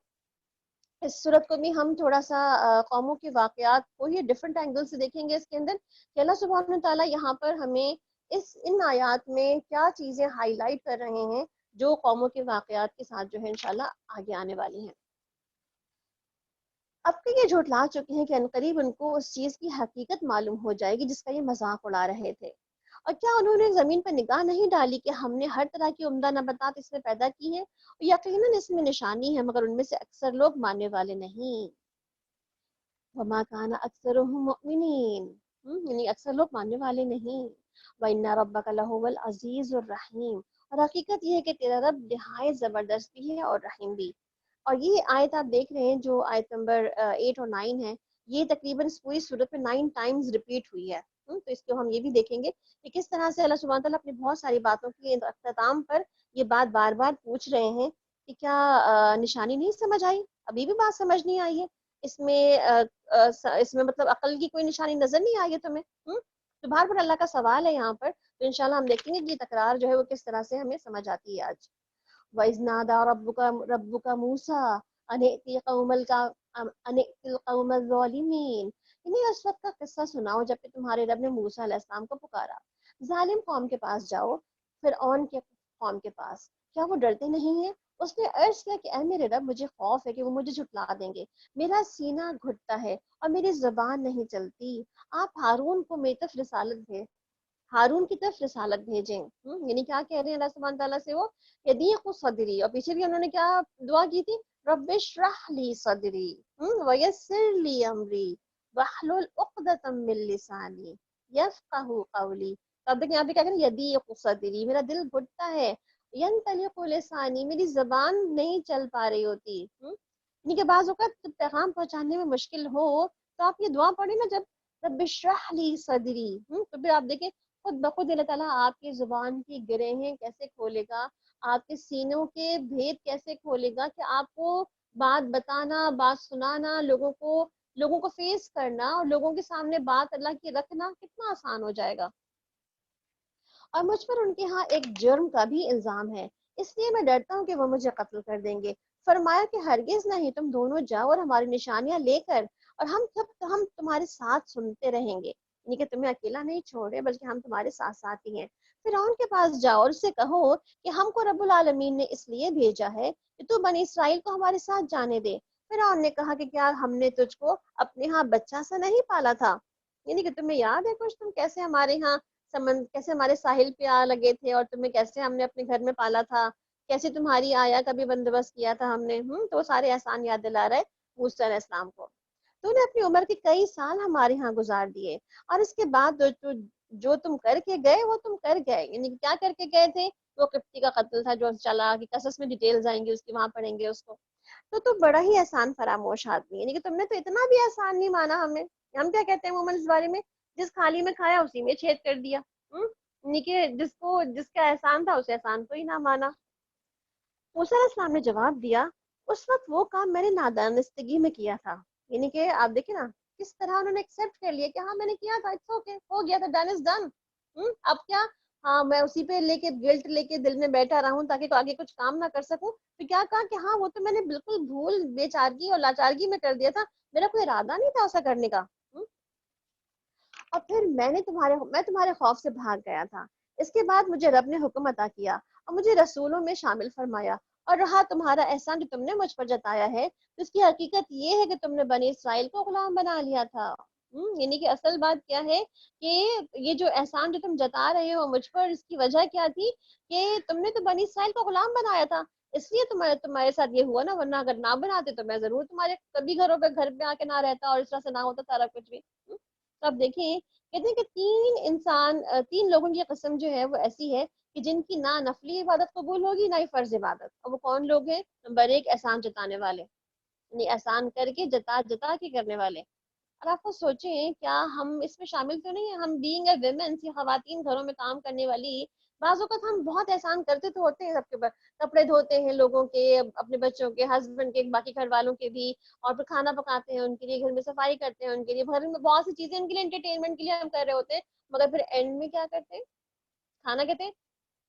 اس صورت کو بھی ہم تھوڑا سا قوموں کے واقعات کو ہی ڈفرینٹ اینگل سے دیکھیں گے اس کے اندر، کہ اللہ سبحانہ تعالیٰ یہاں پر ہمیں ان آیات میں کیا چیزیں ہائی لائٹ کر رہے ہیں جو قوموں کے واقعات کے ساتھ جو ہے انشاءاللہ آگے آنے والی ہیں۔ اب کہ یہ جھٹلا چکے ہیں کہ عنقریب ان کو اس چیز کی حقیقت معلوم ہو جائے گی جس کا یہ مذاق اڑا رہے تھے، اور کیا انہوں نے زمین پر نگاہ نہیں ڈالی کہ ہم نے ہر طرح کی عمدہ نباتات اس میں پیدا کی ہیں، یقیناً اس میں نشانی ہے مگر ان میں سے اکثر لوگ ماننے والے نہیں۔ وما کان اکثرهم مؤمنین، یعنی اکثر لوگ ماننے والے نہیں۔ وَإِنَّ رَبَّكَ لَهُوَ الْعَزِيزُ الرَّحِيمُ، اور حقیقت یہ ہے کہ تیرا رب نہایت زبردست بھی ہے اور رحیم بھی۔ اور یہ آیت آپ دیکھ رہے ہیں جو آیت نمبر 8 اور 9 ہے، یہ تقریباً پوری صورت میں 9 ٹائمز ریپیٹ ہوئی ہے۔ تو اس کو ہم یہ بھی دیکھیں گے کہ کس طرح سے اللہ سبحانہ تعالیٰ اپنی بہت ساری باتوں کے اختتام پر یہ بات بار بار پوچھ رہے ہیں کہ کیا نشانی نہیں سمجھ آئی، ابھی بھی بات سمجھ نہیں آئی ہے، اس میں اس میں مطلب عقل کی کوئی نشانی نظر نہیں آئی ہے تمہیں؟ تو بار بار اللہ کا سوال ہے یہاں پر، تو انشاءاللہ ہم دیکھیں گے کہ یہ تکرار جو ہے وہ کس طرح سے ہمیں سمجھ آتی ہے آج۔ وَإِذْ نَادَى رَبُّكَ مُوسَىٰ أَنِ ائْتِ الْقَوْمَ الظَّالِمِينَ، انہیں اس وقت کا قصہ سناؤ جب کہ تمہارے رب نے موسیٰ علیہ السلام کو پکارا، ظالم قوم کے پاس جاؤ، فرعون کے قوم کے پاس، کیا وہ ڈرتے نہیں ہیں؟ اس نے عرض کیا کہ اے میرے رب، مجھے خوف ہے کہ وہ مجھے جھٹلا دیں گے، میرا سینہ گھٹتا ہے اور میری زبان نہیں چلتی، آپ ہارون کو میری طرف رسالت دیں، ہارون کی طرف رسالت بھیجیں۔ یعنی کیا کہہ رہے ہیں اللہ سبحانہ تعالیٰ سے وہ، یضیق صدری، اور پیچھے بھی انہوں نے کیا دعا کی تھی، رب اشرح لی صدری ویسر لی امری واحلل عقدۃ من لسانی یفقہوا قولی۔ تو اب دیکھیں یہاں پہ کیا کہہ رہے ہیں، یضیق صدری، میرا دل گھٹتا ہے، ینطلق لسانی، میری زبان نہیں چل پا رہی ہوتی۔ یعنی کہ بعض اوقات جب پیغام پہنچانے میں مشکل ہو تو آپ یہ دعا پڑھیں نا، جب رب اشرح لی صدری، تو پھر آپ دیکھیں خود بخود اللہ تعالیٰ آپ کی زبان کی گرہیں کیسے کھولے گا، آپ کے سینوں کے بھید کیسے کھولے گا کہ آپ کو بات بتانا، بات سنانا، لوگوں کو فیس کرنا اور لوگوں کے سامنے بات اللہ کی رکھنا کتنا آسان ہو جائے گا۔ اور مجھ پر ان کے ہاں ایک جرم کا بھی الزام ہے، اس لیے میں ڈرتا ہوں کہ وہ مجھے قتل کر دیں گے۔ فرمایا کہ ہرگز نہیں، تم دونوں جاؤ اور ہماری نشانیاں لے کر، اور ہم تمہارے ساتھ سنتے رہیں گے، یعنی کہ تمہیں اکیلا نہیں چھوڑے بلکہ ہم تمہارے ساتھ ساتھ ہی ہیں۔ فرعون کے پاس جاؤ اور اس سے کہو کہ ہم کو رب العالمین نے اس لیے بھیجا ہے کہ تو بنی اسرائیل کو ہمارے ساتھ جانے دے۔ فرعون نے کہا کہ کیا ہم نے تجھ کو اپنے ہاں بچہ سا نہیں پالا تھا؟ یعنی کہ تمہیں یاد ہے کچھ، تم کیسے ہمارے ہاں کیسے ہمارے ساحل پہ آ لگے تھے، اور تمہیں کیسے ہم نے اپنے گھر میں پالا تھا، کیسے تمہاری آیا کا بھی بندوبست کیا تھا ہم نے، تو وہ سارے احسان یاد دلا رہے موسیٰ علیہ السلام کو۔ تو نے اپنی عمر کے کئی سال ہمارے ہاں گزار دیے، اور اس کے بعد جو تم کر کے گئے وہ تم کر گئے، یعنی کیا کر کے گئے تھے، وہ قبطی کا قتل تھا جو چلا، کہ قصص میں ڈیٹیلز آئیں گی اس کی، وہاں پڑھیں گے اس کو۔ تو بڑا ہی احسان فراموش آدمی، یعنی کہ تم نے تو اتنا بھی احسان نہیں مانا ہمیں۔ ہم کیا کہتے ہیں عموماً اس بارے میں، جس تھالی میں کھایا اسی میں چھید کر دیا، یعنی کہ جس کا احسان تھا اسے احسان کو ہی نہ مانا۔ موسیٰ علیہ السلام نے جواب دیا، اس وقت وہ کام میں نے نادانستگی میں کیا تھا، یعنی کہ آپ دیکھیں نا کس طرح انہوں نے ایکسیپٹ کر لیا کہ ہاں میں نے کیا تھا، اٹس اوکے، ہو گیا تھا، ڈن از ڈن۔ اب کیا، ہاں میں اسی پہ لے کے گلٹ لے کے دل میں بیٹھا رہا ہوں تاکہ آگے کچھ کام نہ کر سکوں، تو کیا کہا کہ ہاں وہ تو میں نے بالکل بھول بے چارگی اور لاچارگی میں کر دیا تھا، میرا کوئی ارادہ نہیں تھا ایسا کرنے کا۔ اور پھر میں تمہارے خوف سے بھاگ گیا تھا، اس کے بعد مجھے رب نے حکم عطا کیا اور مجھے رسولوں میں شامل فرمایا، اور رہا تمہارا احسان جو تم نے مجھ پر جتایا ہے، تو اس کی حقیقت یہ ہے کہ تم نے بنی اسرائیل کو غلام بنا لیا تھا۔ یعنی کہ اصل بات کیا ہے کہ یہ جو احسان جو تم جتا رہے ہو مجھ پر، اس کی وجہ کیا تھی کہ تم نے تو بنی اسرائیل کو غلام بنایا تھا، اس لیے تمہارے ساتھ یہ ہوا نا، ورنہ اگر نہ بناتے تو میں ضرور تمہارے کبھی گھر پہ آ کے نہ رہتا، اور اس طرح سے نہ ہوتا سارا کچھ بھی۔ تو اب دیکھیں، کہتے ہیں کہ تین لوگوں کی قسم جو ہے وہ ایسی ہے کہ جن کی نہ نفلی عبادت قبول ہوگی نہ ہی فرض عبادت، اور وہ کون لوگ ہیں؟ نمبر 1، احسان جتانے والے، یعنی احسان کر کے جتا جتا کے کرنے والے۔ اور آپ کو سوچیں کیا ہم اس میں شامل تو نہیں ہیں؟ ہم بینگ اے ویمن، خواتین گھروں میں کام کرنے والی، بعض اوقات ہم بہت احسان کرتے تو ہوتے ہیں سب کے اوپر، کپڑے دھوتے ہیں لوگوں کے، اپنے بچوں کے، ہسبینڈ کے، باقی گھر والوں کے بھی، اور پھر کھانا پکاتے ہیں ان کے لیے، گھر میں صفائی کرتے ہیں ان کے لیے، گھر میں بہت سی چیزیں ان کے لیے انٹرٹینمنٹ کے لیے ہم کر رہے ہوتے ہیں، مگر پھر اینڈ میں کیا کرتے ہیں؟ کھانا کہتے ہیں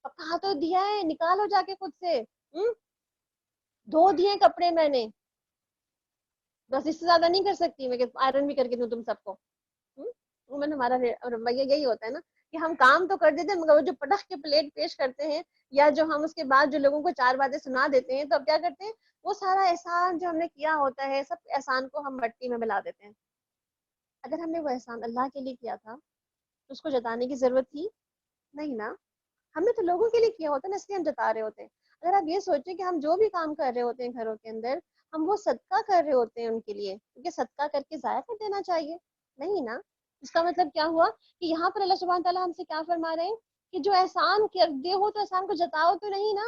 کہا تو دیا ہے، نکالو جا کے خود سے، دھو دیے کپڑے میں نے، بس اس سے زیادہ نہیں کر سکتی میں کہ آئرن بھی کر کے دوں تم سب کو. وہ میں ہمارا رویہ یہی ہوتا ہے نا کہ ہم کام تو کر دیتے ہیں مگر وہ جو پٹخ کے پلیٹ پیش کرتے ہیں یا جو ہم اس کے بعد جو لوگوں کو 4 باتیں سنا دیتے ہیں تو اب کیا کرتے ہیں وہ سارا احسان جو ہم نے کیا ہوتا ہے سب احسان کو ہم مٹی میں ملا دیتے ہیں. اگر ہم نے وہ احسان اللہ کے لیے کیا تھا تو اس کو جتانے کی ضرورت تھی نہیں نا. ہم نے تو لوگوں کے لیے کیا ہوتا ہے نا، اس لیے ہم جتا رہے ہوتے ہیں. اگر آپ یہ سوچیں کہ ہم جو بھی کام کر رہے ہوتے ہیں گھروں کے اندر ہم وہ صدقہ کر رہے ہوتے ہیں ان کے لیے، کیونکہ صدقہ کر کے ضائع کر دینا چاہیے نہیں نا. اس کا مطلب کیا ہوا کہ یہاں پر اللہ سبحانہ تعالیٰ ہم سے کیا فرما رہے ہیں کہ جو احسان دے ہو تو احسان کو جتاؤ تو نہیں نا.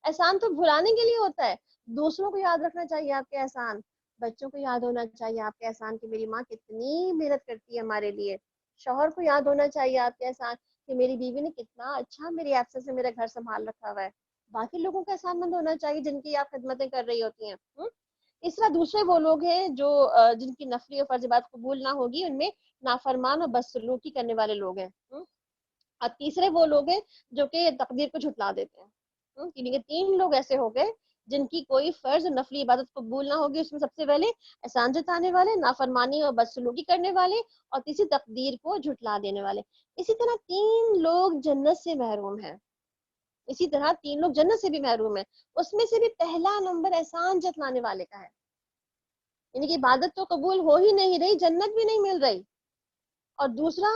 احسان تو بھلانے کے لیے ہوتا ہے. دوسروں کو یاد رکھنا چاہیے آپ کے احسان، بچوں کو یاد ہونا چاہیے آپ کے احسان کہ میری ماں کتنی محنت کرتی ہے ہمارے لیے، شوہر کو یاد ہونا چاہیے آپ کے احسان کہ میری بیوی نے کتنا اچھا میری ایبسنس سے میرا گھر سنبھال رکھا ہوا ہے. باقی لوگوں کا احسان مند ہونا چاہیے جن کی آپ خدمتیں کر رہی ہوتی ہیں. اس طرح دوسرے وہ لوگ ہیں جو جن کی نفلی اور فرض بات قبول نہ ہوگی، ان میں نافرمان اور بدسلوکی کرنے والے لوگ ہیں. اور تیسرے وہ لوگ ہیں جو کہ تقدیر کو جھٹلا دیتے ہیں. یعنی 3 لوگ ایسے ہو گئے جن کی کوئی فرض نفلی عبادت قبول نہ ہوگی. اس میں سب سے پہلے احسان جتانے والے، نافرمانی اور بدسلوکی کرنے والے، اور تیسری تقدیر کو جھٹلا دینے والے. اسی طرح 3 لوگ جنت سے محروم ہیں. اسی طرح 3 لوگ جنت سے بھی محروم ہیں. اس میں سے بھی پہلا نمبر احسان جتلانے والے کا ہے. یعنی کہ عبادت تو قبول ہو ہی نہیں رہی، جنت بھی نہیں مل رہی. اور دوسرا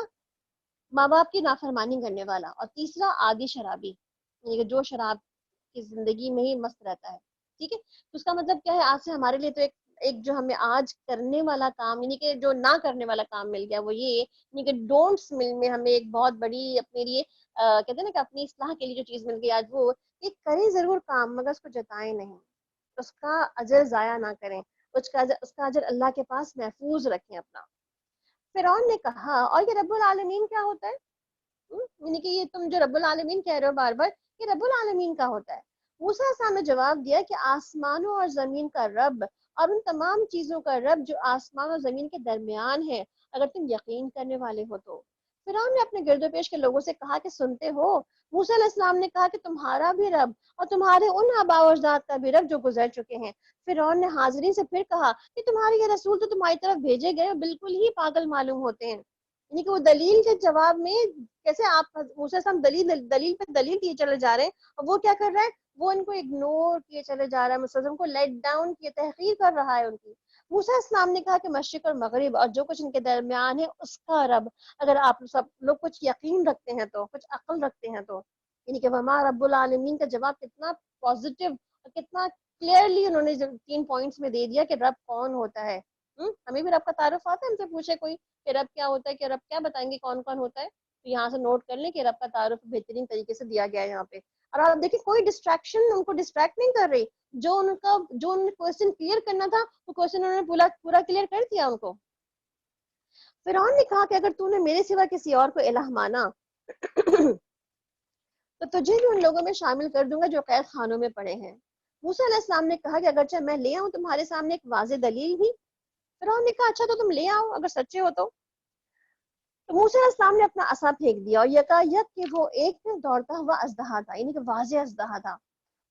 ماں باپ کی نافرمانی کرنے والا، اور تیسرا عادی شرابی، یعنی کہ جو شراب کی زندگی میں ہی مست رہتا ہے. ٹھیک ہے، تو اس کا مطلب کیا ہے، آج سے ہمارے لیے تو ایک جو ہمیں آج کرنے والا کام، یعنی کہ جو نہ کرنے والا کام مل گیا وہ یہ، یعنی کہ ڈونٹس مل میں ہمیں ایک بہت بڑی اپنے لیے کہتے ہیں نا کہ اپنی اصلاح کے لیے جو چیز مل گئی آج، وہ ایک کریں ضرور کام مگر اس کو جتائیں نہیں، اس کا اجر ضائع نہ کریں، اس کا اجر اللہ کے پاس محفوظ رکھیں اپنا. فرعون نے کہا، اور یہ رب العالمین کیا ہوتا ہے؟ یعنی کہ یہ تم جو رب العالمین کہہ رہے ہو بار بار، یہ رب العالمین کا ہوتا ہے. موسیٰ علیہ السلام نے جواب دیا کہ آسمانوں اور زمین کا رب اور ان تمام چیزوں کا رب جو آسمان اور زمین کے درمیان ہے، اگر تم یقین کرنے والے ہو تو. فرعون نے اپنے گرد و پیش کے لوگوں سے کہا کہ سنتے ہو؟ موسیٰ علیہ السلام نے کہا کہ تمہارا بھی رب اور تمہارے ان آباء و اجداد کا بھی رب جو گزر چکے ہیں. فرعون نے حاضرین سے پھر کہا کہ تمہارے یہ رسول تو تمہاری طرف بھیجے گئے بالکل ہی پاگل معلوم ہوتے ہیں. یعنی کہ وہ دلیل کے جواب میں کیسے آپ موسیٰ علیہ السلام دلیل پہ دلیل دیے چلے جا رہے ہیں، اور وہ کیا کر رہا ہے، وہ ان کو اگنور کیے چلے جا رہا ہے، مسلم کو لیٹ ڈاؤن کیے، تحقیر کر رہا ہے ان کی. موسیٰ علیہ السلام نے کہا کہ مشرق اور مغرب اور جو کچھ ان کے درمیان ہے اس کا رب، اگر آپ سب لوگ کچھ یقین رکھتے ہیں تو، کچھ عقل رکھتے ہیں تو. یعنی کہ وما رب العالمین کا جواب کتنا پازیٹیو اور کتنا کلیئرلی انہوں نے 3 پوائنٹس میں دے دیا کہ رب کون ہوتا ہے. ہمیں بھی رب کا تعارف آتا ہے، ہم سے پوچھے کوئی کہ رب کیا ہوتا ہے، کہ رب کیا بتائیں گے کون کون ہوتا ہے، تو یہاں سے نوٹ کر لیں کہ رب کا تعارف بہترین طریقے سے دیا گیا ہے یہاں پہ. اور آپ دیکھیں کوئی ڈسٹریکشن ان کو ڈسٹریکٹ نہیں کر رہی، جو ان نے کوسچن کلیئر کرنا تھا وہ کوسچن انہوں نے پورا کلیئر کر دیا ان کو. فرعون نے کہا کہ اگر تو نے میرے سوا کسی اور کو الہ مانا تو تجھے بھی ان لوگوں میں شامل کر دوں گا جو قید خانوں میں پڑے ہیں. موسیٰ علیہ السلام نے کہا کہ اگرچہ میں لے آؤں تمہارے سامنے ایک واضح دلیل بھی. فرعون نے کہا اچھا تو تم لے آؤ اگر سچے ہو تو. موسیٰ علیہ السلام نے اپنا عصا پھینک دیا اور یکایک کہ وہ ایک دوڑتا ہوا اژدہا تھا، یعنی کہ واضح اژدہا تھا.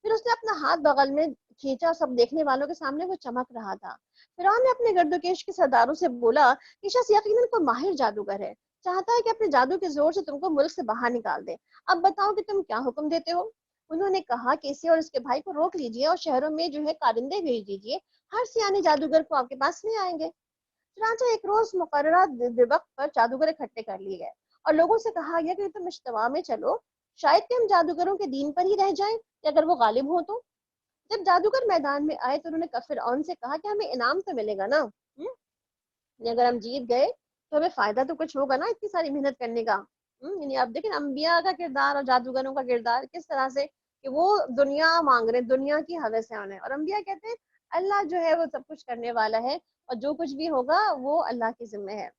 پھر اس نے اپنا ہاتھ بغل میں کھینچا، سب دیکھنے والوں کے سامنے وہ چمک رہا تھا. فرعون نے اپنے گرد و پیش کے سرداروں سے بولا کہ شخص یقیناً کوئی ماہر جادوگر ہے، چاہتا ہے کہ اپنے جادو کے زور سے تم کو ملک سے باہر نکال دے. اب بتاؤ کہ تم کیا حکم دیتے ہو؟ انہوں نے کہا کہ اسے اور اس کے بھائی کو روک لیجئے اور شہروں میں جو ہے کارندے بھیج دیجئے، ہر سیانے جادوگر کو آپ کے پاس لے آئیں گے. چنانچہ ایک روز مقررہ وقت پر جادوگر اکٹھے کر لیے گئے اور لوگوں سے کہا گیا کہ تم اجتماع میں چلو، شاید کہ ہم جادوگروں کے دین پر ہی رہ جائیں کہ اگر وہ غالب ہوں تو. جب جادوگر میدان میں آئے تو انہوں نے فرعون سے کہا کہ ہمیں انعام تو ملے گا نا، اگر ہم جیت گئے تو ہمیں فائدہ تو کچھ ہوگا نا اتنی ساری محنت کرنے کا. یعنی آپ دیکھیں انبیاء کا کردار اور جادوگروں کا کردار کس طرح سے کہ وہ دنیا مانگ رہے، دنیا کی حوث ہے انہیں، اور انبیاء کہتے ہیں اللہ جو ہے وہ سب کچھ کرنے والا ہے اور جو کچھ بھی ہوگا وہ اللہ کے ذمہ ہے.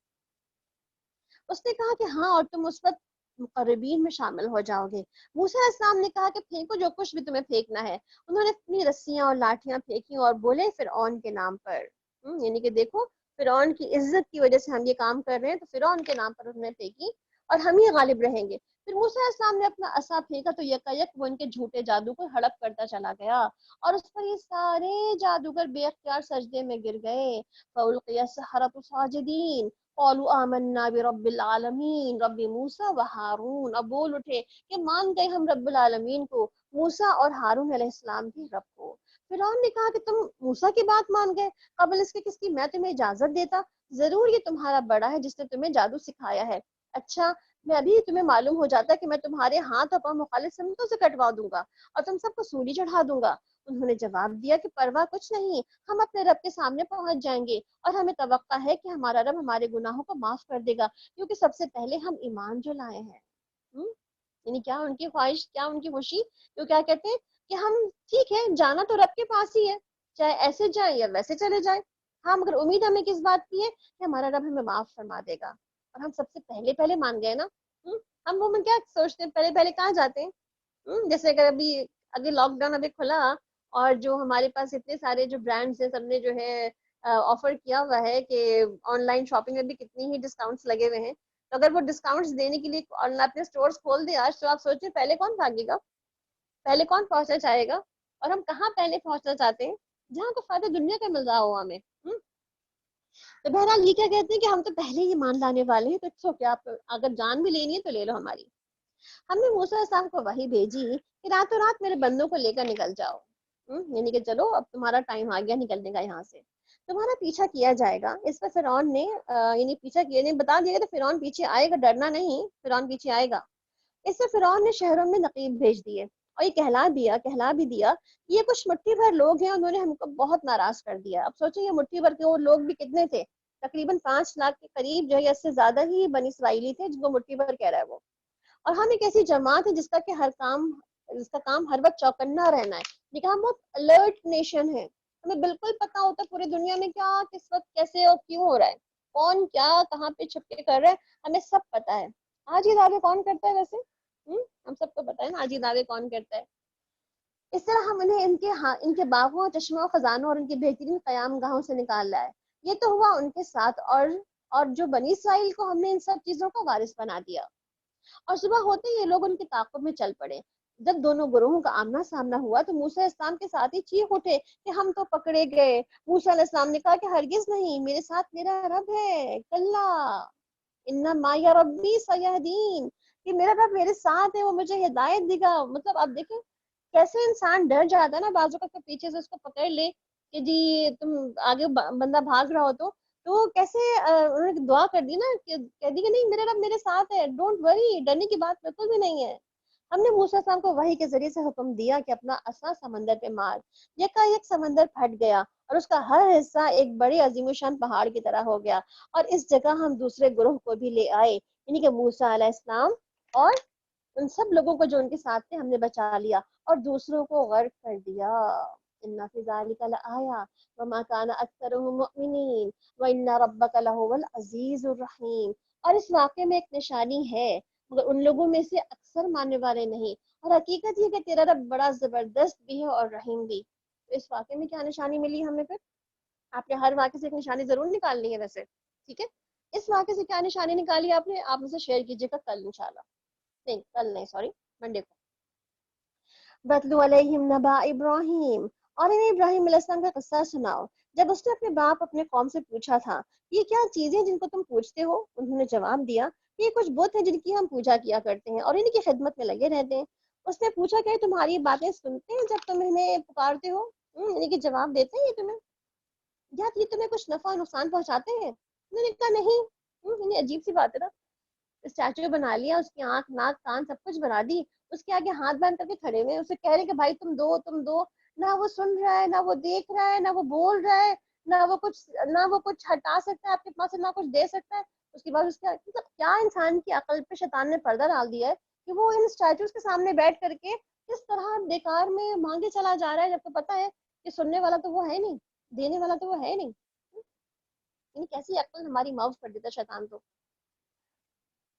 اس نے کہا کہ ہاں اور تم اس وقت مقربین میں شامل ہو جاؤ گے. موسیٰ علیہ السلام نے کہا کہ پھینکو جو کچھ بھی تمہیں پھینکنا ہے. انہوں نے اپنی رسیاں اور لاٹھیاں پھینکی اور بولے فرعون کے نام پر. یعنی کہ دیکھو فرعون کی عزت کی وجہ سے ہم یہ کام کر رہے ہیں، تو فرعون کے نام پر انہوں نے پھینکی اور ہم ہی غالب رہیں گے. پھر موسیٰ علیہ السلام نے اپنا عصا پھینکا تو یکایک وہ ان کے جھوٹے جادو کو ہڑپ کرتا چلا گیا، اور اس پر یہ سارے جادوگر بے اختیار سجدے میں گر گئے۔ فَأُلْقِيَ السَّحَرَةُ سَاجِدِينَ قَالُوا آمَنَّا بِرَبِّ الْعَالَمِينَ رَبِّ موسیٰ وَہارون۔ اب بول اٹھے کہ مان گئے ہم رب العالمین کو، موسیٰ اور ہارون علیہ السلام کے رب کو۔ فرعون نے کہا کہ تم موسیٰ کی بات مان گئے، قبل اس کے کس کی میں تمہیں اجازت دیتا؟ ضرور یہ تمہارا بڑا ہے جس نے تمہیں جادو سکھایا ہے۔ اچھا، میں ابھی تمہیں معلوم ہو جاتا کہ میں تمہارے ہاتھ اور پاؤں مخالف سمتوں سے کٹوا دوں گا اور تم سب کو سولی چڑھا دوں گا۔ انہوں نے جواب دیا کہ پرواہ کچھ نہیں، ہم اپنے رب کے سامنے پہنچ جائیں گے اور ہمیں توقع ہے کہ ہمارا رب ہمارے گناہوں کو معاف کر دے گا، کیونکہ سب سے پہلے ہم ایمان جو لائے ہیں۔ یعنی کیا ان کی خواہش، کیا ان کی خوشی، تو کیا کہتے ہیں کہ ہم ٹھیک ہے جانا تو رب کے پاس ہی ہے، چاہے ایسے جائیں یا ویسے چلے جائیں، ہاں مگر امید ہمیں کس بات کی ہے کہ ہمارا رب ہمیں معاف فرما دے گا، اور ہم سب سے پہلے مان گئے نا۔ ہم وہ کیا سوچتے ہیں، پہلے کہاں جاتے ہیں؟ جیسے اگر ابھی لاک ڈاؤن ابھی کھلا اور جو ہمارے پاس اتنے سارے جو برانڈز ہیں سب نے جو ہے آفر کیا ہوا ہے کہ آن لائن شاپنگ میں بھی کتنی ہی ڈسکاؤنٹس لگے ہوئے ہیں، تو اگر وہ ڈسکاؤنٹس دینے کے لیے اپنے اسٹورز کھول دے آج، تو آپ سوچیں پہلے کون بھاگے گا، پہلے کون پہنچنا چاہے گا؟ اور ہم کہاں پہلے پہنچنا چاہتے ہیں؟ جہاں کو فائدہ دنیا کا مل رہا ہو ہمیں۔ تو بہرحال یہ کیا کہتے ہیں کہ ہم تو پہلے ہی مان لانے والے ہیں، تو اٹس اوکے، آپ اگر جان بھی لینی ہے تو لے لو ہماری۔ ہم نے موسیٰ علیہ السلام کو وحی بھیجی کہ راتوں رات میرے بندوں کو لے کر نکل جاؤ، یعنی کہ چلو اب تمہارا ٹائم آ گیا نکلنے کا، یہاں سے تمہارا پیچھا کیا جائے گا۔ اس پر فرعون نے یعنی پیچھا کیا، یعنی بتا دیا گا تو فرعون پیچھے آئے گا، ڈرنا نہیں، فرعون پیچھے آئے گا۔ اس سے فرعون نے شہروں میں نقیب بھیج دیے، اور یہ کہلا بھی دیا کہ یہ کچھ مٹھی بھر لوگ ہیں، انہوں نے ہم کو بہت ناراض کر دیا۔ اب سوچیں یہ مٹھی بھر کے وہ لوگ بھی کتنے تھے، تقریباً 5 لاکھ کے قریب جو ہے، اس سے زیادہ ہی بنی اسرائیلی تھے جن کو مٹھی بھر کہہ رہا ہے وہ۔ اور ہم ایک ایسی جماعت ہے جس کا کام ہر وقت چوکنا رہنا ہے، یہ کہ ہم بہت الرٹ نیشن ہے، ہمیں بالکل پتا ہوتا ہے پوری دنیا میں کیا کس وقت کیسے اور کیوں ہو رہا ہے، کون کیا کہاں پہ چھپ کے کر رہا ہے، ہمیں سب پتا ہے۔ آج یہ دعوے کون کرتا ہے ویسے؟ ہم سب کو پتا ہے نا آج یہ دعوے کون کرتا ہے۔ اس طرح ہم انہیں ان کے باغوں، چشموں، خزانوں اور ان کی بہترین قیام گاہوں سے نکال لائے۔ یہ تو ہوا ان کے ساتھ، اور جو بنی اسرائیل کو ہم نے ان سب چیزوں کا وارث بنا دیا۔ اور صبح ہوتے ہی یہ لوگ ان کے تعاقب میں چل پڑے۔ جب دونوں گروہوں کا آمنا سامنا ہوا تو موسیٰ علیہ السلام کے ساتھ ہی چیخ اٹھے کہ ہم تو پکڑے گئے۔ موسیٰ علیہ السلام نے کہا کہ ہرگز نہیں، میرے ساتھ میرا رب ہے، کلا ان معی ربی سیہدین، کہ میرا رب میرے ساتھ ہے، وہ مجھے ہدایت دے گا۔ مطلب آپ دیکھیں کیسے انسان ڈر جاتا ہے نا بعض اوقات تو پیچھے سے اس کو پکڑ لے کہ جی تم آگے بندہ بھاگ رہا ہو تو کیسے انہوں نے دعا کر دی نا کہ کہہ دی کہ نہیں میرا رب میرے ساتھ ہے، ڈونٹ وری، ڈرنے کی بات بالکل بھی نہیں ہے۔ ہم نے موسیٰ السلام کو وحی کے ذریعے سے حکم دیا کہ اپنا عصا سمندر پہ مار، یکایک سمندر پھٹ گیا اور اس کا ہر حصہ ایک بڑے عظیم الشان پہاڑ کی طرح ہو گیا، اور اس جگہ ہم دوسرے گروہ کو بھی لے آئے، یعنی کہ موسیٰ علیہ السلام اور ان سب لوگوں کو جو ان کے ساتھ تھے ہم نے بچا لیا اور دوسروں کو غرق کر دیا۔ ان فی ذلک لآیہ وما کان اکثرهم مؤمنین وان ربک لہو العزیز الرحیم۔ اور اس واقعے میں ایک نشانی ہے مگر ان لوگوں میں سے اکثر ماننے والے نہیں، اور حقیقت یہ کہ تیرا رب بڑا زبردست بھی ہے اور رحیم بھی۔ تو اس واقعے میں کیا نشانی ملی ہمیں؟ پھر آپ نے ہر واقعے سے ایک نشانی ضرور نکالنی ہے ویسے، ٹھیک ہے؟ اس واقعے سے کیا نشانی نکالی آپ مجھ سے شیئر کیجیے گا کل انشاءاللہ، نہیں کل نہیں، سوری منڈے کو۔ بَتْلُوا عَلَيْهِمْ نَبَأَ ابراہیم، اور انہیں ابراہیم علیہ السلام کا قصہ سناؤ جب اس نے اپنے باپ اپنے قوم سے پوچھا تھا یہ کیا چیزیں جن کو تم پوچھتے ہو؟ انہوں نے جواب دیا یہ کچھ بت ہیں جن کی ہم پوجا کیا کرتے ہیں اور انہیں کی خدمت میں لگے رہتے ہیں۔ اس نے پوچھا کہ تمہاری باتیں سنتے ہیں جب تم انہیں پکارتے ہو؟ یعنی کہ جواب دیتے ہیں یہ تمہیں، یا یہ تمہیں کچھ نفع نقصان پہنچاتے ہیں؟ انہوں نے کہا نہیں۔ یعنی عجیب سی بات ہے نا، اسٹیچو بنا لیا، اس کی آنکھ ناک کان سب کچھ بنا دی، اس کے آگے ہاتھ باندھ کر کے کھڑے ہوئے، اسے کہہ رہے کہ بھائی تم دو تم دو، نہ وہ سن رہا ہے، نہ وہ دیکھ رہا ہے، نہ وہ بول رہا ہے، نہ وہ کچھ ہٹا سکتا ہے آپ کے پاس سے، نہ کچھ دے سکتا ہے۔ اس کے بعد اس کا مطلب کیا انسان کی عقل پہ شیطان نے پردہ ڈال دیا ہے کہ وہ ان اسٹیچوز کے سامنے بیٹھ کر کے کس طرح بیکار میں مانگے چلا جا رہا ہے، جب کو پتا ہے کہ سننے والا تو وہ ہے نہیں، دینے والا تو وہ ہے نہیں۔ یعنی کیسی عقل ہماری معاف کر دیتا شیطان تو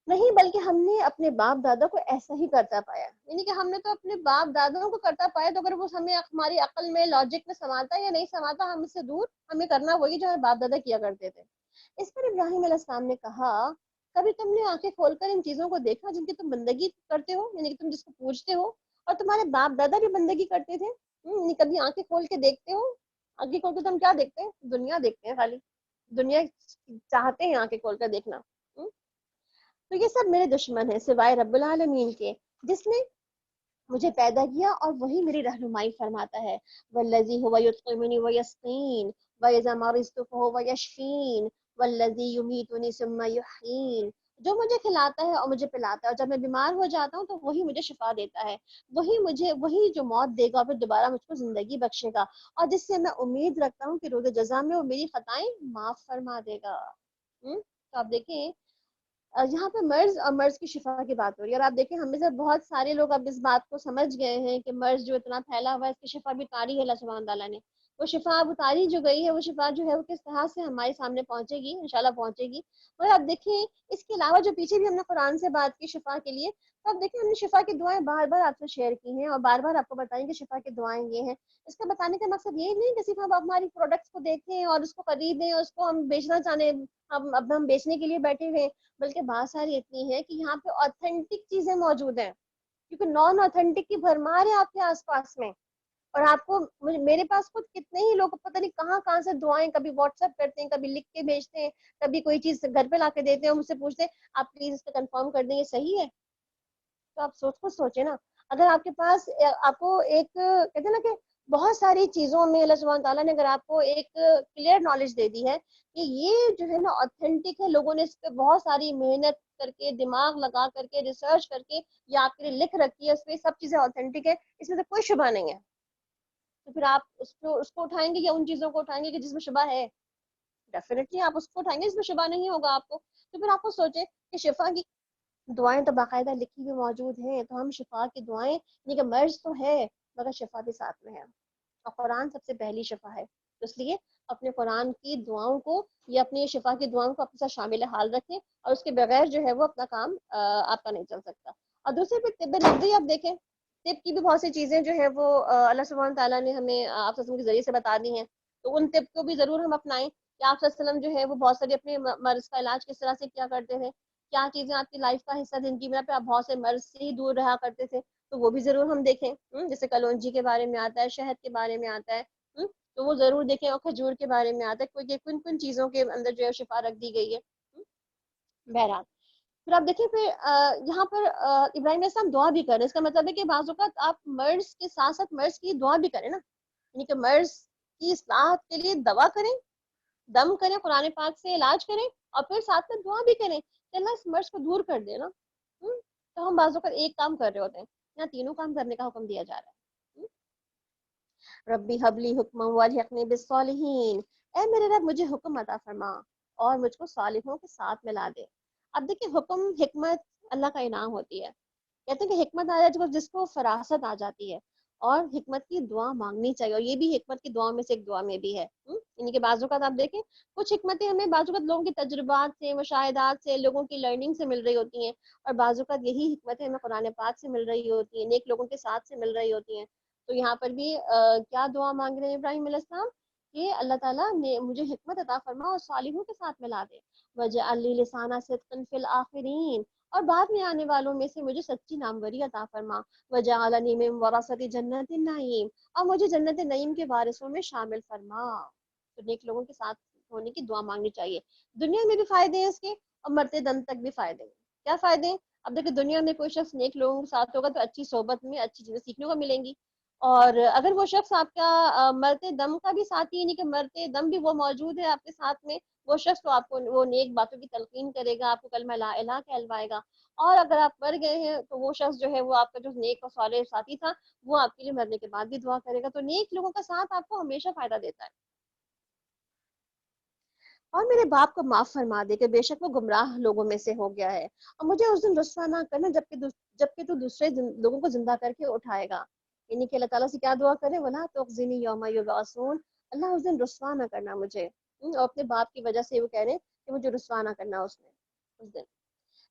نہیں، بلکہ ہم نے اپنے باپ دادا کو ایسا ہی کرتا پایا، یعنی کہ ہم نے تو اپنے باپ داداؤں کو کرتا پایا، تو اگر وہ ہمیں ہماری عقل میں لاجک میں سماتا یا نہیں سماتا ہم اس سے دور، ہمیں کرنا وہی جو ہمارے باپ دادا کیا کرتے تھے۔ اس پر ابراہیم علیہ السلام نے کہا کبھی تم نے آنکھیں کھول کر ان چیزوں کو دیکھا جن کی تم بندگی کرتے ہو، یعنی کہ تم جس کو پوجتے ہو اور تمہارے باپ دادا بھی بندگی کرتے تھے؟ یعنی کبھی آنکھیں کھول کے دیکھتے ہو؟ آنکھیں کھول کے تم کیا دیکھتے ہیں؟ دنیا دیکھتے ہیں خالی، دنیا چاہتے ہیں آنکھیں کھول کر دیکھنا۔ تو یہ سب میرے دشمن ہیں سوائے رب العالمین کے، جس نے مجھے پیدا کیا اور وہی میری رہنمائی فرماتا ہے۔ والذی هو یطعمنی ویسقین واذا مرضت فهو یشفین والذی یمیتنی ثم یحیین، جو مجھے کھلاتا ہے اور مجھے پلاتا ہے، اور جب میں بیمار ہو جاتا ہوں تو وہی مجھے شفا دیتا ہے، وہی جو موت دے گا پھر دوبارہ مجھ کو زندگی بخشے گا، اور جس سے میں امید رکھتا ہوں کہ روز جزا میں وہ میری خطائیں معاف فرما دے گا۔ تو آپ دیکھیں یہاں پہ مرض اور مرض کی شفا کی بات ہو رہی ہے، اور آپ دیکھیں ہم میں سے بہت سارے لوگ اب اس بات کو سمجھ گئے ہیں کہ مرض جو اتنا پھیلا ہوا ہے اس کی شفا بھی اتاری ہے اللہ سبحانہ تعالیٰ نے۔ وہ شفا اب اتاری جو گئی ہے، وہ شفا جو ہے وہ کس طرح سے ہمارے سامنے پہنچے گی، انشاءاللہ پہنچے گی۔ اور آپ دیکھیں اس کے علاوہ جو پیچھے بھی ہم نے قرآن سے بات کی شفا کے لیے، تو آپ دیکھیں ہم نے شفا کی دعائیں بار بار آپ سے شیئر کی ہیں اور بار بار آپ کو بتائیں کہ شفا کی دعائیں یہ ہیں۔ اس کا بتانے کا مقصد یہ نہیں کہ صرف ہم ہماری پروڈکٹس کو دیکھیں اور اس کو خریدیں اور اس کو ہم بیچنا چاہیں، ہم بیچنے کے لیے بیٹھے ہوئے، بلکہ بات ساری اتنی ہے کہ یہاں پہ آتھینٹک چیزیں موجود ہیں، کیونکہ نان آتھینٹک کی بھرمار ہے آپ کے آس پاس میں۔ اور آپ کو میرے پاس خود کتنے ہی لوگ پتہ نہیں کہاں کہاں سے دعائیں کبھی واٹس ایپ کرتے ہیں، کبھی لکھ کے بھیجتے ہیں، کبھی کوئی چیز گھر پہ لا کے دیتے ہیں، مجھ سے پوچھتے ہیں آپ پلیز اس کو کنفرم کر دیں یہ صحیح ہے۔ تو آپ خود سوچیں نا، اگر آپ کے پاس آپ کو ایک کہتے ہیں نا کہ بہت ساری چیزوں میں اللہ سبحانہ تعالیٰ نے اگر آپ کو ایک کلیئر نالج دے دی ہے کہ یہ جو ہے نا آتھینٹک ہے، لوگوں نے اس پہ بہت ساری محنت کر کے دماغ لگا کر کے ریسرچ کر کے یہ آپ کے لیے لکھ رکھی ہے، اس پہ سب چیزیں آتھینٹک ہے، اس میں سے کوئی شبہ نہیں ہے، تو پھر آپ اس کو اٹھائیں گے یا ان چیزوں کو اٹھائیں گے کہ جس میں شبہ ہے؟ ڈیفینیٹلی آپ اس کو اٹھائیں گے جس میں شبہ نہیں ہوگا آپ کو۔ تو پھر آپ کو سوچیں کہ شفا کی دعائیں تو باقاعدہ لکھی ہوئی موجود ہیں، تو ہم شفا کی دعائیں، یہ کہ مرض تو ہے مگر شفا بھی ساتھ میں ہے، اور قرآن سب سے پہلی شفا ہے، تو اس لیے اپنے قرآن کی دعاؤں کو یا اپنی شفا کی دعاؤں کو اپنے ساتھ شامل حال رکھیں، اور اس کے بغیر جو ہے وہ اپنا کام آپ کا نہیں چل سکتا۔ اور دوسرے پہ طب نبوی آپ دیکھیں، طب کی بھی بہت سی چیزیں جو ہے وہ اللہ سبحانہ تعالیٰ نے ہمیں آپ صلی اللہ علیہ وسلم کے ذریعے سے بتا دی ہیں، تو ان طب کو بھی ضرور ہم اپنائیں کہ آپ صلی اللہ علیہ وسلم جو ہے وہ بہت ساری اپنے مرض کا علاج کس طرح سے کیا کرتے تھے، کیا چیزیں آپ کی لائف کا حصہ جن کی بنا پہ آپ بہت سے مرض سے ہی دور رہا کرتے تھے، تو وہ بھی ضرور ہم دیکھیں۔ جیسے کلونجی کے بارے میں آتا ہے، شہد کے بارے میں آتا ہے، تو وہ ضرور دیکھیں، اور کھجور کے بارے میں آتا ہے، کن کن چیزوں کے اندر جو ہے شفا رکھ دی گئی ہے۔ بہرحال پھر آپ دیکھیں پھر یہاں پر ابراہیم علیہ السلام دعا بھی کریں، اس کا مطلب ہے کہ بعض اوقات آپ مرض کے ساتھ ساتھ مرض کی دعا بھی کریں نا، یعنی کہ مرض کی اصلاح کے لیے دوا کریں، دم کریں، قرآن پاک سے علاج کریں، اور پھر ساتھ میں دعا بھی کریں کہ اللہ اس مرض کو دور کر دے نا۔ تو ہم بعض اوقات ایک کام کر رہے ہوتے ہیں، یہاں تینوں کام کرنے کا حکم دیا جا رہا ہے۔ ربی حبلی حکما والحقنی بالصالحین، اے میرے رب مجھے حکم عطا فرما اور مجھ کو صالحوں کے ساتھ ملا دے۔ اب دیکھیں حکم حکمت اللہ کا انعام ہوتی ہے، کہتے ہیں کہ حکمت آ جائے جس کو فراست آ جاتی ہے، اور حکمت کی دعا مانگنی چاہیے، اور یہ بھی حکمت کی دعا میں سے ایک دعا میں بھی ہے۔ یعنی کہ بعض اوقات آپ دیکھیں کچھ حکمتیں ہمیں بعض اوقات لوگوں کی تجربات سے، مشاہدات سے، لوگوں کی لرننگ سے مل رہی ہوتی ہیں، اور بعض اوقات یہی حکمتیں ہمیں قرآن پاک سے مل رہی ہوتی ہیں، نیک لوگوں کے ساتھ سے مل رہی ہوتی ہیں۔ تو یہاں پر بھی کیا دعا مانگ رہے ہیں ابراہیم علیہ السلام کہ اللہ تعالیٰ نے مجھے حکمت عطا فرما اور صالحوں کے ساتھ ملا دے، وجعل لی لسان صدق فی الآخرین، اور بعد میں آنے والوں میں سے مجھے سچی ناموری عطا فرما، وجعلنی من ورثۃ جنت النعیم، اور مجھے جنت نعیم کے وارثوں میں شامل فرما۔ تو نیک لوگوں کے ساتھ ہونے کی دعا مانگنی چاہیے، دنیا میں بھی فائدے ہیں اس کے اور مرتے دم تک بھی فائدے ہیں۔ کیا فائدے ہیں؟ اب دیکھیں دنیا میں کوئی شخص نیک لوگوں کے ساتھ ہوگا تو اچھی صحبت میں اچھی چیزیں سیکھنے کو ملیں گی، اور اگر وہ شخص آپ کا مرتے دم کا بھی ساتھی، یعنی کہ مرتے دم بھی وہ موجود ہے آپ کے ساتھ میں، وہ شخص تو آپ کو وہ نیک باتوں کی تلقین کرے گا، آپ کو کلمہ لا الہ کہلوائے گا، اور اگر آپ مر گئے ہیں تو وہ شخص جو ہے وہ آپ کا جو نیک اور صالح ساتھی تھا وہ آپ کے لیے مرنے کے بعد بھی دعا کرے گا۔ تو نیک لوگوں کا ساتھ آپ کو ہمیشہ فائدہ دیتا ہے۔ اور میرے باپ کو معاف فرما دے کہ بے شک وہ گمراہ لوگوں میں سے ہو گیا ہے، اور مجھے اس دن رسوا نہ کرنا جبکہ تو دوسرے لوگوں کو زندہ کر کے اٹھائے گا۔ یعنی کہ اللہ تعالیٰ سے کیا دعا کرے، وَلَا تُخْزِنِي يَوْمَ يُبْعَثُونَ، اللہ اس دن رسوا نہ کرنا مجھے، اور اپنے باپ کی وجہ سے وہ کہہ رہے ہیں کہ مجھے رسوا نہ کرنا اس دن،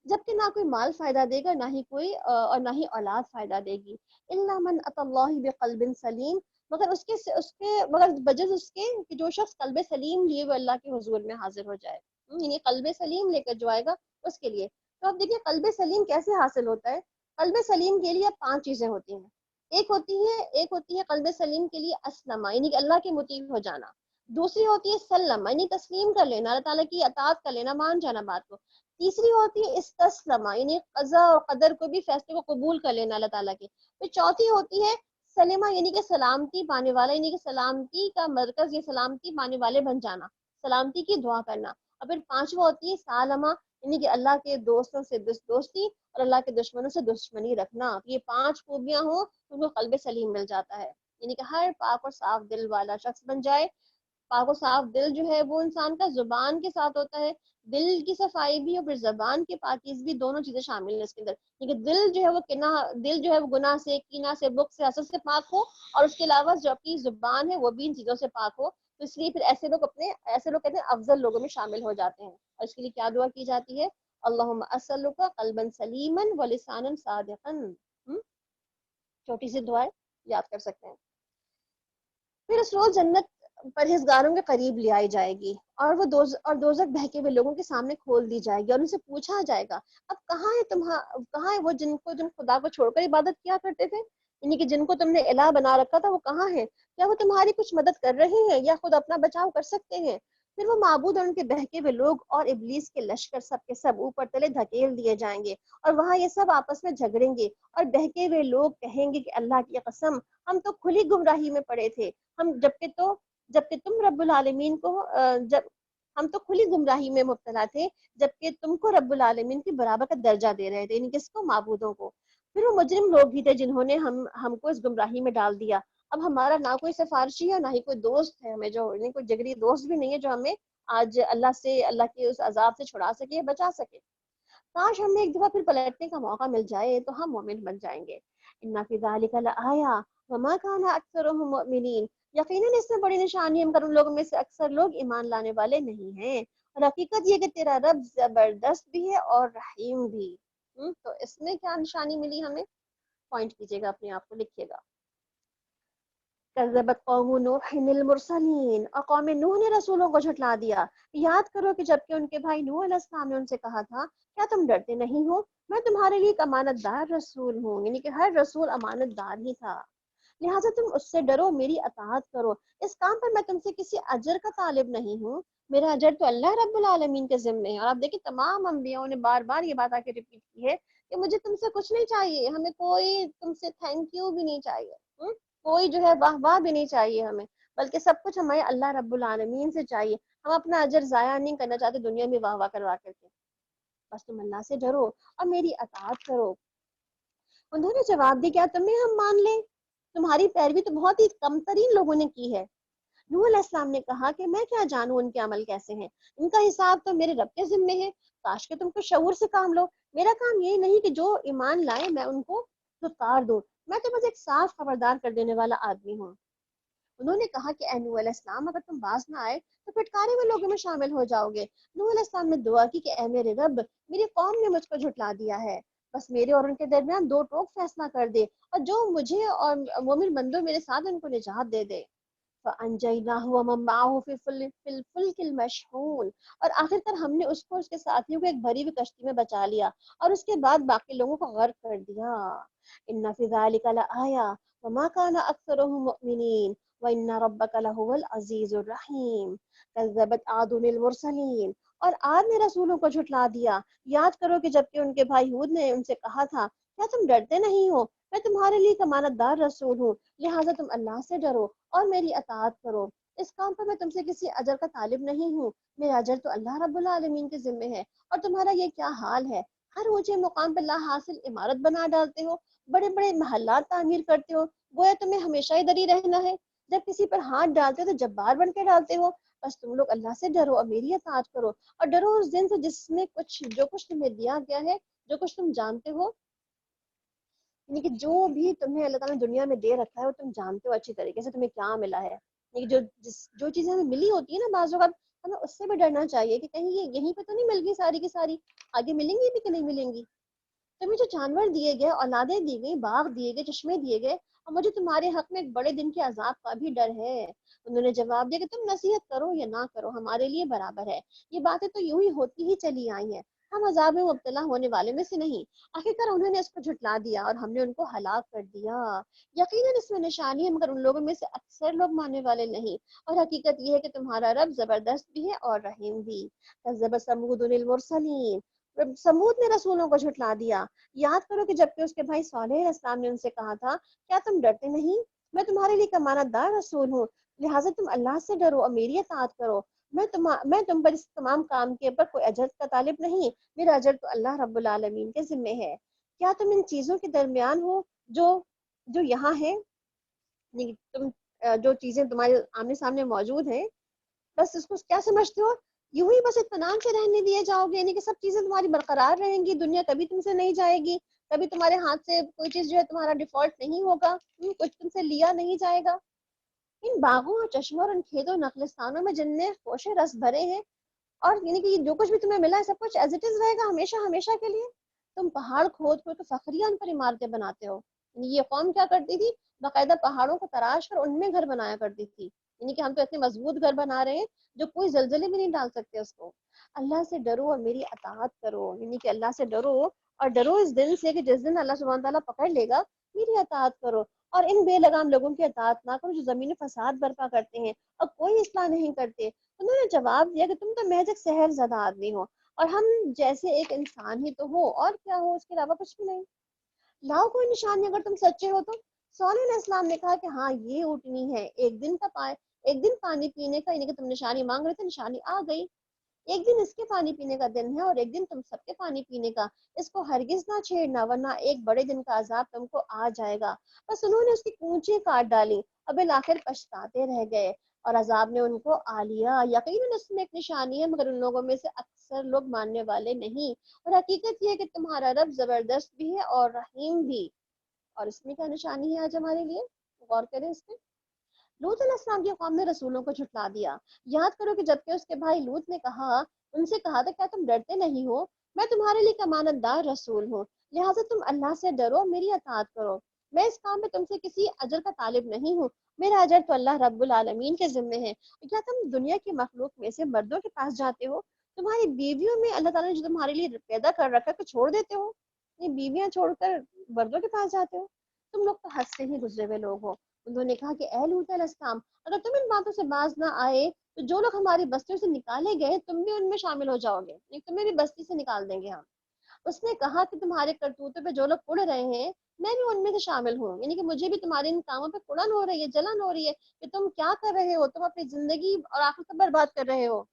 جبکہ نہ کوئی مال فائدہ دے گا، نہ ہی کوئی اور نہ ہی اولاد فائدہ دے گی، الا من اتى الله بقلب سلیم، مگر بجز اس کے کہ جو شخص قلب سلیم لیے وہ اللہ کے حضور میں حاضر ہو جائے، یعنی قلب سلیم لے کر جو آئے گا اس کے لیے. تو اب دیکھیے قلب سلیم کیسے حاصل ہوتا ہے. قلب سلیم کے لیے 5 چیزیں ہوتی ہیں. ایک ہوتی ہے قلب سلیم کے لیے اسلمہ، یعنی کہ اللہ کے مطیع ہو جانا. دوسری ہوتی ہے سلم، یعنی تسلیم کر لینا، اللہ تعالیٰ کی اطاعت کر لینا، مان جانا بات کو. تیسری ہوتی ہے استسلمہ، یعنی قضا اور قدر کو بھی، فیصلے کو قبول کر لینا اللہ تعالیٰ کے. پھر چوتھی ہوتی ہے سلمہ، یعنی کہ سلامتی پانے والا، یعنی کہ سلامتی کا مرکز یا سلامتی پانے والے بن جانا، سلامتی کی دعا کرنا. اور پھر پانچواں ہوتی ہے سالمہ، یعنی کہ اللہ کے دوستوں سے دوستی اور اللہ کے دشمنوں سے دشمنی رکھنا. یہ 5 خوبیاں ہوں تو ان کو قلب سلیم مل جاتا ہے. یعنی کہ ہر پاک اور صاف دل والا شخص بن جائے. پاک و صاف دل جو ہے وہ انسان کا زبان کے ساتھ ہوتا ہے. دل کی صفائی بھی اور پھر زبان کی پاکیز بھی، دونوں چیزیں شامل ہیں اس کے اندر. کیونکہ دل جو ہے وہ گناہ سے، کینہ سے، بغض سے، حسد سے پاک ہو، اور اس کے علاوہ جو اپنی زبان ہے وہ بھی ان چیزوں سے پاک ہو. تو اس لیے پھر ایسے لوگ کہتے ہیں افضل لوگوں میں شامل ہو جاتے ہیں. اور اس کے لیے کیا دعا کی جاتی ہے؟ اللہم اسألک قلبا سلیما ولسانا صادقا. چھوٹی سی دعائیں یاد کر سکتے ہیں. پھر اس روز جنت پرہیزگاروں کے قریب لے آئی جائے گی، اور وہ دوزخ بہکے ہوئے لوگوں کے سامنے کھول دی جائے گی، اور ان سے پوچھا جائے گا اب کہاں ہے وہ جن خدا کو چھوڑ کر عبادت کیا کرتے تھے، یعنی کہ جن کو تم نے الہ بنا رکھا تھا وہ کہاں ہیں؟ کیا وہ تمہاری کچھ مدد کر رہے ہیں یا خود اپنا بچاؤ کر سکتے ہیں؟ پھر وہ معبود اور ان کے بہکے ہوئے لوگ اور ابلیس کے لشکر سب کے سب اوپر تلے دھکیل دیے جائیں گے، اور وہاں یہ سب آپس میں جھگڑیں گے، اور بہکے ہوئے لوگ کہیں گے کہ اللہ کی قسم ہم تو کھلی گمراہی میں پڑے تھے، جبکہ تم رب العالمین کو ہم تو کھلی گمراہی میں مبتلا تھے، جبکہ تم کو رب العالمین کی برابر کا درجہ دے رہے تھے، یعنی کس کو؟ معبودوں کو. پھر وہ مجرم لوگ ہی تھے جنہوں نے ہم کو اس گمراہی میں ڈال دیا. اب ہمارا نہ کوئی سفارشی ہے، نہ ہی کوئی دوست ہے ہمیں، جو کوئی جگری دوست بھی نہیں ہے جو ہمیں آج اللہ کے اس عذاب سے چھڑا سکے، بچا سکے. کاش ہمیں ایک دفعہ پھر پلٹنے کا موقع مل جائے تو ہم مومن بن جائیں گے. ان فی ذلک لآیہ وما کان اکثرهم مؤمنین. یقیناً اس میں بڑی نشانی ہے مگر ان لوگوں میں سے اکثر لوگ ایمان لانے والے نہیں ہیں. اور حقیقت یہ کہ تیرا رب زبردست بھی ہے اور رحیم بھی. تو اس میں کیا نشانی ملی ہمیں؟ پوائنٹ کیجیے گا، اپنے آپ کو لکھیے گا. کذبت قوم نوح المرسلین، اور قوم نوح نے رسولوں کو جھٹلا دیا. یاد کرو کہ جب کہ ان کے بھائی نوح علیہ السلام نے ان سے کہا تھا کیا تم ڈرتے نہیں ہو، میں تمہارے لیے ایک امانت دار رسول ہوں، یعنی کہ ہر رسول امانت دار ہی تھا، لہٰذا تم اس سے ڈرو، میری اطاعت کرو. اس کام پر میں تم سے کسی اجر کا طالب نہیں ہوں، میرا اجر تو اللہ رب العالمین کے ذمے ہے. اور آپ دیکھیں تمام انبیاءوں نے بار بار یہ بات آ کے ریپیٹ کی ہے کہ مجھے تم سے کچھ نہیں چاہیے، ہمیں کوئی تم سے تھینک یو بھی نہیں چاہیے، کوئی جو ہے واہ واہ بھی نہیں چاہیے ہمیں، بلکہ سب کچھ ہمیں اللہ رب العالمین سے چاہیے. ہم اپنا اجر ضائع نہیں کرنا چاہتے دنیا میں واہ واہ کروا کر کے، بس تم اللہ سے ڈرو اور میری اطاعت کرو. انہوں نے جواب دی کیا تمہیں ہم مان لیں؟ تمہاری پیروی تو بہت ہی کم ترین لوگوں نے کی ہے. نوح علیہ السلام نے کہا کہ میں کیا جانوں ان کے عمل کیسے ہیں، ان کا حساب تو میرے رب کے ذمے ہے. کاش کہ تم کو شعور سے کام لو، میرا کام یہ نہیں کہ جو ایمان لائے میں ان کو اتار دوں، میں تو بس ایک صاف خبردار کر دینے والا آدمی ہوں. انہوں نے کہا کہ اے نوح علیہ السلام اگر تم باز نہ آئے تو پھٹکارے ہوئے لوگوں میں شامل ہو جاؤ گے. نوح علیہ السلام نے دعا کی کہ اے میرے رب، میری قوم نے مجھ کو جھٹلا دیا ہے، بس میرے اور ان کے درمیان 2 ٹوک فیصلہ کر دے، اور جو مجھے اور مومن بندوں میرے ساتھ ان کو نجات دے دے. فَأَنْجَيْنَاهُ وَمَن مَّعَهُ فِي الْفُلْكِ الْمَشْحُونِ، اور آخر کر ہم نے اس کو اس کے ساتھیوں کو ایک بھری ہوئی کشتی میں بچا لیا، اور اس کے بعد باقی لوگوں کو غرق کر دیا. إِنَّ فِي ذَلِكَ لَآيَةً وَمَا كَانَ أَكْثَرُهُم مُؤْمِنِينَ وَإِنَّ رَبَّكَ لَهُوَ الْعَزِيزُ الرَّحِيمُ. كَذَّبَتْ عَادٌ الْمُرْسَلِينَ، اور عاد نے رسولوں کو جھٹلا دیا. یاد کرو کہ جب کہ ان کے بھائی ہود نے ان سے کہا تھا کیا تم ڈرتے نہیں ہو، میں تمہارے لیے امانت دار رسول ہوں، لہٰذا تم اللہ سے ڈرو اور میری اطاعت کرو. اس کام پر میں تم سے کسی اجر کا طالب نہیں ہوں، میرا اجر تو اللہ رب العالمین کے ذمے ہے. اور تمہارا یہ کیا حال ہے، ہر اونچے مقام پر لا حاصل عمارت بنا ڈالتے ہو، بڑے بڑے محلات تعمیر کرتے ہو، گویا تمہیں ہمیشہ ادھر ہی رہنا ہے. جب کسی پر ہاتھ ڈالتے ہو تو جبار بن کے ڈالتے ہو. بس تم لوگ اللہ سے ڈرو اور میری اطاعت کرو، اور ڈرو اس دن سے جس میں جو کچھ تمہیں دیا گیا ہے، جو کچھ تم جانتے ہو، یعنی کہ جو بھی تمہیں اللہ تعالیٰ نے دنیا میں دے رکھا ہے وہ تم جانتے ہو اچھی طریقے سے تمہیں کیا ملا ہے. یعنی جو چیزیں ہمیں ملی ہوتی ہے نا بعض اوقات ہمیں اس سے بھی ڈرنا چاہیے کہ کہیں یہ یہیں پہ تو نہیں مل گئی ساری کی ساری، آگے ملیں گی بھی کہ نہیں ملیں گی. تمہیں جو جانور دیے گئے، اولادیں دی گئی، باغ دیے گئے، چشمے دیے گئے، اور مجھے تمہارے حق میں ایک بڑے دن کے عذاب کا بھی ڈر ہے. انہوں نے جواب دیا کہ تم نصیحت کرو یا نہ کرو ہمارے لیے برابر ہے، یہ باتیں تو یوں ہی ہوتی ہی چلی آئی ہیں. ہم عذاب میں مبتلا ہونے والے میں سے نہیں. آخرکار انہوں نے اس کو جھٹلا دیا اور ہم نے ان کو ہلاک کر دیا. یقیناً اس میں نشانی ہے مگر ان لوگوں میں سے اکثر لوگ ماننے والے نہیں. اور حقیقت یہ ہے کہ تمہارا رب زبردست بھی ہے اور رحیم بھی. کذب ثمود المرسلین. سمود نے رسولوں کو جھٹلا دیا. یاد کرو کہ جبکہ اس کے بھائی صالح علیہ السلام نے ان سے کہا تھا کیا تم ڈرتے نہیں؟ میں تمہارے لیے امانت دار رسول ہوں، لہٰذا تم اللہ سے ڈرو اور میری اطاعت کرو. میں تم پر اس تمام کام کے پر کوئی اجر کا طالب نہیں، میرا اجر تو اللہ رب العالمین کے ذمے ہے. کیا تم ان چیزوں کے درمیان ہو جو جو یہاں ہے؟ یعنی تم جو چیزیں تمہارے آمنے سامنے موجود ہیں بس اس کو کیا سمجھتے ہو؟ یوں ہی بس اطمینان سے رہنے دیے جاؤ گے، یعنی کہ سب چیزیں تمہاری برقرار رہیں گی، دنیا کبھی تم سے نہیں جائے گی، کبھی تمہارے ہاتھ سے کوئی چیز جو ہے تمہارا ڈیفالٹ نہیں ہوگا، کچھ تم سے لیا نہیں جائے گا. ان باغوں اور چشموں اور ان کھیتوں نخلستانوں میں جن نے خوش رس بھرے ہیں، اور یعنی کہ جو کچھ بھی تمہیں ملا ہے سب کچھ ایز اٹ از رہے گا ہمیشہ ہمیشہ کے لیے. تم پہاڑ کھود کھود کے فخریہ ان پر عمارتیں بناتے ہو. یعنی یہ قوم کیا کرتی تھی؟ باقاعدہ پہاڑوں کو تراش کر ان میں گھر بنایا کرتی تھی. یعنی کہ ہم تو اتنے مضبوط گھر بنا رہے ہیں جو کوئی زلزلے بھی نہیں ڈال سکتے اس کو. اللہ سے ڈرو اور میری اطاعت کرو، یعنی کہ اللہ سے ڈرو اور ڈرو اس دن سے کہ جس دن اللہ سبحانہ تعالیٰ پکڑ لے گا. میری اطاعت کرو اور ان بے لگام لوگوں کی اطاعت نہ کرو جو زمین میں فساد برپا کرتے ہیں اور کوئی اصلاح نہیں کرتے. انہوں نے جواب دیا کہ تم تو محض ایک سحر زدہ آدمی ہو اور ہم جیسے ایک انسان ہی تو ہو، اور کیا ہو، اس کے علاوہ کچھ بھی نہیں. لاؤ کوئی نشانی اگر تم سچے ہو تو. صالح علیہ السلام نے کہا کہ ہاں یہ اٹھنی ہے، ایک دن پانی پینے کا، یعنی کہ تم نشانی مانگ رہے تھے، نشانی آ گئی. ایک دن اس کے پانی پینے کا دن ہے اور ایک دن تم سب کے پانی پینے کا. اس کو ہرگز نہ چھیڑنا ورنہ ایک بڑے دن کا عذاب تم کو آ جائے گا. بس انہوں نے اس کی کونچیں کاٹ ڈالی اور بالآخر پچھتاتے رہ گئے اور عذاب نے ان کو آ لیا. یقیناً اس میں ایک نشانی ہے مگر ان لوگوں میں سے اکثر لوگ ماننے والے نہیں. اور حقیقت یہ ہے کہ تمہارا رب زبردست بھی ہے اور رحیم بھی. اور اس میں کیا نشانی ہے آج ہمارے لیے؟ غور کریں اس پہ. لوط علیہ السلام کی قوم نے رسولوں کو جھٹلا دیا. یاد کرو کہ جبکہ اس کے بھائی لوط نے ان سے کہا تھا کیا تم ڈرتے نہیں ہو؟ میں تمہارے لیے امانت دار رسول ہوں، لہٰذا تم اللہ سے ڈرو، میری اطاعت کرو. میں اس کام میں تم سے کسی اجر کا طالب نہیں ہوں، میرا اجر تو اللہ رب العالمین کے ذمے ہے. کیا تم دنیا کی مخلوق میں سے مردوں کے پاس جاتے ہو؟ تمہاری بیویوں میں اللہ تعالیٰ نے جو تمہارے لیے پیدا کر رکھا ہے چھوڑ دیتے ہو؟ یہ بیویاں چھوڑ کر مردوں کے پاس جاتے ہو؟ تم لوگ تو حد سے ہی گزرے ہوئے لوگ ہو. انہوں نے کہا کہ اے لوط علیہ السلام، اگر تم ان باتوں سے باز نہ آئے تو جو لوگ ہماری بستیوں سے نکالے گئے تم بھی ان میں شامل ہو جاؤ گے، یعنی تمہیں بھی بستی سے نکال دیں گے ہم. اس نے کہا کہ تمہارے کرتوتوں پہ جو لوگ اڑ رہے ہیں میں بھی ان میں سے شامل ہوں، یعنی کہ مجھے بھی تمہارے ان کاموں پہ اڑن ہو رہی ہے، جلن ہو رہی ہے کہ تم کیا کر رہے ہو، تم اپنی زندگی اور آخرت برباد کر رہے ہو.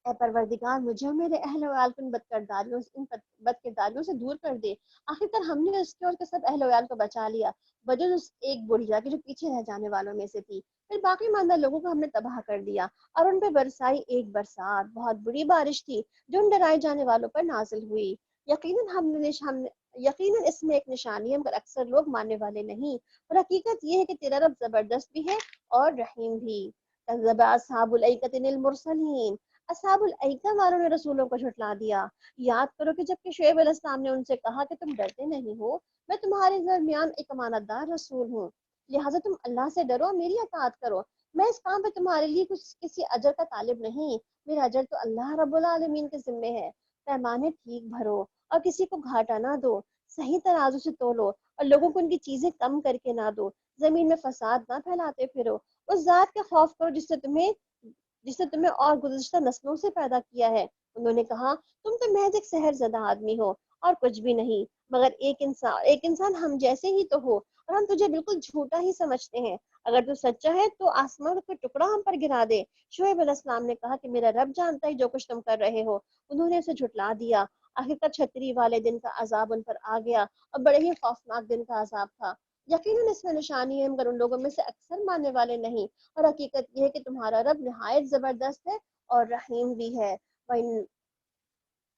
اے پروردگار، مجھے اور میرے اہل ویال کو ان بد کرداریوں سے دور کر دے. آخرکار ہم نے اس کے اور کے سب اہل ویال کو بچا لیا بجز اس ایک بڑھیا کی جو پیچھے رہ جانے والوں میں سے تھی. پھر باقی ماندہ لوگوں کو ہم نے تباہ کر دیا اور ان پہ برسائی ایک برسات، بہت بری بارش تھی جو ان ڈرائے جانے والوں پر نازل ہوئی. یقیناً اس میں ایک نشانی ہے مگر اکثر لوگ ماننے والے نہیں. اور حقیقت یہ ہے کہ تیرا رب زبردست بھی ہے اور رحیم بھی. کذب اصحاب الایکۃ المرسلین. اصحاب الایکہ والوں نے رسولوں کو جھٹلا دیا. یاد کرو کہ جب کہ شعیب علیہ السلام نے ان سے کہا کہ تم ڈرتے نہیں ہو، میں تمہارے درمیان ایک امانت دار رسول ہوں، لہٰذا تم اللہ سے ڈرو، میری اطاعت کرو. میں اس کام پہ تمہارے لیے کسی اجر کا طالب نہیں، میرا اجر تو اللہ رب العالمین کے ذمے ہے. پیمانے ٹھیک بھرو اور کسی کو گھاٹا نہ دو، صحیح ترازو سے تولو اور لوگوں کو ان کی چیزیں کم کر کے نہ دو. زمین میں فساد نہ پھیلاتے پھرو. اس ذات کا خوف کرو جس نے تمہیں اور گزشتہ نسلوں سے پیدا کیا ہے. انہوں نے کہا تم تو محض ایک سحر زدہ آدمی ہو اور کچھ بھی نہیں، مگر ایک انسان ہم جیسے ہی تو ہو اور ہم تجھے بالکل جھوٹا ہی سمجھتے ہیں. اگر تو سچا ہے تو آسمان کا ٹکڑا ہم پر گرا دے. شعیب علیہ السلام نے کہا کہ میرا رب جانتا ہے جو کچھ تم کر رہے ہو. انہوں نے اسے جھٹلا دیا. آخرکار چھتری والے دن کا عذاب ان پر آ گیا اور بڑے ہی خوفناک دن کا عذاب تھا. یقیناً اس میں نشانی ہے مگر ان لوگوں میں سے اکثر ماننے والے نہیں. اور حقیقت یہ ہے کہ تمہارا رب نہایت زبردست ہے اور رحیم بھی ہے. وَإِن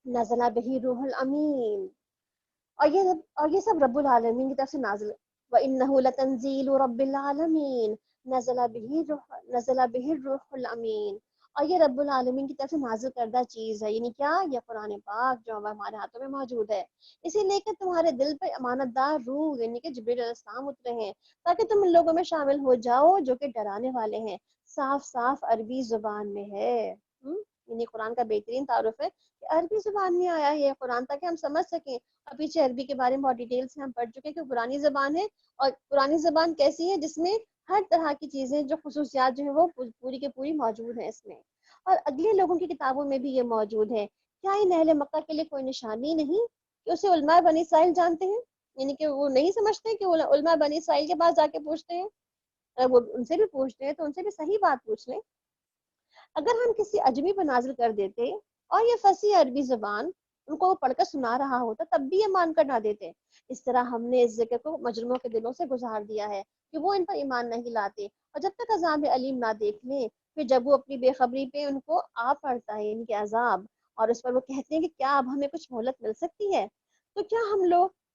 نزل بِهِ روح الامین. اور یہ سب رب العالمین کی طرف سے نازل. وَإِنَّهُ لَتَنزِيلُ رَبِّ الْعَالَمِينَ نزل به الروح الامین. اور یہ رب العالمین کی طرف سے نازل کردہ چیز ہے، یعنی کیا؟ یہ قرآن پاک جو ہمارے ہاتھوں میں موجود ہے. اسی لے کر تمہارے دل پر امانت دار روح یعنی کہ جبریل علیہ السلام اترے ہیں تاکہ تم ان لوگوں میں شامل ہو جاؤ جو کہ ڈرانے والے ہیں. صاف صاف عربی زبان میں ہے. یعنی قرآن کا بہترین تعارف ہے کہ عربی زبان میں آیا ہے یہ قرآن تاکہ ہم سمجھ سکیں. اور پیچھے عربی کے بارے میں بہت ڈیٹیل سے ہم پڑھ چکے ہیں کہ پرانی زبان ہے. اور پرانی زبان کیسی ہے؟ جس میں ہر طرح کی چیزیں جو خصوصیات جو ہیں وہ پوری کے پوری موجود ہیں اس میں. اور اگلے لوگوں کی کتابوں میں بھی یہ موجود ہے. کیا ان اہل مکہ کے لیے کوئی نشانی نہیں کہ اسے علماء بنی اسرائیل جانتے ہیں؟ یعنی کہ وہ نہیں سمجھتے کہ علماء بنی اسرائیل کے پاس جا کے پوچھتے ہیں. وہ ان سے بھی پوچھتے ہیں تو ان سے بھی صحیح بات پوچھ لیں. اگر ہم کسی اجمی پر نازل کر دیتے اور یہ فصیح عربی زبان ان کو پڑھ کر سنا رہا ہوتا تب بھی یہ مان کر نہ دیتے. اس طرح ہم نے اس ذکر کو مجرموں کے دلوں سے گزار دیا ہے کہ وہ ان پر ایمان نہیں لاتے اور جب تک عذاب علیم نہ دیکھ لیں. پھر جب وہ اپنی بے خبری پہ ان کو آ پڑتا ہے ان کے عذاب اور اس پر وہ کہتے ہیں کہ کیا اب ہمیں کچھ مہلت مل سکتی ہے. تو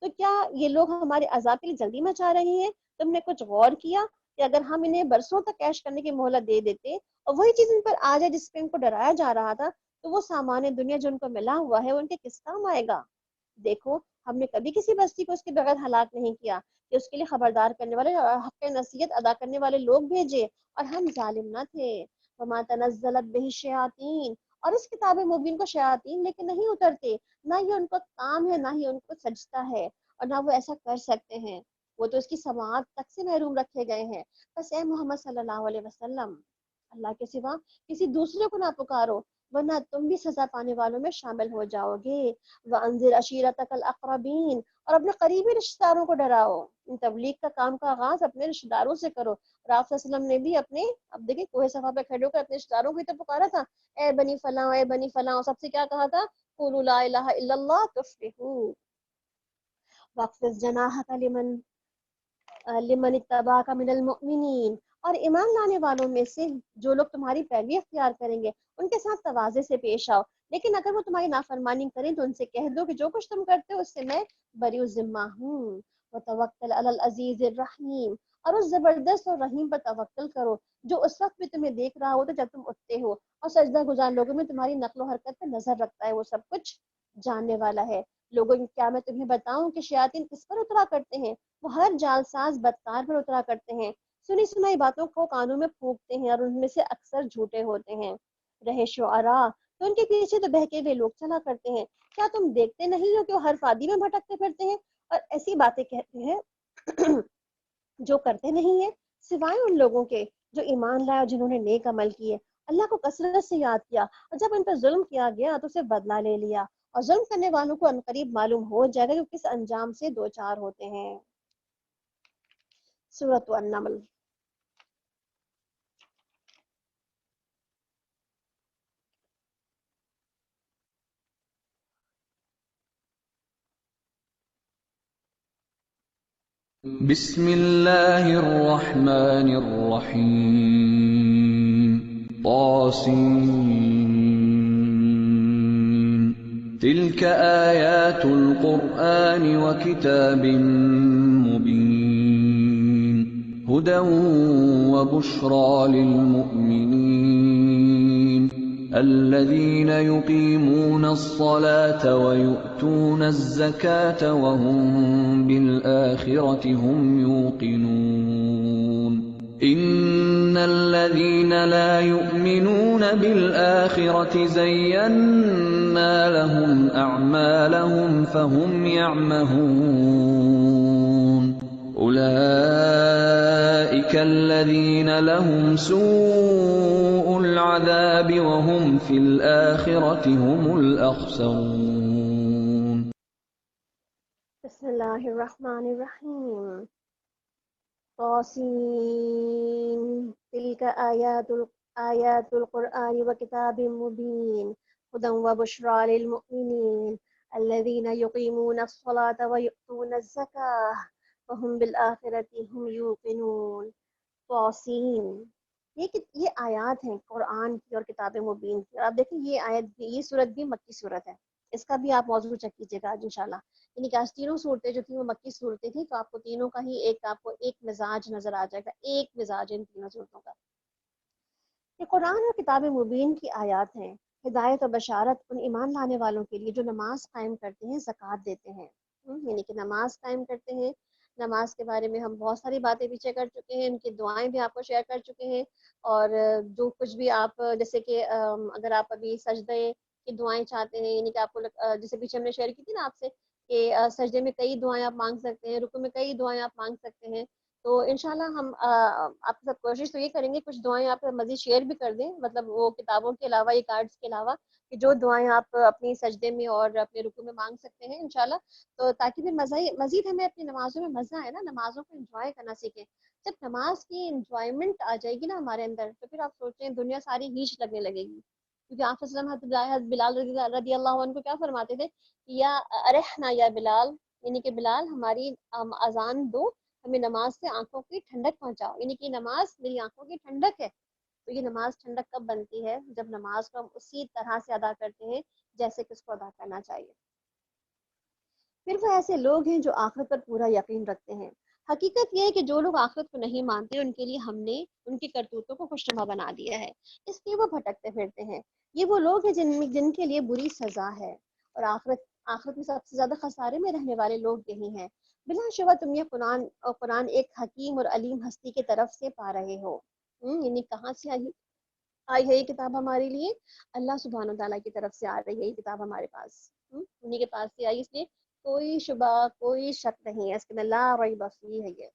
کیا یہ لوگ ہمارے عذاب کے لیے جلدی مچا رہے ہیں؟ تم نے کچھ غور کیا کہ اگر ہم انہیں برسوں تک عیش کرنے کی مہلت دے دیتے اور وہی چیز ان پر آ جائے جس پہ ان کو ڈرایا جا رہا تھا تو وہ سامان دنیا جو ان کو ملا ہوا ہے وہ ان کے کس کام آئے گا؟ دیکھو ہم نے کبھی کسی بستی کو اس کے بغیر ہلاک نہیں کیا کہ اس کے لیے خبردار کرنے والے اور حق نصیحت ادا کرنے والے لوگ بھیجے اور ہم ظالم نہ تھے. وما تنزلت به الشیاطین اور اس کتاب مبین کو شیاطین لے کے نہیں اترتے. نہ یہ ان کا کام ہے نہ ہی ان کو سجتا ہے اور نہ وہ ایسا کر سکتے ہیں. وہ تو اس کی سماعت تک سے محروم رکھے گئے ہیں. بس اے محمد صلی اللہ علیہ وسلم اللہ کے سوا کسی دوسرے کو نہ پکارو ورنہ تم بھی سزا پانے والوں میں شامل ہو جاؤ گے. وانذر عشیرتک الاقربین اور اپنے قریبی رشتہ داروں کو ڈراؤ. تبلیغ کا کام کا آغاز اپنے رشتہ داروں سے کرو. اور آپ صلی اللہ علیہ وسلم نے بھی اپنے اب دیکھیں کوہ صفا پہ کھڑے ہو کر اپنے رشتہ داروں کو ہی تو پکارا تھا. اے بنی فلاں اے بنی فلاں اور سب سے کیا کہا تھا؟ قولوا لا الہ الا اللہ تفلحوا واخفض جناحک لمن اتبعک من المؤمنین. اور ایمان لانے والوں میں سے جو لوگ تمہاری پیروی اختیار کریں گے ان کے ساتھ تواضع سے پیش آؤ. لیکن اگر وہ تمہاری نافرمانی کریں تو ان سے کہہ دو کہ جو کچھ تم کرتے ہو اس سے میں بری ذمہ ہوں. وتوکل علی العزیز الرحیم اور اس زبردست اور رحیم پر توکل کرو جو اس وقت بھی تمہیں دیکھ رہا ہوتا جب تم اٹھتے ہو اور سجدہ گزار لوگوں میں تمہاری نقل و حرکت پر نظر رکھتا ہے. وہ سب کچھ جاننے والا ہے. لوگوں کیا میں تمہیں بتاؤں کہ شیاطین کس پر اترا کرتے ہیں؟ وہ ہر جال ساز بدکار پر اترا کرتے ہیں. سنی سنائی باتوں کو کانوں میں پھونکتے ہیں اور ان میں سے اکثر جھوٹے ہوتے ہیں. رہے شعراء تو ان کے پیچھے تو بہکے ہوئے لوگ چلا کرتے ہیں. کیا تم دیکھتے نہیں ہو کہ وہ ہر وادی میں بھٹکتے پھرتے ہیں اور ایسی باتیں کہتے ہیں جو کرتے نہیں ہیں سوائے ان لوگوں کے جو ایمان لائے اور جنہوں نے نیک عمل کیے. اللہ کو کثرت سے یاد کیا اور جب ان پر ظلم کیا گیا تو اسے بدلہ لے لیا. اور ظلم کرنے والوں کو عنقریب معلوم ہو جائے گا کہ کس انجام سے دو چار ہوتے ہیں. سورۃ النمل. بسم الله الرحمن الرحيم طاسين تلك آيات القرآن وكتاب مبين هدى وبشرى للمؤمنين الذين يقيمون الصلاة ويؤتون الزكاة وهم بالآخرة هم يوقنون إن الذين لا يؤمنون بالآخرة زينا لهم أعمالهم فهم يعمهون أولئك الذين لهم سوء العذاب وهم في الآخرة هم الأخسرون. بسم الله الرحمن الرحيم. طاسين تلك آيات القرآن وكتاب مبين هدى وبشرى للمؤمنين الذين يقيمون الصلاة ويؤتون الزكاة وهم بالآخرة هم يوقنون. طاسين یہ آیات ہیں قرآن کی اور کتاب مبین کی. اور آپ دیکھیں یہ آیت بھی یہ صورت بھی مکی صورت ہے. اس کا بھی آپ موضوع چیک کیجیے گا آج انشاءاللہ. یعنی کہ آج تینوں صورتیں جو تھیں وہ مکی صورتیں تھیں تو آپ کو تینوں کا ہی آپ کو ایک مزاج نظر آ جائے گا. ایک مزاج ان تینوں صورتوں کا. یہ قرآن اور کتاب مبین کی آیات ہیں. ہدایت و بشارت ان ایمان لانے والوں کے لیے جو نماز قائم کرتے ہیں زکوٰۃ دیتے ہیں. یعنی کہ نماز قائم کرتے ہیں نماز کے بارے میں ہم بہت ساری باتیں پیچھے کر چکے ہیں، ان کی دعائیں بھی آپ کو شیئر کر چکے ہیں، اور جو کچھ بھی آپ جیسے کہ اگر آپ ابھی سجدے کی دعائیں چاہتے ہیں، یعنی کہ آپ کو جیسے پیچھے ہم نے شیئر کی تھی نا آپ سے کہ سجدے میں کئی دعائیں آپ مانگ سکتے ہیں، رکوع میں کئی دعائیں آپ مانگ سکتے ہیں. تو انشاءاللہ ہم آپ کے ساتھ کوشش تو یہ کریں گے کچھ دعائیں آپ مزید شیئر بھی کر دیں، مطلب وہ کتابوں کے علاوہ یہ کارڈز کے علاوہ کہ جو دعائیں آپ اپنی سجدے میں اور اپنے رکوع میں مانگ سکتے ہیں انشاءاللہ. تو تاکہ پھر مزید ہمیں اپنی نمازوں میں مزہ ہے نا، نمازوں کو انجوائے کرنا سیکھیں. جب نماز کی انجوائمنٹ آ جائے گی نا ہمارے اندر تو پھر آپ سوچیں دنیا ساری ہیچ لگنے لگے گی. کیونکہ آپ وسلم حضرت بلال رضی اللہ عنہ کو کیا فرماتے تھے، یا ارحنا یا بلال، یعنی کہ بلال ہماری اذان دو، ہمیں نماز سے آنکھوں کی ٹھنڈک پہنچاؤ، یعنی کہ نماز میری آنکھوں کی ٹھنڈک ہے. تو یہ نماز ٹھنڈک کب بنتی ہے؟ جب نماز کو ہم اسی طرح سے ادا کرتے ہیں جیسے کہ اس کو ادا کرنا چاہیے. پھر وہ ایسے لوگ ہیں جو آخرت پر پورا یقین رکھتے ہیں. حقیقت یہ ہے کہ جو لوگ آخرت کو نہیں مانتے ان کے لیے ہم نے ان کی کرتوتوں کو خوشنما بنا دیا ہے، اس لیے وہ بھٹکتے پھرتے ہیں. یہ وہ لوگ ہیں جن کے لیے بری سزا ہے، اور آخرت میں سب سے زیادہ خسارے میں رہنے والے لوگ یہی ہیں. بلا شبہ تم یہ قرآن ایک حکیم اور علیم ہستی کی طرف سے پا رہے ہو. یعنی کہاں سے آئی ہے یہ کتاب ہمارے لیے؟ اللہ سبحانہ تعالیٰ کی طرف سے آ رہی ہے یہ کتاب ہمارے پاس، انہیں کے پاس سے آئی، اس لیے کوئی شبہ کوئی شک نہیں ہے اس کے، لا ریب فیہ ہے یہ.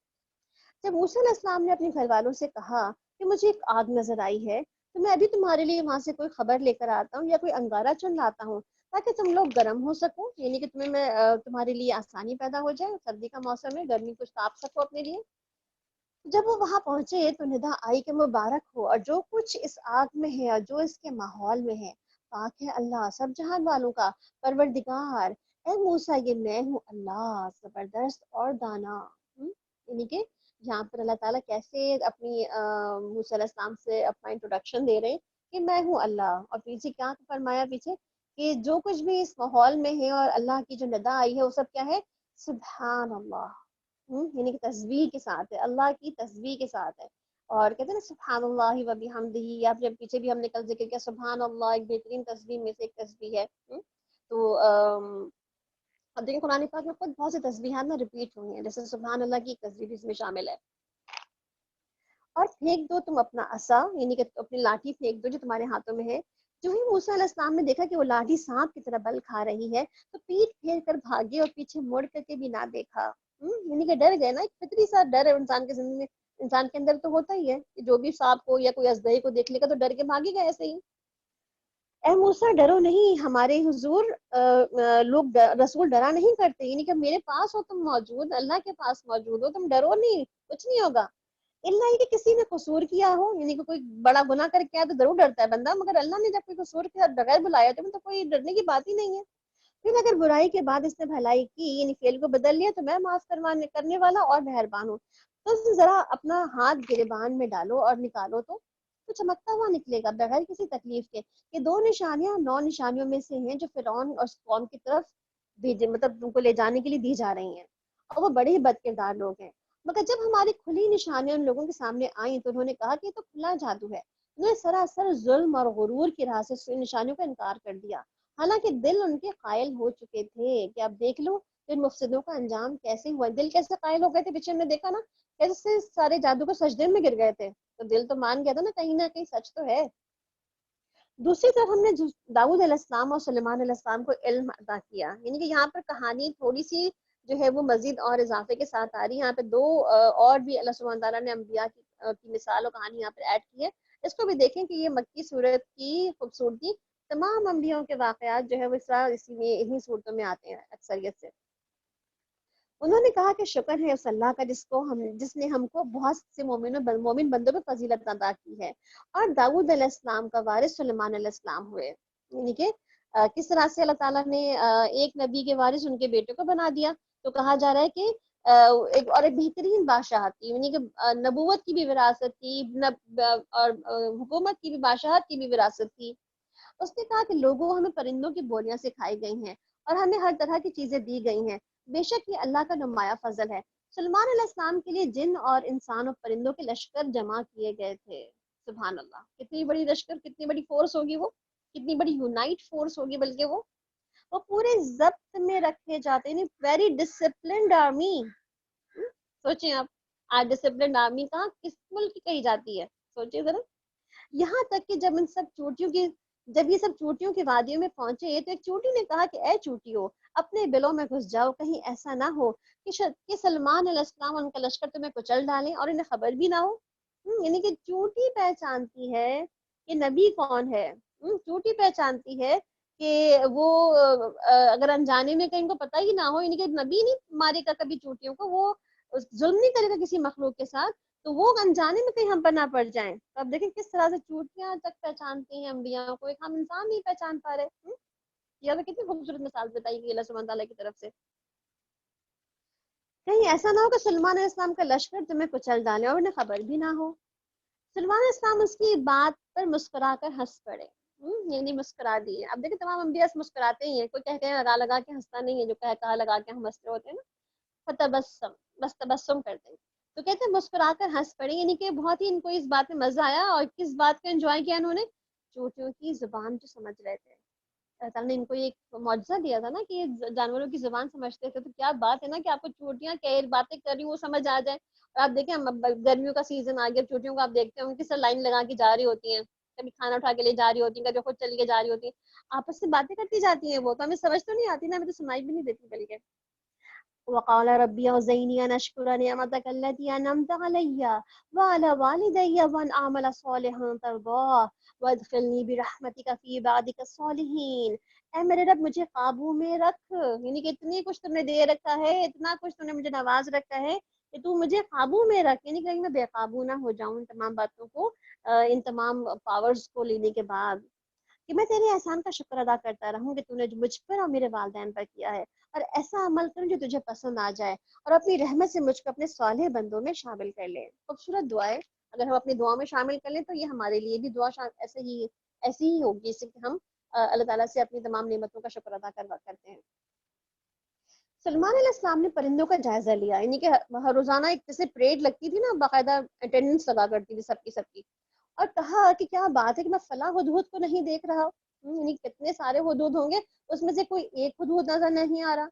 جب موسیٰ علیہ السلام نے اپنے گھر والوں سے کہا کہ مجھے ایک آگ نظر آئی ہے تو میں ابھی تمہارے لیے وہاں سے کوئی خبر لے کر آتا ہوں یا کوئی انگارہ چن لاتا ہوں تاکہ تم لوگ گرم ہو سکو، یعنی کہ تمہارے لیے آسانی پیدا ہو جائے، سردی کا موسم ہے، گرمی کچھ تاپ سکو اپنے لیے. جب وہ وہاں پہنچے تو ندا آئی کہ مبارک ہو، اور جو کچھ اس آگ میں ہے اور جو اس کے ماحول میں ہے پاک ہے اللہ سب جہان والوں کا پروردگار. اے موسیٰ یہ میں ہوں اللہ زبردست اور دانا. یعنی کہ یہاں پر اللہ تعالیٰ کیسے اپنی موسیٰ علیہ السلام سے اپنا انٹروڈکشن دے رہے ہیں کہ میں ہوں اللہ، اور پیچھے کیا فرمایا پیچھے کہ جو کچھ بھی اس ماحول میں ہے اور اللہ کی جو ندا آئی ہے وہ سب کیا ہے؟ سبحان اللہ. یعنی کہ تسبیح کے ساتھ ہے، اللہ کی تسبیح کے ساتھ ہے. اور کہتے ہیں نا سبحان اللہ و بحمدہ، یا پھر پیچھے بھی ہم نے کل ذکر کیا سبحان اللہ ایک بہترین تسبیح میں سے ایک تسبیح ہے. تو اب دیکھیں قرآن پاک میں خود بہت سی تسبیحات نا ریپیٹ ہوئی ہیں، جیسے سبحان اللہ کی ایک تسبیح بھی اس میں شامل ہے. اور پھینک دو تم اپنا عصا، یعنی کہ اپنی لاٹھی پھینک دو جو تمہارے ہاتھوں میں ہے. جو ہی موسیٰ علیہ السلام نے دیکھا کہ وہ لاٹھی سانپ کی طرح بل کھا رہی ہے تو پیٹ پھیر کر بھاگے اور پیچھے مڑ کر کے بھی نہ دیکھا. یعنی کہ ڈر گئے نا، ایک فطری سا ڈر ہے انسان کے زندگی میں، انسان کے اندر تو ہوتا ہی ہے کہ جو بھی سانپ کو یا کوئی اژدہے کو دیکھ لے گا تو ڈر کے بھاگے گا ایسے ہی. اے موسیٰ ڈرو نہیں، ہمارے حضور لوگ رسول ڈرا نہیں کرتے، یعنی کہ میرے پاس ہو تم موجود، اللہ کے پاس موجود ہو، تم ڈرو نہیں، کچھ نہیں ہوگا. اللہ کہ کسی نے قصور کیا ہو، یعنی کہ کوئی بڑا گناہ کر کے آیا تو ضرور ڈرتا ہے بندہ، مگر اللہ نے جب کوئی قصور کیا بغیر بلایا تو کوئی ڈرنے کی بات ہی نہیں ہے. پھر اگر برائی کے بعد اس نے بھلائی کی یعنی فعل کو بدل لیا تو میں معاف کرنے والا اور مہربان ہوں. تو ذرا اپنا ہاتھ گریبان میں ڈالو اور نکالو تو چمکتا ہوا نکلے گا بغیر کسی تکلیف کے. یہ 2 نشانیاں 9 نشانیوں میں سے ہیں جو فرعون اور قوم کی طرف مطلب ان کو لے جانے کے لیے دی جا رہی ہیں، اور وہ بڑے ہی بد کردار لوگ ہیں. مگر جب ہماری کھلی نشانیاں ان لوگوں کے سامنے آئیں تو انہوں نے کہا کہ یہ تو کھلا جادو ہے. انہوں نے سراسر ظلم اور غرور کی راہ سے ان نشانیوں کا انکار کر دیا، حالانکہ دل ان کے قائل ہو چکے تھے. کہ اب دیکھ لو ان مفسدوں کا انجام کیسے ہوا، دل کیسے قائل ہو گئے تھے. پیچھے ہم نے دیکھا نا کیسے سارے جادو کو سجدے میں گر گئے تھے، تو دل تو مان گیا تھا نا کہیں سچ تو ہے. دوسری طرف ہم نے داؤد علیہ السلام اور سلیمان علیہ السلام کو علم عطا کیا. یعنی کہ یہاں پر کہانی تھوڑی سی جو ہے وہ مزید اور اضافے کے ساتھ آ رہی ہے. یہاں پہ 2 اور بھی اللہ سبحانہ تعالیٰ نے انبیاء کی مثال اور کہانی یہاں پر ایڈ کی ہے. اس کو بھی دیکھیں کہ یہ مکی صورت کی خوبصورتی تمام انبیاءوں کے واقعات جو ہے وہ انہی صورتوں میں آتے ہیں اکثریت سے. انہوں نے کہا کہ شکر ہے اس اللہ کا جس نے ہم کو بہت سے مومن بندوں پر فضیلت عطا کی ہے. اور داؤد علیہ السلام کا وارث سلیمان علیہ السلام ہوئے. یعنی کہ کس طرح سے اللہ تعالیٰ نے ایک نبی کے وارث ان کے بیٹے کو بنا دیا. تو کہا جا رہا ہے کہ ایک بہترین بادشاہت تھی، یعنی کہ نبوت کی بھی وراثت تھی اور حکومت کی بھی، بادشاہت کی بھی وراثت تھی. اس نے کہا کہ لوگوں ہمیں پرندوں کی بولیاں سکھائی گئی ہیں اور ہمیں ہر طرح کی چیزیں دی گئی ہیں، بے شک یہ اللہ کا نمایاں فضل ہے. سلمان علیہ السلام کے لیے جن اور انسان اور پرندوں کے لشکر جمع کیے گئے تھے. سبحان اللہ، کتنی بڑی لشکر، کتنی بڑی فورس ہوگی وہ، کتنی بڑی یونائٹ فورس ہوگی. بلکہ وہ پورے ضبط میں رکھے جاتے ہیں، ویری ڈسپلنڈ آرمی. سوچیں آپ، آج ڈسپلن آرمی کہاں کس ملک کی کہی جاتی ہے، سوچیں ذرا. یہاں تک کہ جب یہ سب چوٹیوں کی وادیوں میں پہنچے تو ایک چوٹی نے کہا کہ اے چوٹیوں، اپنے بلوں میں گھس جاؤ، کہیں ایسا نہ ہو کہ سلمان علیہ السلام ان کا لشکر تمہیں کچل ڈالیں اور انہیں خبر بھی نہ ہو. یعنی کہ چوٹی پہچانتی ہے کہ نبی کون ہے. چوٹی پہچانتی ہے کہ وہ اگر انجانے میں کہیں کو پتہ ہی نہ ہو، یعنی کہ نبی نہیں مارے گا کبھی چوٹیوں کو، وہ ظلم نہیں کرے گا کسی مخلوق کے ساتھ، تو وہ انجانے میں کہیں ہم پر نہ پڑ جائیں. تو اب دیکھیں کس طرح سے چوٹیاں تک پہچانتی ہیں انبیاء کو، ایک ہم انسان نہیں پہچان پا رہے. یہ تو کتنی خوبصورت مثال بتائی گئی اللہ سبحانہ تعالیٰ کی طرف سے. کہیں ایسا نہ ہو کہ سلمان علیہ السلام کا لشکر تمہیں کچل ڈالے اور انہیں خبر بھی نہ ہو. سلمان علیہ السلام اس کی بات پر مسکرا کر ہنس پڑے. یعنی مسکرا دیے. اب دیکھیں تمام انبیاء مسکراتے ہی ہیں، کوئی کہتے ہیں لگا لگا کے ہنستا نہیں ہے، جو کہا لگا کے ہم ہنستے ہوتے ہیں نا. فتبسم، بس تبسم کرتے ہیں. تو کہتے ہیں مسکرا کر ہنس پڑے، یعنی کہ بہت ہی ان کو اس بات میں مزہ آیا. اور کس بات کا انجوائے کیا انہوں نے؟ چوٹیوں کی زبان جو سمجھ رہے تھے. اللہ تعالیٰ نے ان کو ایک معجزہ دیا تھا نا کہ یہ جانوروں کی زبان سمجھتے تھے. تو کیا بات ہے نا کہ آپ کو چوٹیاں کیا باتیں کر رہی ہیں وہ سمجھ آ جائے. اور آپ دیکھیں گرمیوں کا سیزن آ گیا، چوٹیوں کو آپ دیکھتے ہیں کس لائن لگا کے جا رہی ہوتی ہیں، کبھی کھانا اٹھا کے لے جا رہی ہوتی ہیں، کبھی خود چل کے جا رہی ہوتی ہیں، آپس سے باتیں کرتی جاتی ہیں. وہ تو ہمیں سمجھ تو نہیں آتی نا، ہمیں تو سنائی بھی نہیں دیتی. بلکہ وقال ربي أوزعني أن أشكر نعمتك التي أنعمت علي وعلى والدي وأن أعمل صالحا ترضاه وادخلني برحمتك في عبادك الصالحين. اے میرے رب مجھے قابو میں رکھ، یعنی کہ اتنی کچھ تم نے دے رکھا ہے، اتنا کچھ تم نے مجھے نواز رکھا ہے کہ تو مجھے قابو میں رکھ، یعنی کہ میں بے قابو نہ ہو جاؤں ان تمام باتوں کو، ان تمام پاورز کو لینے کے بعد، کہ میں تیرے احسان کا شکر ادا کرتا رہوں کہ تو نے مجھ پر اور میرے والدین پر کیا ہے، اور ایسا عمل کروں جو تجھے پسند آ جائے، اور اپنی رحمت سے مجھ کو اپنے صالح بندوں میں شامل کر لے. خوبصورت دعا ہے. اگر ہم اپنی دعا میں شامل کر لیں تو یہ ہمارے لیے بھی دعا ایسے ہی ہوگی، اس سے کہ ہم اللہ تعالیٰ سے اپنی تمام نعمتوں کا شکر ادا کرتے ہیں. سلمان علیہ السلام نے پرندوں کا جائزہ لیا، یعنی کہ ہر روزانہ ایک جیسے پریڈ لگتی تھی نا، باقاعدہ اٹینڈنس لگا کرتی تھی سب کی، اور کہا کہ کیا بات ہے کہ میں فلاں ہدہد کو نہیں دیکھ رہا. یعنی کتنے سارے ہدہد ہوں گے، اس میں سے کوئی ایک ہدہد نظر نہیں آ رہا،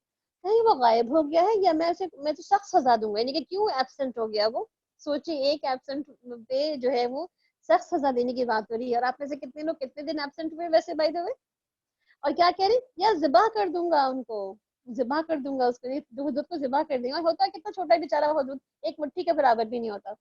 کہیں وہ غائب ہو گیا ہے، یا میں تو سخت سزا دوں گا. یعنی کہ کیوں ایبسنٹ ہو گیا وہ، سوچیں ایک ایبسنٹ پہ جو ہے وہ سخت سزا دینے کی بات ہو رہی ہے. اور آپ میں سے کتنے لوگ کتنے دن ایبسنٹ ہوئے ویسے بائی دا وے، اور کیا کہہ رہے ہیں؟ یا ذبح کر دوں گا ان کو، ذبح کر دوں گا اس کو، ہدہد کو ذبح کر دیں گا. ہوتا ہے کتنا چھوٹا بیچارہ ہدہد، ایک مٹھی کے برابر بھی نہیں ہوتا.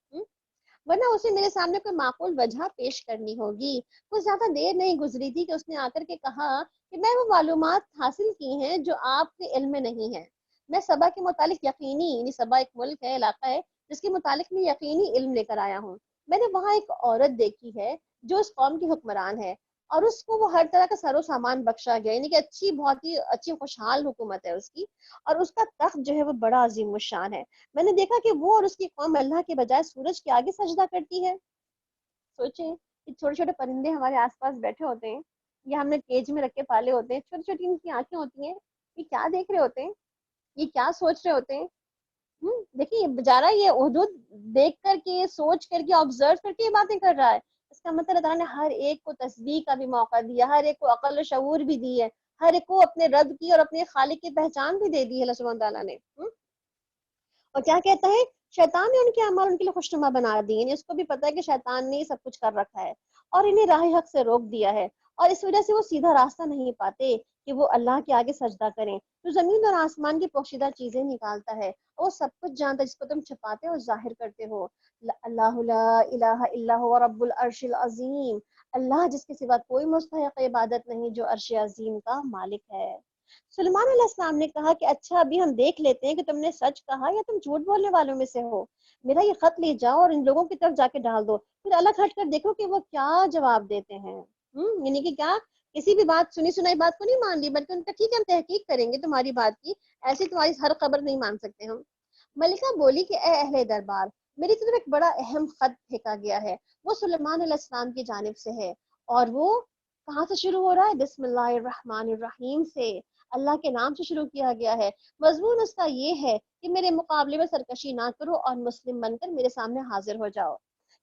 ورنہ اسے میرے سامنے کوئی معقول وجہ پیش کرنی ہوگی. کچھ زیادہ دیر نہیں گزری تھی کہ اس نے آ کر کے کہا کہ میں وہ معلومات حاصل کی ہیں جو آپ کے علم میں نہیں ہے. میں سبا کے متعلق یقینی، یعنی سبا ایک ملک ہے، علاقہ ہے جس کے متعلق میں یقینی علم لے کر آیا ہوں. میں نے وہاں ایک عورت دیکھی ہے جو اس قوم کی حکمران ہے، اور اس کو وہ ہر طرح کا سر و سامان بخشا گیا، یعنی کہ بہت ہی اچھی خوشحال حکومت ہے اس کی، اور اس کا تخت جو ہے وہ بڑا عظیم الشان ہے. میں نے دیکھا کہ وہ اور اس کی قوم اللہ کے بجائے سورج کے آگے سجدہ کرتی ہے. سوچیں کہ چھوٹے چھوٹے پرندے ہمارے آس پاس بیٹھے ہوتے ہیں، یا ہم نے کیج میں رکھ کے پالے ہوتے ہیں، چھوٹی چھوٹی ان کی آنکھیں ہوتی ہیں، یہ کیا دیکھ رہے ہوتے ہیں، یہ کیا سوچ رہے ہوتے ہیں. دیکھیے بیچارہ یہ حدود دیکھ کر کے، سوچ کر کے، آبزرو کر کے یہ باتیں کر رہا ہے. اس کا مطلب اللہ تعالیٰ نے ہر ایک کو تسبیح کا بھی موقع دیا، ہر ایک کو عقل و شعور بھی دی ہے، ہر ایک کو اپنے رب کی اور اپنے خالق کی پہچان بھی دے دی ہے اللہ سبحانہ تعالیٰ نے. اور کیا کہتا ہے؟ شیطان نے ان کے اعمال ان کے لیے خوشنما بنا دی، یعنی اس کو بھی پتا ہے کہ شیطان نے یہ سب کچھ کر رکھا ہے اور انہیں راہ حق سے روک دیا ہے، اور اس وجہ سے وہ سیدھا راستہ نہیں پاتے کہ وہ اللہ کے آگے سجدہ کریں. تو زمین اور آسمان کی پوشیدہ چیزیں نکالتا ہے، اور وہ سب کچھ جانتا ہے جس کو تم چھپاتے اور ظاہر کرتے ہو. اللہ لا الہ الا هو رب العرش العظیم، اللہ جس کے سوا کوئی مستحق عبادت نہیں، جو عرش عظیم کا مالک ہے. سلیمان علیہ السلام نے کہا کہ اچھا ابھی ہم دیکھ لیتے ہیں کہ تم نے سچ کہا یا تم جھوٹ بولنے والوں میں سے ہو. میرا یہ خط لے جاؤ اور ان لوگوں کی طرف جا کے ڈال دو، پھر الگ ہٹ کر دیکھو کہ وہ کیا جواب دیتے ہیں. یعنی کہ کیا کسی بھی بات، سنی سنائی بات کو نہیں مان لی، بلکہ ان کا ٹھیک ہے ہم تحقیق کریں گے تمہاری بات کی، ایسی تمہاری ہر خبر نہیں مان سکتے ہم. ملکہ بولی کہ اے اہل دربار، میری طرف ایک بڑا اہم خط پھینکا گیا ہے، وہ سلیمان علیہ السلام کی جانب سے ہے، اور وہ کہاں سے شروع ہو رہا ہے؟ بسم اللہ الرحمن الرحیم سے، اللہ کے نام سے شروع کیا گیا ہے. مضمون اس کا یہ ہے کہ میرے مقابلے میں سرکشی نہ کرو اور مسلم بن کر میرے سامنے حاضر ہو جاؤ.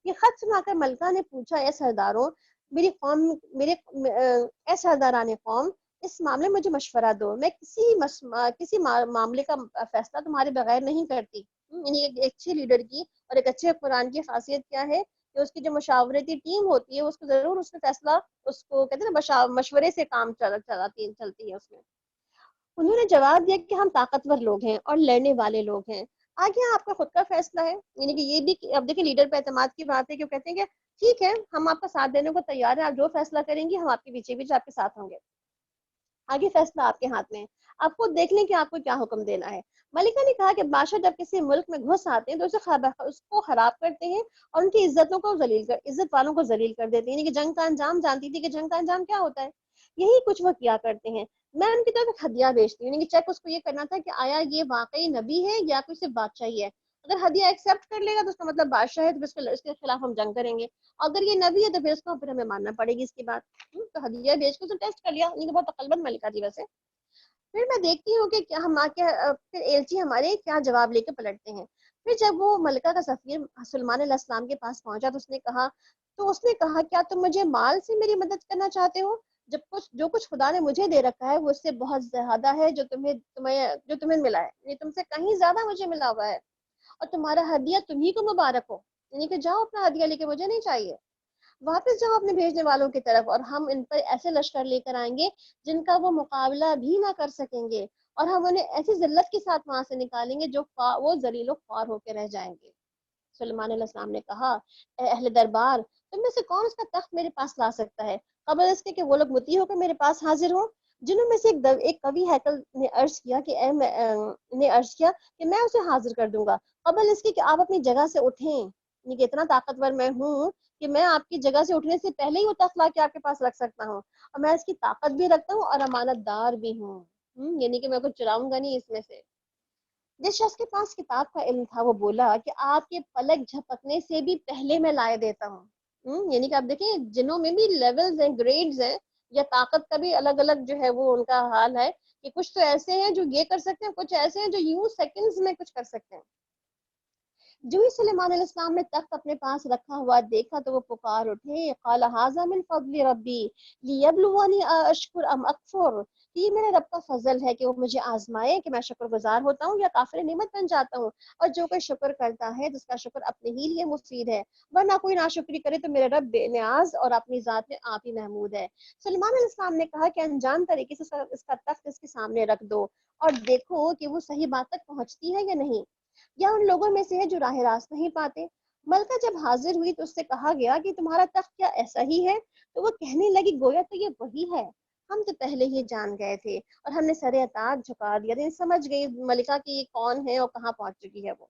یہ خط سنا کر ملکہ نے پوچھا، اے سرداروں، اے سرداران قوم، اس معاملے میں مجھے مشورہ دو، میں کسی معاملے کا فیصلہ تمہارے بغیر نہیں کرتی. یعنی ایک اچھے لیڈر کی اور ایک اچھے حکمران کی خاصیت کیا ہے کہ اس کی جو مشاورتی ٹیم ہوتی ہے اس کو ضرور اس میں فیصلہ اس کو کہتے ہیں نا مشورے سے کام چلتی ہے اس میں. انہوں نے جواب دیا کہ ہم طاقتور لوگ ہیں اور لڑنے والے لوگ ہیں، آگے آپ کا خود کا فیصلہ ہے. یعنی کہ یہ بھی اب دیکھیں لیڈر پہ اعتماد کی بات ہے کہ وہ کہتے ہیں کہ ٹھیک ہے ہم آپ کا ساتھ دینے کو تیار ہیں، آپ جو فیصلہ کریں گی ہم آپ کے پیچھے پیچھے آپ کے ساتھ ہوں گے، آگے فیصلہ آپ کے ہاتھ میں ہے، آپ خود دیکھ لیں کہ آپ کو کیا حکم دینا ہے. ملکہ نے کہا کہ بادشاہ جب کسی ملک میں گھس آتے ہیں تو اس کو خراب کرتے ہیں اور ان کی عزتوں کو عزت والوں کو ذلیل کر دیتے ہیں. یعنی کہ جنگ کا انجام جانتی تھی کہ جنگ کا انجام کیا ہوتا ہے، یہی کچھ وہ کیا کرتے ہیں. میں ان کی طرف ایک ہدیہ بیچتی ہوں، یعنی کہ چیک اس کو یہ کرنا تھا کہ آیا یہ واقعی نبی ہے یا کوئی صرف بادشاہ ہی ہے. اگر ہدیہ ایکسیپٹ کر لے گا تو اس کا مطلب بادشاہ ہے، تو اس کے خلاف ہم جنگ کریں گے. اگر یہ نبی ہے تو پھر ہمیں ماننا پڑے گی اس کی بات. تو ہدیہ بیچ کے تو ٹیسٹ کر لیا، یعنی کہ بہت عقل مند ملکہ تھی ویسے. پھر میں دیکھتی ہوں کہ کیا ہم پھر ایلچی ہمارے کیا جواب لے کے پلٹتے ہیں. پھر جب وہ ملکہ کا سفیر سلیمان علیہ السلام کے پاس پہنچا تو اس نے کہا کیا تم مجھے مال سے میری مدد کرنا چاہتے ہو؟ جو کچھ خدا نے مجھے دے رکھا ہے وہ اس سے بہت زیادہ ہے جو تمہیں ملا ہے، یعنی تم سے کہیں زیادہ مجھے ملا ہوا ہے، اور تمہارا ہدیہ تمہیں کو مبارک ہو. یعنی کہ جاؤ اپنا ہدیہ لے کے، مجھے نہیں چاہیے. واپس جاؤ اپنے بھیجنے والوں کی طرف اور ہم ان پر ایسے لشکر لے کر آئیں گے جن کا وہ مقابلہ بھی نہ کر سکیں گے، اور ہم انہیں ایسی ذلت کے ساتھ وہاں سے نکالیں گے جو وہ ذلیل و خوار ہو کے رہ جائیں گے. سلیمان علیہ السلام نے کہا اے اہل دربار، تم میں سے کون اس کا تخت میرے پاس لا سکتا ہے قبل اس کے کہ وہ لوگ مطیع ہو کے میرے پاس حاضر ہوں؟ جنہوں میں سے ایک قوی ہیکل نے عرض کیا کہ میں اسے حاضر کر دوں گا قبل اس کے کہ آپ اپنی جگہ سے اٹھیں. یعنی کہ اتنا طاقتور میں ہوں کہ میں آپ کی جگہ سے اٹھنے سے پہلے ہی وہ تخت لا کے آپ کے پاس رکھ سکتا ہوں، اور میں اس کی طاقت بھی رکھتا ہوں اور امانت دار بھی ہوں. یعنی کہ میں کچھ چراؤں گا نہیں اس میں سے. جس شخص کے پاس کتاب کا علم تھا وہ بولا کہ آپ کے پلک جھپکنے سے بھی پہلے میں لائے دیتا ہوں. یعنی کہ آپ دیکھیں جنوں میں بھی لیولز ہیں، گریڈز ہیں، یا طاقت کا بھی الگ الگ جو ہے وہ ان کا حال ہے کہ کچھ تو ایسے ہیں جو یہ کر سکتے ہیں، کچھ ایسے ہیں جو یوں سیکنڈز میں کچھ کر سکتے ہیں. جو ہی سلیمان علیہ السلام نے تخت اپنے پاس رکھا ہوا دیکھا تو وہ پکار اٹھے قال ھذا من فضل ربی لیبلونی اشکر ام اکفر، یہ میرے رب کا فضل ہے کہ وہ مجھے آزمائے کہ میں شکر گزار ہوتا ہوں یا کافر نعمت بن جاتا ہوں. اور جو کوئی شکر کرتا ہے جس کا شکر اپنے ہی لیے مفید ہے، ورنہ کوئی ناشکری کرے تو میرے رب بے نیاز اور اپنی ذات میں آپ ہی محمود ہے. سلیمان علیہ السلام نے کہا کہ انجان طریقے سے اس کا تخت اس کے سامنے رکھ دو اور دیکھو کہ وہ صحیح بات تک پہنچتی ہے یا نہیں، یا ان لوگوں میں سے ہے جو راہ راست نہیں پاتے. ملکہ جب حاضر ہوئی تو اس سے کہا گیا کہ تمہارا تخت کیا ایسا ہی ہے؟ تو وہ کہنے لگی گویا تو یہ وہی ہے، ہم تو پہلے ہی جان گئے تھے اور ہم نے سر اطاعت جھکا دیا. یعنی سمجھ گئی ملکہ کی یہ کون ہے اور کہاں پہنچ چکی ہے وہ،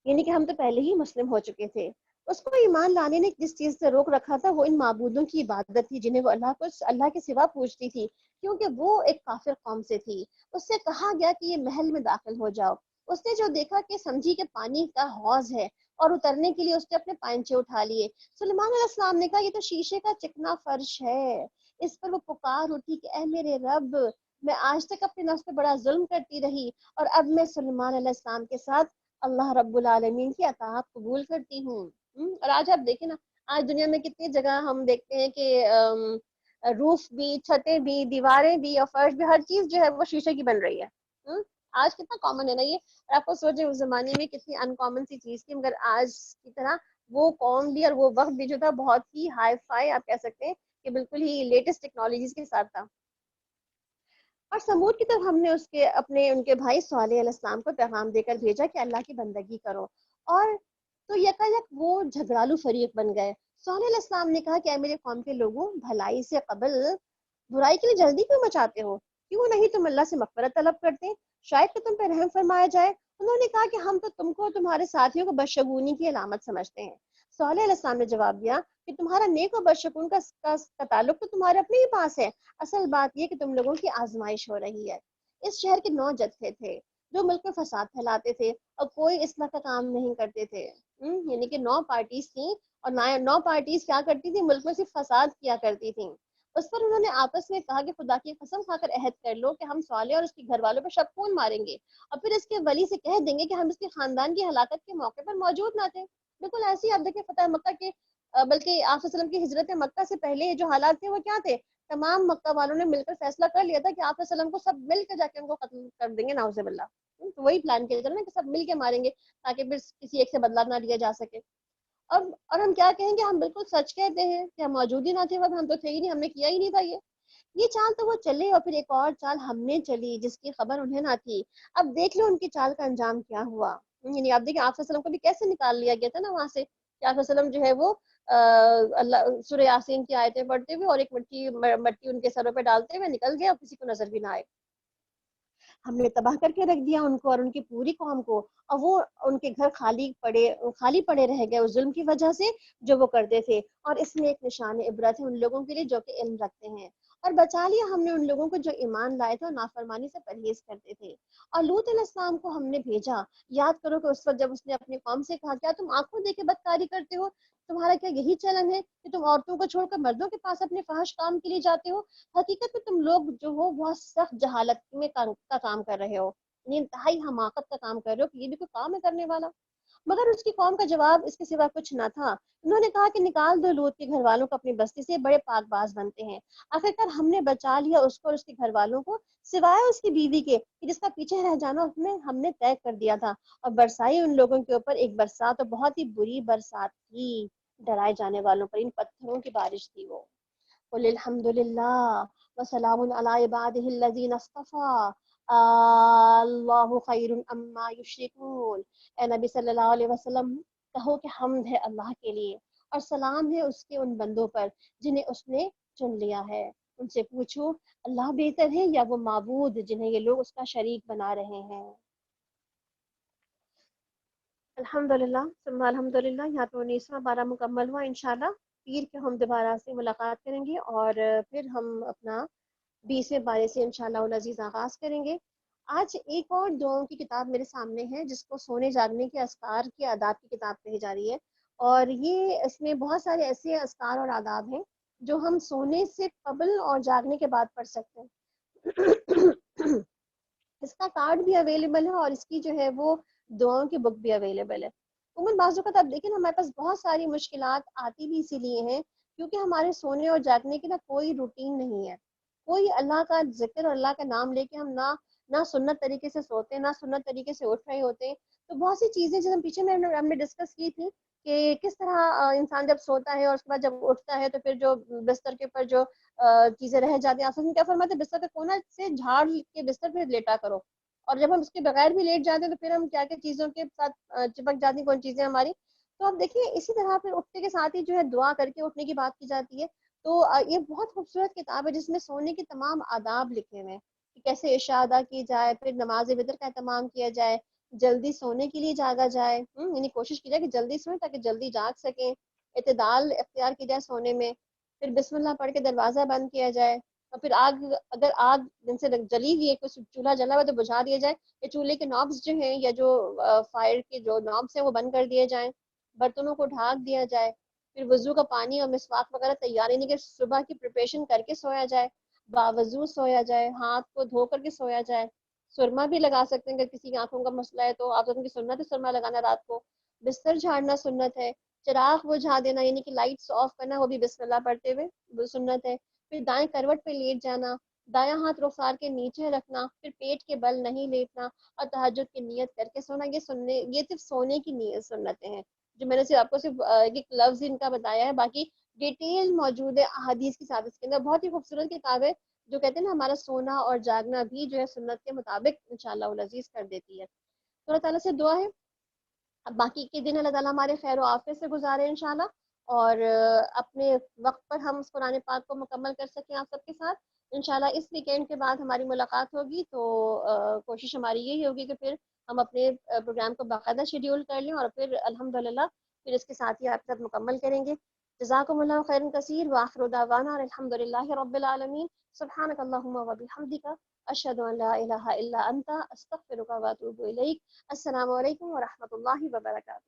یعنی کہ ہم تو پہلے ہی مسلم ہو چکے تھے. اس کو ایمان لانے نے جس چیز سے روک رکھا تھا وہ ان معبودوں کی عبادت تھی جنہیں وہ اللہ کے سوا پوجتی تھی، کیونکہ وہ ایک کافر قوم سے تھی. اس سے کہا گیا کہ یہ محل میں داخل ہو جاؤ. اس نے جو دیکھا کہ سمجھی کہ پانی کا حوض ہے اور اترنے کے لیے اس نے اپنے پائنچے اٹھا لیے. سلیمان علیہ السلام نے کہا یہ تو شیشے کا چکنا فرش ہے. اس پر وہ پکار اٹھی کہ اے میرے رب، میں آج تک اپنے نفس پہ بڑا ظلم کرتی رہی اور اب میں سلیمان علیہ السلام کے ساتھ اللہ رب العالمین کی اطاعت قبول کرتی ہوں. اور آج آپ دیکھیں نا، آج دنیا میں کتنی جگہ ہم دیکھتے ہیں کہ روف بھی، چھتیں بھی، دیواریں بھی اور فرش بھی، ہر چیز جو ہے وہ شیشے کی بن رہی ہے. آج کتنا کامن ہے نا یہ. اور آپ کو سوچیں اس زمانے میں کتنی ان کامن سی چیز تھی، مگر آج کی طرح وہ قوم بھی اور وہ وقت بھی جو تھا بہت ہی ہائی فائی آپ کہہ سکتے ہیں کہ بالکل ہی لیٹسٹ ٹیکنالوجیز کے ساتھ تھا. اور سمود کی طرف ہم نے ان کے بھائی صالح علیہ السلام کو پیغام دے کر بھیجا کہ اللہ کی بندگی کرو، اور تو یکایک وہ جھگڑالو فریق بن گئے. صالح علیہ السلام نے کہا کہ اے میرے قوم کے لوگوں، بھلائی سے قبل برائی کے لیے جلدی کیوں مچاتے ہو؟ کیوں نہیں تم اللہ سے مغفرت طلب کرتے، شاید کہ تم پہ رحم فرمایا جائے. انہوں نے کہا کہ ہم تو تم کو اور تمہارے ساتھیوں کو بدشگونی کی علامت سمجھتے ہیں. صالح علیہ السلام نے جواب دیا کہ تمہارا نیک و بدشگون کا تعلق تو تمہارے اپنے ہی پاس ہے، اصل بات یہ کہ تم لوگوں کی آزمائش ہو رہی ہے. اس شہر کے 9 جتھے تھے جو ملک میں فساد پھیلاتے تھے اور کوئی اصلاح کا کام نہیں کرتے تھے. یعنی کہ 9 پارٹیز تھیں اور 9 پارٹیز کیا کرتی تھی؟ ملک میں صرف فساد کیا کرتی تھیں. اس پر انہوں نے آپس میں کہا کہ خدا کی قسم کھا کر عہد کر لو کہ ہم صالح اور اس کے گھر والوں پر شب خون ماریں گے اور پھر اس کے ولی سے کہہ دیں گے کہ ہم اس کے خاندان کی ہلاکت کے موقع پر موجود نہ تھے. بالکل ایسے ہی آپ دیکھیں فتح مکہ کے بلکہ آپ صلی اللہ علیہ وسلم کی ہجرت مکہ سے پہلے جو حالات تھے وہ کیا تھے؟ تمام مکہ والوں نے مل کر فیصلہ کر لیا تھا کہ آپ صلی اللہ علیہ وسلم کو سب مل کے جا کے ان کو ختم کر دیں گے، نعوذ باللہ. تو وہی پلان کیا جا رہا ہے نا کہ سب مل کے ماریں گے تاکہ پھر کسی ایک سے بدلہ نہ لیا جا سکے. اور ہم کیا کہیں گے, ہم بالکل سچ کہتے ہیں کہ ہم موجود ہی نہ تھے, وقت ہم تو تھے ہی نہیں, ہم نے کیا ہی نہیں تھا یہ چال تو وہ چلے, اور پھر ایک اور چال ہم نے چلی جس کی خبر انہیں نہ تھی. اب دیکھ لو ان کی چال کا انجام کیا ہوا. یعنی آپ دیکھیں آپ صلی اللہ علیہ وسلم کو بھی کیسے نکال لیا گیا تھا نا وہاں سے, کہ آپ صلی اللہ علیہ وسلم جو ہے وہ اللہ سورہ یاسین کی آیتیں پڑھتے ہوئے اور ایک مٹی ان کے سروں پہ ڈالتے ہوئے نکل گئے اور کسی کو نظر بھی نہ آئے. ہم نے تباہ کر کے رکھ دیا ان کو اور ان کی پوری قوم کو, اور وہ ان کے گھر خالی پڑے رہ گئے اس ظلم کی وجہ سے جو وہ کرتے تھے. اور اس میں ایک نشان عبرت ہے ان لوگوں کے لیے جو کہ علم رکھتے ہیں. اور بچا لیا ہم نے ان لوگوں کو جو ایمان لائے تھے اور نافرمانی سے پرہیز کرتے تھے. اور لوط علیہ السلام کو ہم نے بھیجا, یاد کرو کہ اس وقت جب اس نے اپنی قوم سے کہا کیا تم آنکھوں دے کے بدکاری کرتے ہو, تمہارا کیا یہی چلن ہے کہ تم عورتوں کو چھوڑ کر مردوں کے پاس اپنے فحش کام کے لیے جاتے ہو. حقیقت میں تم لوگ جو ہو بہت سخت جہالت میں کا کام کر رہے ہو, یعنی انتہائی حماقت کا کام کر رہے ہو کہ یہ بھی کوئی کام ہے کرنے والا. مگر اس کی قوم کا جواب اس کے سوا کچھ نہ تھا. انہوں نے کہا کہ نکال دو لوط کے گھر والوں کو اپنی بستی سے, بڑے پاک باز بنتے ہیں. آخرکار ہم نے بچا لیا اس کو اور اس کے گھر والوں کو, سوائے اس کی بیوی کے کہ جس کا پیچھے رہ جانا اس میں ہم نے طے کر دیا تھا. اور برسائی ان لوگوں کے اوپر ایک برسات, اور بہت ہی بری برسات تھی, ڈرائے جانے والوں پر ان پتھروں کی بارش تھی وہ. قل الحمد للہ وسلام علی عبادہ الذین اصطفیٰ اللہ خیر اما یشرکون. اے نبی صلی اللہ علیہ وسلم کہو کہ حمد ہے اللہ کے لیے اور سلام ہے اس کے ان بندوں پر جنہیں اس نے چن لیا ہے. ان سے پوچھو اللہ بہتر ہے یا وہ معبود جنہیں یہ لوگ اس کا شریک بنا رہے ہیں. الحمدللہ ثم الحمدللہ. یہاں تو 19واں پارہ مکمل ہوا. انشاءاللہ پیر کے ہم دوبارہ سے ملاقات کریں گے اور پھر ہم اپنا 20ویں پارے سے انشاءاللہ العزیز آغاز کریں گے. آج ایک اور دعاؤں کی کتاب میرے سامنے ہے جس کو سونے جاگنے کے اذکار کے آداب کی کتاب کہی جا رہی ہے, اور یہ اس میں بہت سارے ایسے اذکار اور آداب ہیں جو ہم سونے سے قبل اور جاگنے کے بعد پڑھ سکتے ہیں. اس کا کارڈ بھی اویلیبل ہے اور اس کی جو ہے وہ دعاؤں کی بک بھی اویلیبل ہے. عموماً بعض اوقات آپ دیکھیں نا ہمارے پاس بہت ساری مشکلات آتی بھی اسی لیے ہیں کیونکہ ہمارے سونے اور جاگنے کی نا کوئی روٹین نہیں ہے. کوئی اللہ کا ذکر اور اللہ کا نام لے کے ہم نہ سنت طریقے سے سوتے ہیں, نہ سنت طریقے سے اٹھ رہے ہوتے ہیں. تو بہت سی چیزیں جیسے پیچھے میں ہم نے ڈسکس کی تھی کہ کس طرح انسان جب سوتا ہے اور اس کے بعد جب اٹھتا ہے تو پھر جو بستر کے اوپر جو چیزیں رہ جاتی ہیں, آپ کیا فرماتے ہیں بستر کے کونا سے جھاڑ کے بستر پہ لیٹا کرو, اور جب ہم اس کے بغیر بھی لیٹ جاتے ہیں تو پھر ہم کیا کیا چیزوں کے ساتھ چپک جاتی ہیں کون چیزیں ہماری. تو آپ دیکھیں اسی طرح پھر اٹھتے کے ساتھ ہی جو ہے دعا کر کے اٹھنے کی بات کی جاتی ہے. تو یہ بہت خوبصورت کتاب ہے جس میں سونے کے تمام آداب لکھے ہوئے ہیں کہ کیسے عشاء ادا کی جائے, پھر نماز وتر کا اہتمام کیا جائے, جلدی سونے کے لیے جاگا جائے, یعنی کوشش کی جائے کہ جلدی سوئیں تاکہ جلدی جاگ سکیں, اعتدال اختیار کی جائے سونے میں, پھر بسم اللہ پڑھ کے دروازہ بند کیا جائے, اور پھر اگر آگ جن سے جلی ہوئی ہے, کچھ چولہا جلا ہوا تو بجھا دیا جائے, یا چولہے کے نابز جو ہیں یا جو فائر کے جو نابز ہیں وہ بند کر دیے جائیں, برتنوں کو ڈھانک دیا جائے, پھر وضو کا پانی اور مسواک وغیرہ تیار, یعنی کہ صبح کی پریپریشن کر کے سویا جائے, باوضو سویا جائے, ہاتھ کو دھو کر کے سویا جائے. سرما بھی لگا سکتے ہیں اگر کسی کی آنکھوں کا مسئلہ ہے تو آپ کی سنت ہے سرما لگانا رات کو. بستر جھاڑنا سنت ہے, چراغ بجھا دینا یعنی کہ لائٹس آف کرنا وہ بھی بسم اللہ پڑھتے ہوئے سنت ہے. پھر دائیں کروٹ پہ لیٹ جانا, دایاں ہاتھ رخسار کے نیچے رکھنا, پھر پیٹ کے بل نہیں لیٹنا, اور تہجد کی نیت کر کے سونا. یہ صرف سونے کی نیت سنتیں ہیں جو میں نے صرف آپ کو صرف ایک لفظ ان کا بتایا ہے, باقی ڈیٹیل موجود ہے احادیث کے ساتھ. اس کے اندر بہت ہی خوبصورت کتاب ہے جو کہتے ہیں نا ہمارا سونا اور جاگنا بھی جو ہے سنت کے مطابق انشاءاللہ العزیز کر دیتی ہے. تو اللہ تعالیٰ سے دعا ہے اب باقی کے دن اللہ تعالیٰ ہمارے خیر و عافیت سے گزارے انشاءاللہ, اور اپنے وقت پر ہم اس قرآن پاک کو مکمل کر سکیں آپ سب کے ساتھ انشاءاللہ. اس ویکینڈ کے بعد ہماری ملاقات ہوگی تو کوشش ہماری یہی ہوگی کہ پھر ہم اپنے پروگرام کو باقاعدہ شیڈیول کر لیں اور پھر الحمدللہ پھر اس کے ساتھ ہی آپ کے ساتھ مکمل کریں گے. جزاکم اللہ خیرا کثیر وآخر دعوانا الحمدللہ رب العالمین. سبحانک اللہم و بحمدک اشہد ان لا الہ الا انت استغفرک و اتوب الیک. السلام علیکم ورحمۃ اللہ وبرکاتہ.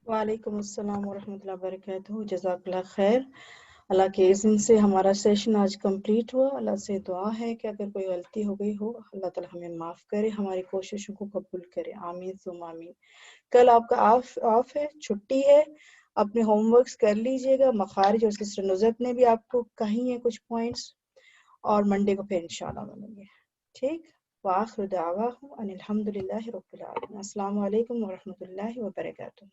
وعلیکم السلام ورحمۃ اللہ وبرکاتہ. جزاک اللہ خیر. اللہ کے اذن سے ہمارا سیشن آج کمپلیٹ ہوا. اللہ سے دعا ہے کہ اگر کوئی غلطی ہو گئی ہو اللہ تعالی ہمیں معاف کرے, ہماری کوششوں کو قبول کرے. آمین ثم آمین. کل آپ کا آف ہے, چھٹی ہے, اپنے ہوم ورکس کر لیجئے گا. مخارج اور سسٹر نزت نے بھی آپ کو کہیں ہیں کچھ پوائنٹس, اور منڈے کو پھر انشاءاللہ ملیں گے. ٹھیک. وآخر دعواہم ان الحمد للہ رب العالمین. السلام علیکم ورحمۃ اللہ وبرکاتہ.